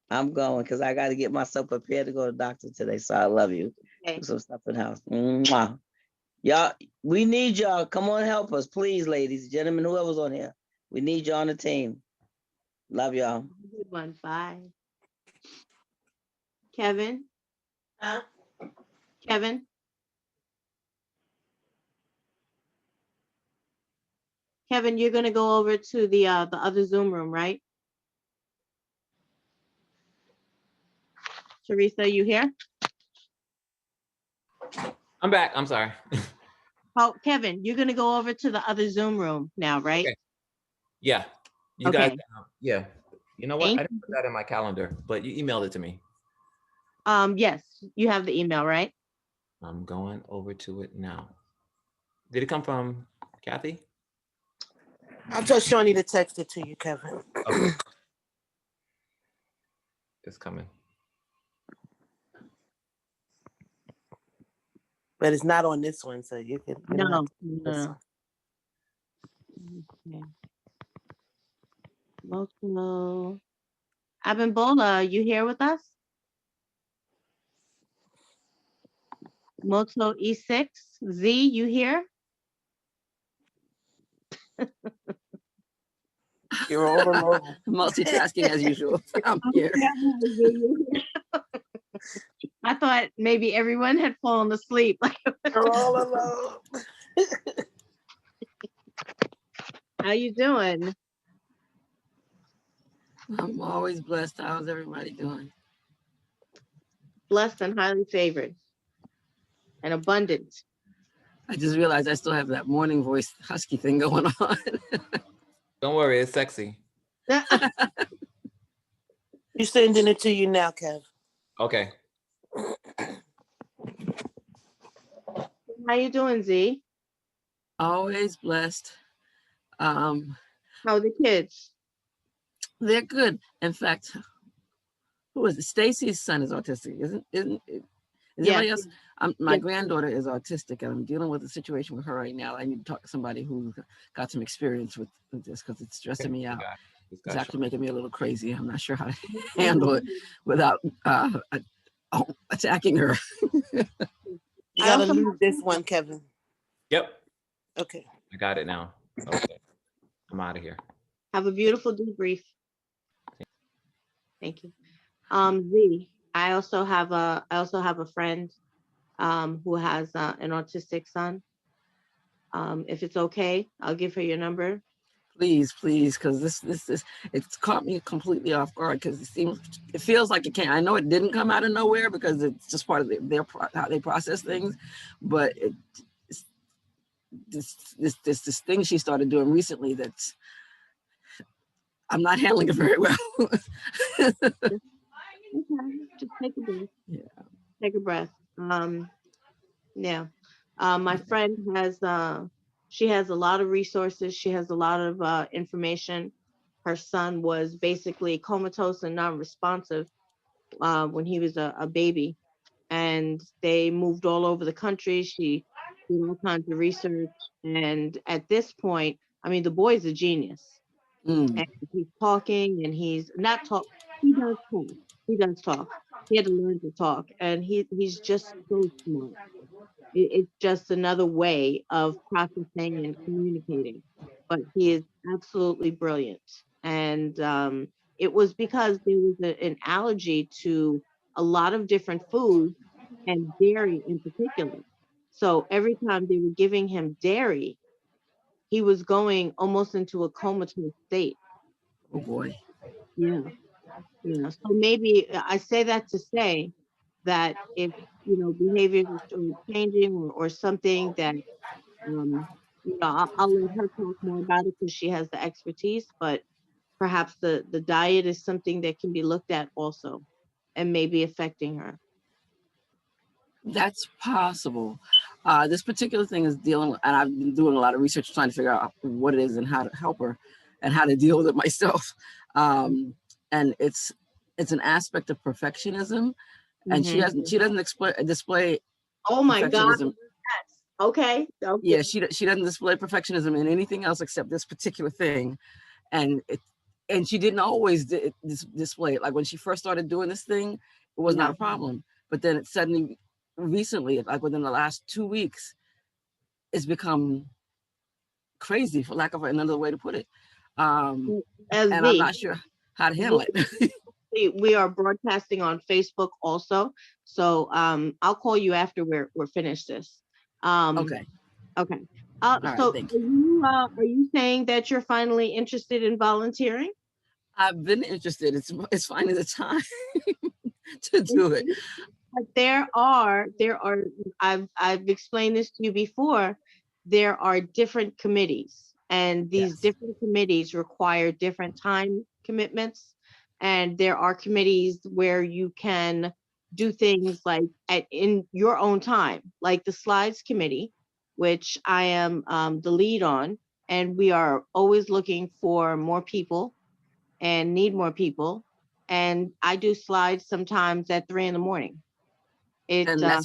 I'm going because I got to get myself prepared to go to the doctor today. So I love you. Okay. Do some stuff in the house. Mwah. Y'all, we need y'all. Come on, help us, please, ladies, gentlemen, whoever's on here. We need y'all on the team. Love y'all. Good one. Bye. Kevin. Huh? Kevin. Kevin, you're gonna go over to the other Zoom room, right? Teresa, you here? I'm back. I'm sorry. Oh, Kevin, you're gonna go over to the other Zoom room now, right? Okay. Yeah. You guys, Okay. yeah. You know what? I Thank didn't put that in my calendar, but you emailed it to me. Yes, you have the email, right? I'm going over to it now. Did it come from Kathy? I told Shawnee to text it to you, Kevin. Okay. It's coming. But it's not on this one, so you can. You don't have No, to do this no. Okay. Moto. Abimbola, you here with us? Moto E6. Z, you here? You're all alone. Multitasking as usual. I'm here. I thought maybe everyone had fallen asleep. You're all alone. How you doing? I'm always blessed. How's everybody doing? Blessed and highly favored and abundant. I just realized I still have that morning voice husky thing going on. Don't worry, it's sexy. You're sending it to you now, Kev. Okay. How you doing, Z? Always blessed. How are the kids? They're good. In fact, who is it? Stacy's son is autistic, isn't is Yes. anybody else? My Yes. granddaughter is autistic, and I'm dealing with a situation with her right now. I need to talk to somebody who's got some experience with this because it's stressing me out. It's actually making me a little crazy. I'm not sure how to handle it without attacking her. You gotta leave this one, Kevin. Yep. Okay. I got it now. Okay. I'm out of here. Have a beautiful debrief. Thank you. Z, I also have a friend who has an autistic son. If it's okay, I'll give her your number. Please, because this it's caught me completely off guard because it feels like it can't. I know it didn't come out of nowhere because it's just part of how they process things, but this thing she started doing recently that's I'm not handling it very well. Okay, just take a breath. Yeah. Take a breath. Yeah. My friend has she has a lot of resources. She has a lot of information. Her son was basically comatose and non-responsive when he was a baby, and they moved all over the country. She did all kinds of research, and at this point, I mean, the boy's a genius, and he's talking, and he's not talk. He does talk, He does talk. He had to learn to talk, and he's just so smart. It's just another way of processing and communicating. But he is absolutely brilliant. And it was because there was an allergy to a lot of different foods and dairy in particular. So every time they were giving him dairy, he was going almost into a comatose state. Oh boy. Yeah. Yeah. So maybe I say that to say that if, behaviors are changing or something that, I'll let her talk more about it because she has the expertise, but perhaps the diet is something that can be looked at also and maybe affecting her. That's possible. This particular thing is dealing with, and I've been doing a lot of research trying to figure out what it is and how to help her and how to deal with it myself. And it's an aspect of perfectionism, and she doesn't display Oh my God. perfectionism. Yes. Okay. Yeah, she doesn't display perfectionism in anything else except this particular thing, and she didn't always display it. Like when she first started doing this thing, it was not a problem, but then it suddenly, recently, like within the last 2 weeks, it's become crazy, for lack of another way to put it. And I'm not sure how to handle it. We are broadcasting on Facebook also, so I'll call you after we're finished this. Okay. Okay. All right, So thank you. are you saying that you're finally interested in volunteering? I've been interested. It's finding the time to do it. But there are I've explained this to you before. There are different committees, and these different committees require different time commitments. And there are committees where you can do things like in your own time, like the slides committee, which I am the lead on, and we are always looking for more people and need more people. And I do slides sometimes at 3 in.the morning. And these are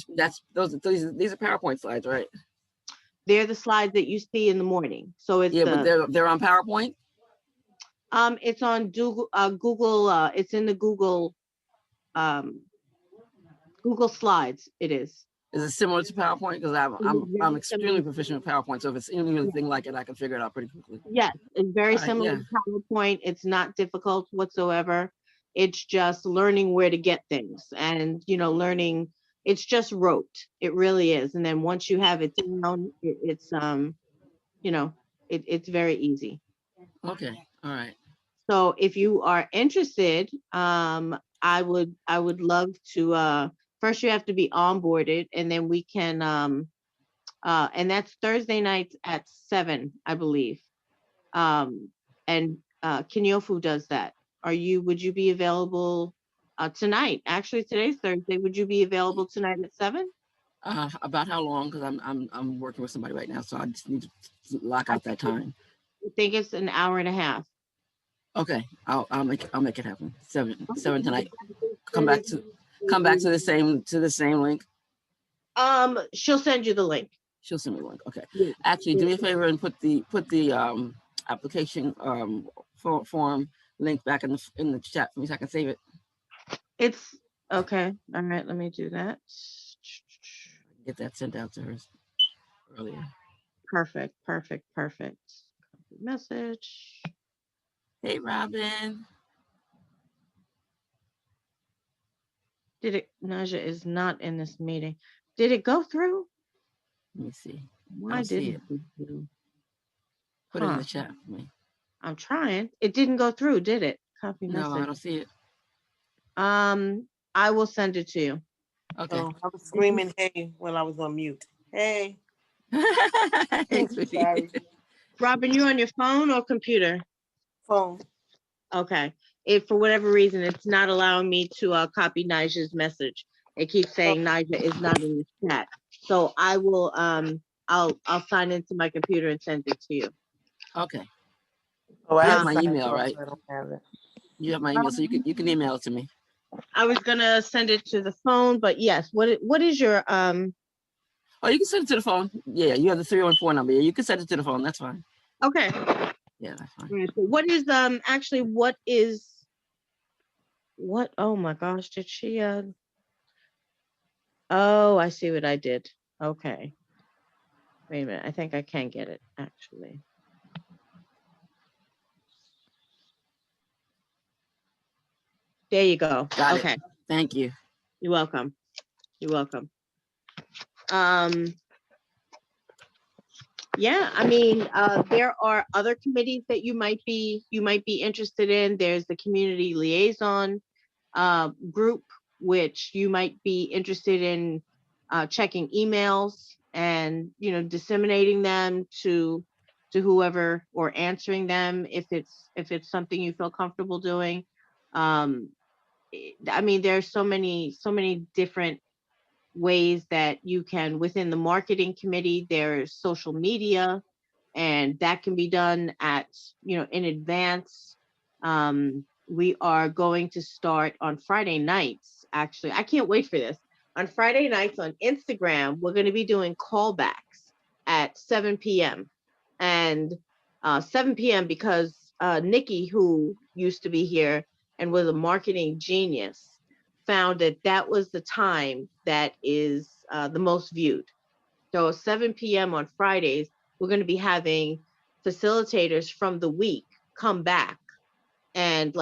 PowerPoint slides, right? They're the slides that you see in the morning. So it's but they're on PowerPoint. It's on Google. It's in the Google Slides. It is. Is it similar to PowerPoint? Because I'm extremely proficient with PowerPoint. So if it's anything like it, I can figure it out pretty quickly. Yes, it's very similar to PowerPoint. It's not difficult whatsoever. It's just learning where to get things, and learning. It's just rote. It really is. And then once you have it down, it's very easy. Okay. All right. So if you are interested, I would love to. First, you have to be onboarded, and then we can. And that's Thursday nights at 7, I believe. And Kinyofu does that. Would you be available tonight? Actually, today's Thursday. Would you be available tonight at 7? About how long? Because I'm working with somebody right now, so I just need to lock out that time. I think it's an hour and a half. Okay, I'll make it happen. 7 tonight. Come back to the same link. She'll send you the link. She'll send me the link. Okay. Yeah. Actually, do me a favor and put the application form link back in the chat for me so I can save it. It's okay. All right, let me do that. Get that sent out to her earlier. Perfect. Message. Hey, Robin. Naja is not in this meeting. Did it go through? Let me see. Why didn't it go through? Put it in the chat for me. I'm trying. It didn't go through, did it? Copy message. No, I don't see it. I will send it to you. Okay. Oh, I was screaming hey when I was on mute. Hey. Sorry. Robin, you on your phone or computer? Phone. Okay. If for whatever reason it's not allowing me to copy Nija's message. It keeps saying Nija is not in the chat. So I will I'll sign into my computer and send it to you. Okay. Oh, I you have my email, right? I don't have it. You have my email, so you can email it to me. I was gonna send it to the phone, but yes. What is your Oh, you can send it to the phone. Yeah, you have the 314 number. Yeah, you can send it to the phone. That's fine. Okay. Yeah, that's fine. All right, so what is actually what is what? Oh my gosh, did she? Oh, I see what I did. Okay. Wait a minute. I think I can get it actually. There you go. Got Okay. it. Thank you. You're welcome. You're welcome. Um, yeah, I mean, there are other committees that you might be interested in. There's the community liaison group, which you might be interested in checking emails and disseminating them to whoever, or answering them if it's something you feel comfortable doing. I mean, there's so many different ways that you can, within the marketing committee, there's social media, and that can be done at, in advance. We are going to start on Friday nights. Actually, I can't wait for this. On Friday nights on Instagram, we're going to be doing callbacks at 7 p.m. And 7 p.m. because Nikki, who used to be here and was a marketing genius, found that that was the time that is the most viewed. So 7 p.m. on Fridays, we're going to be having facilitators from the week come back and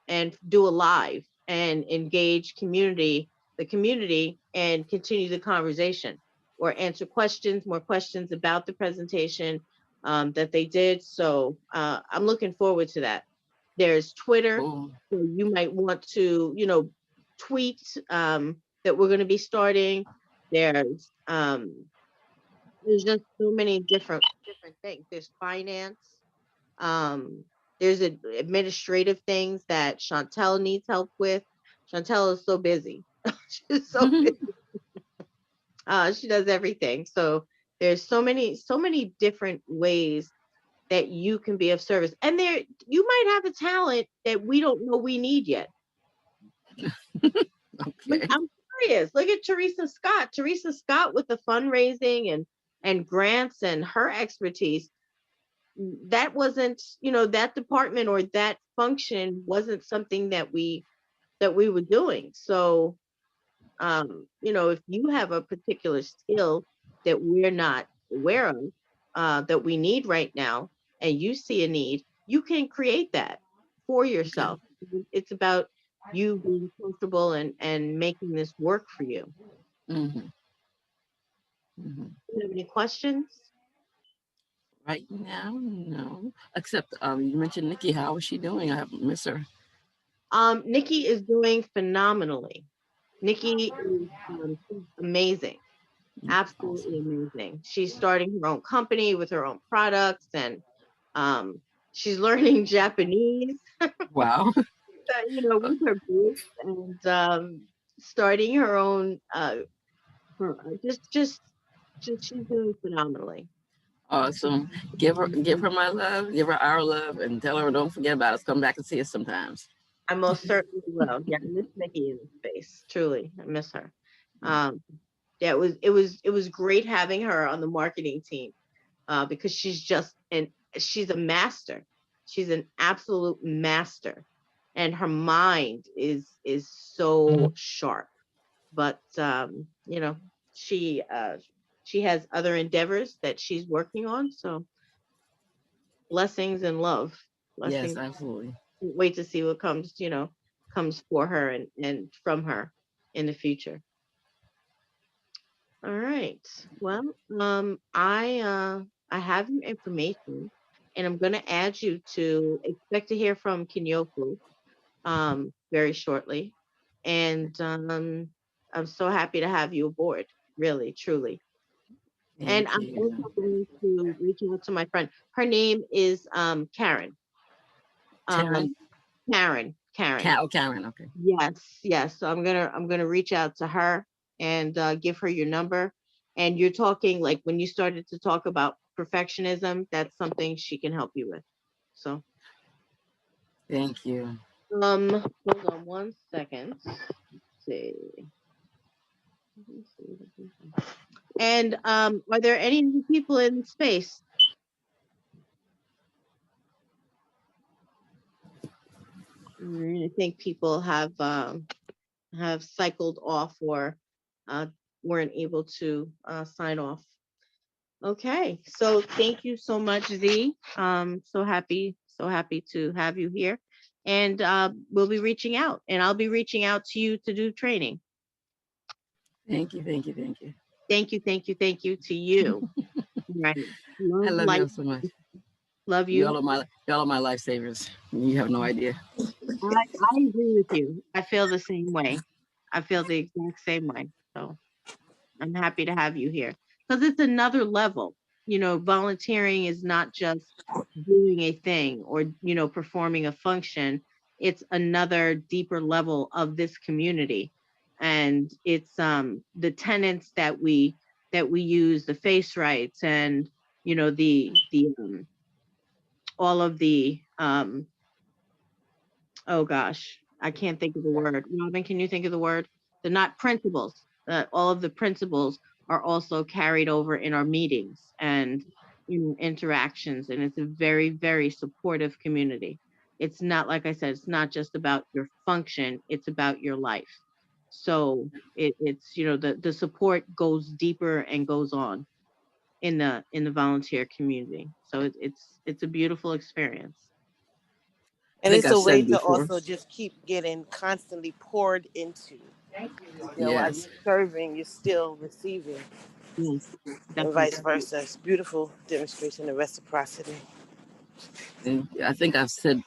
and do a live and engage the community, and continue the conversation, or answer more questions about the presentation that they did. So I'm looking forward to that. There's Twitter. Cool. So you might want to, tweet that we're going to be starting. There's just so many different things. There's finance. Um, there's administrative things that Chantel needs help with. Chantel is so busy. She's so busy. She does everything. So there's so many different ways that you can be of service. And there, you might have a talent that we don't know we need yet. Okay. I'm serious. Look at Teresa Scott. Teresa Scott with the fundraising and grants and her expertise. That wasn't, that department or that function wasn't something that we were doing. So, if you have a particular skill that we're not aware of, that we need right now, and you see a need, you can create that for yourself. Okay. It's about you being comfortable and making this work for you. Mm-hmm. Mm-hmm. Do you have any questions? Right now, no. Except you mentioned Nikki. How is she doing? I haven't missed her. Nikki is doing phenomenally. Nikki is amazing. Absolutely Awesome. amazing. She's starting her own company with her own products, and she's learning Japanese. Wow. With her group, and starting her own. Just she's doing phenomenally. Awesome. Give her my love. Give her our love, and tell her don't forget about us. Come back and see us sometimes. I most certainly will. Yeah, I miss Nikki in the space. Truly, I miss her. Yeah, it was great having her on the marketing team, because she's a master. She's an absolute master, and her mind is so sharp. But she has other endeavors that she's working on. So blessings and love. Yes, Blessings. absolutely. Wait to see what comes for her and from her in the future. All right. Well, I have your information, and I'm gonna add you to expect to hear from Kinyoku very shortly. And I'm so happy to have you aboard, really, truly. And Thank I'm you. also going to reach out to my friend. Her name is Karen. Taryn? Karen. Karen, okay. Yes. So I'm gonna reach out to her and give her your number. And you're talking, like, when you started to talk about perfectionism, that's something she can help you with. So Thank you. hold on one second. Let's see. And are there any new people in space? I think people have cycled off or weren't able to sign off. Okay, so thank you so much, Z. So happy to have you here, and we'll be reaching out, and I'll be reaching out to you to do training. Thank you, thank you, thank you. Thank you, thank you, thank you to you. Right. I love life. y'all so much. Love you. Y'all are my lifesavers. You have no idea. I agree with you. I feel the same way. I feel the exact same way. So I'm happy to have you here because it's another level. You know, volunteering is not just doing a thing or, you know, performing a function. It's another deeper level of this community. And it's the tenets that we use, the face rights and, you know, the all of the oh gosh, I can't think of the word. Robin, can you think of the word? They're not principles. All of the principles are also carried over in our meetings and interactions. And it's a very, very supportive community. It's not, like I said, it's not just about your function, it's about your life. So it's, you know, the support goes deeper and goes on in the volunteer community. So it's a beautiful experience. And it's I've a way said to before. also just keep getting constantly poured into. You know, while Yes. you're serving, you're still receiving. Yes, And vice versa. It's a beautiful demonstration of reciprocity. And I think I've said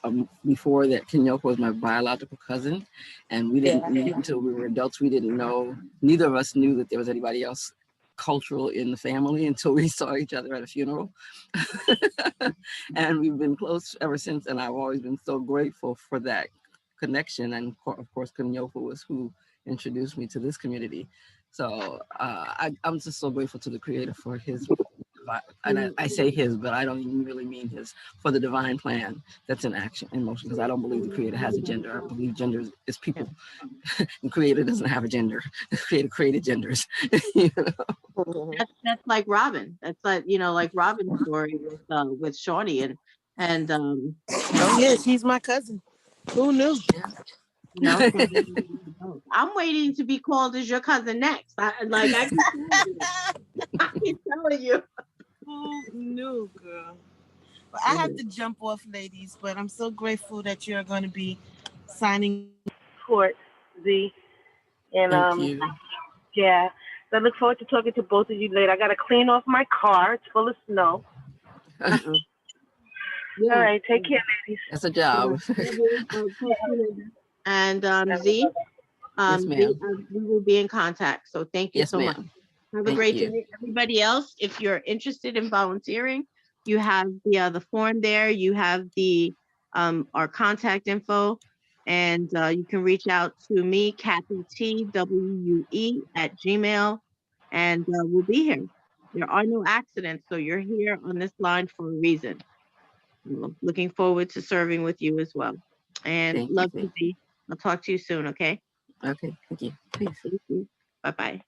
before that Kenyoko was my biological cousin, and we didn't meet until we were adults. We didn't know, neither of us knew that there was anybody else cultural in the family until we saw each other at a funeral. And we've been close ever since, and I've always been so grateful for that connection. And of course, Kenyoko was who introduced me to this community. So I'm just so grateful to the Creator for his, and I say his, but I don't even really mean his, for the divine plan that's in action, in motion, because I don't believe the Creator has a gender. I believe gender is people. The Creator doesn't have a gender. The Creator created genders. You know? That's like Robin. That's like, you know, like Robin's story with Shawnee and oh yeah, she's my cousin. Who knew? You know, I'm waiting to be called as your cousin next. I keep telling you. Who knew, girl? But I have to jump off, ladies, but I'm so grateful that you're going to be signing court, Z. And Thank you. yeah, so I look forward to talking to both of you later. I got to clean off my car. It's full of snow. Yeah. All right, take care, ladies. That's a job. And Z, Yes, ma'am. we will be in contact. So thank you Yes, so much. ma'am. Have a Thank great you. day. Everybody else, if you're interested in volunteering, you have the form there. You have the our contact info, and you can reach out to me, Kathy TWUE @gmail, and we'll be here. There are no accidents, so you're here on this line for a reason. Looking forward to serving with you as well. And Thank love you. you, Z. I'll talk to you soon, okay? Okay, thank you. Peace. Thank you. Bye-bye.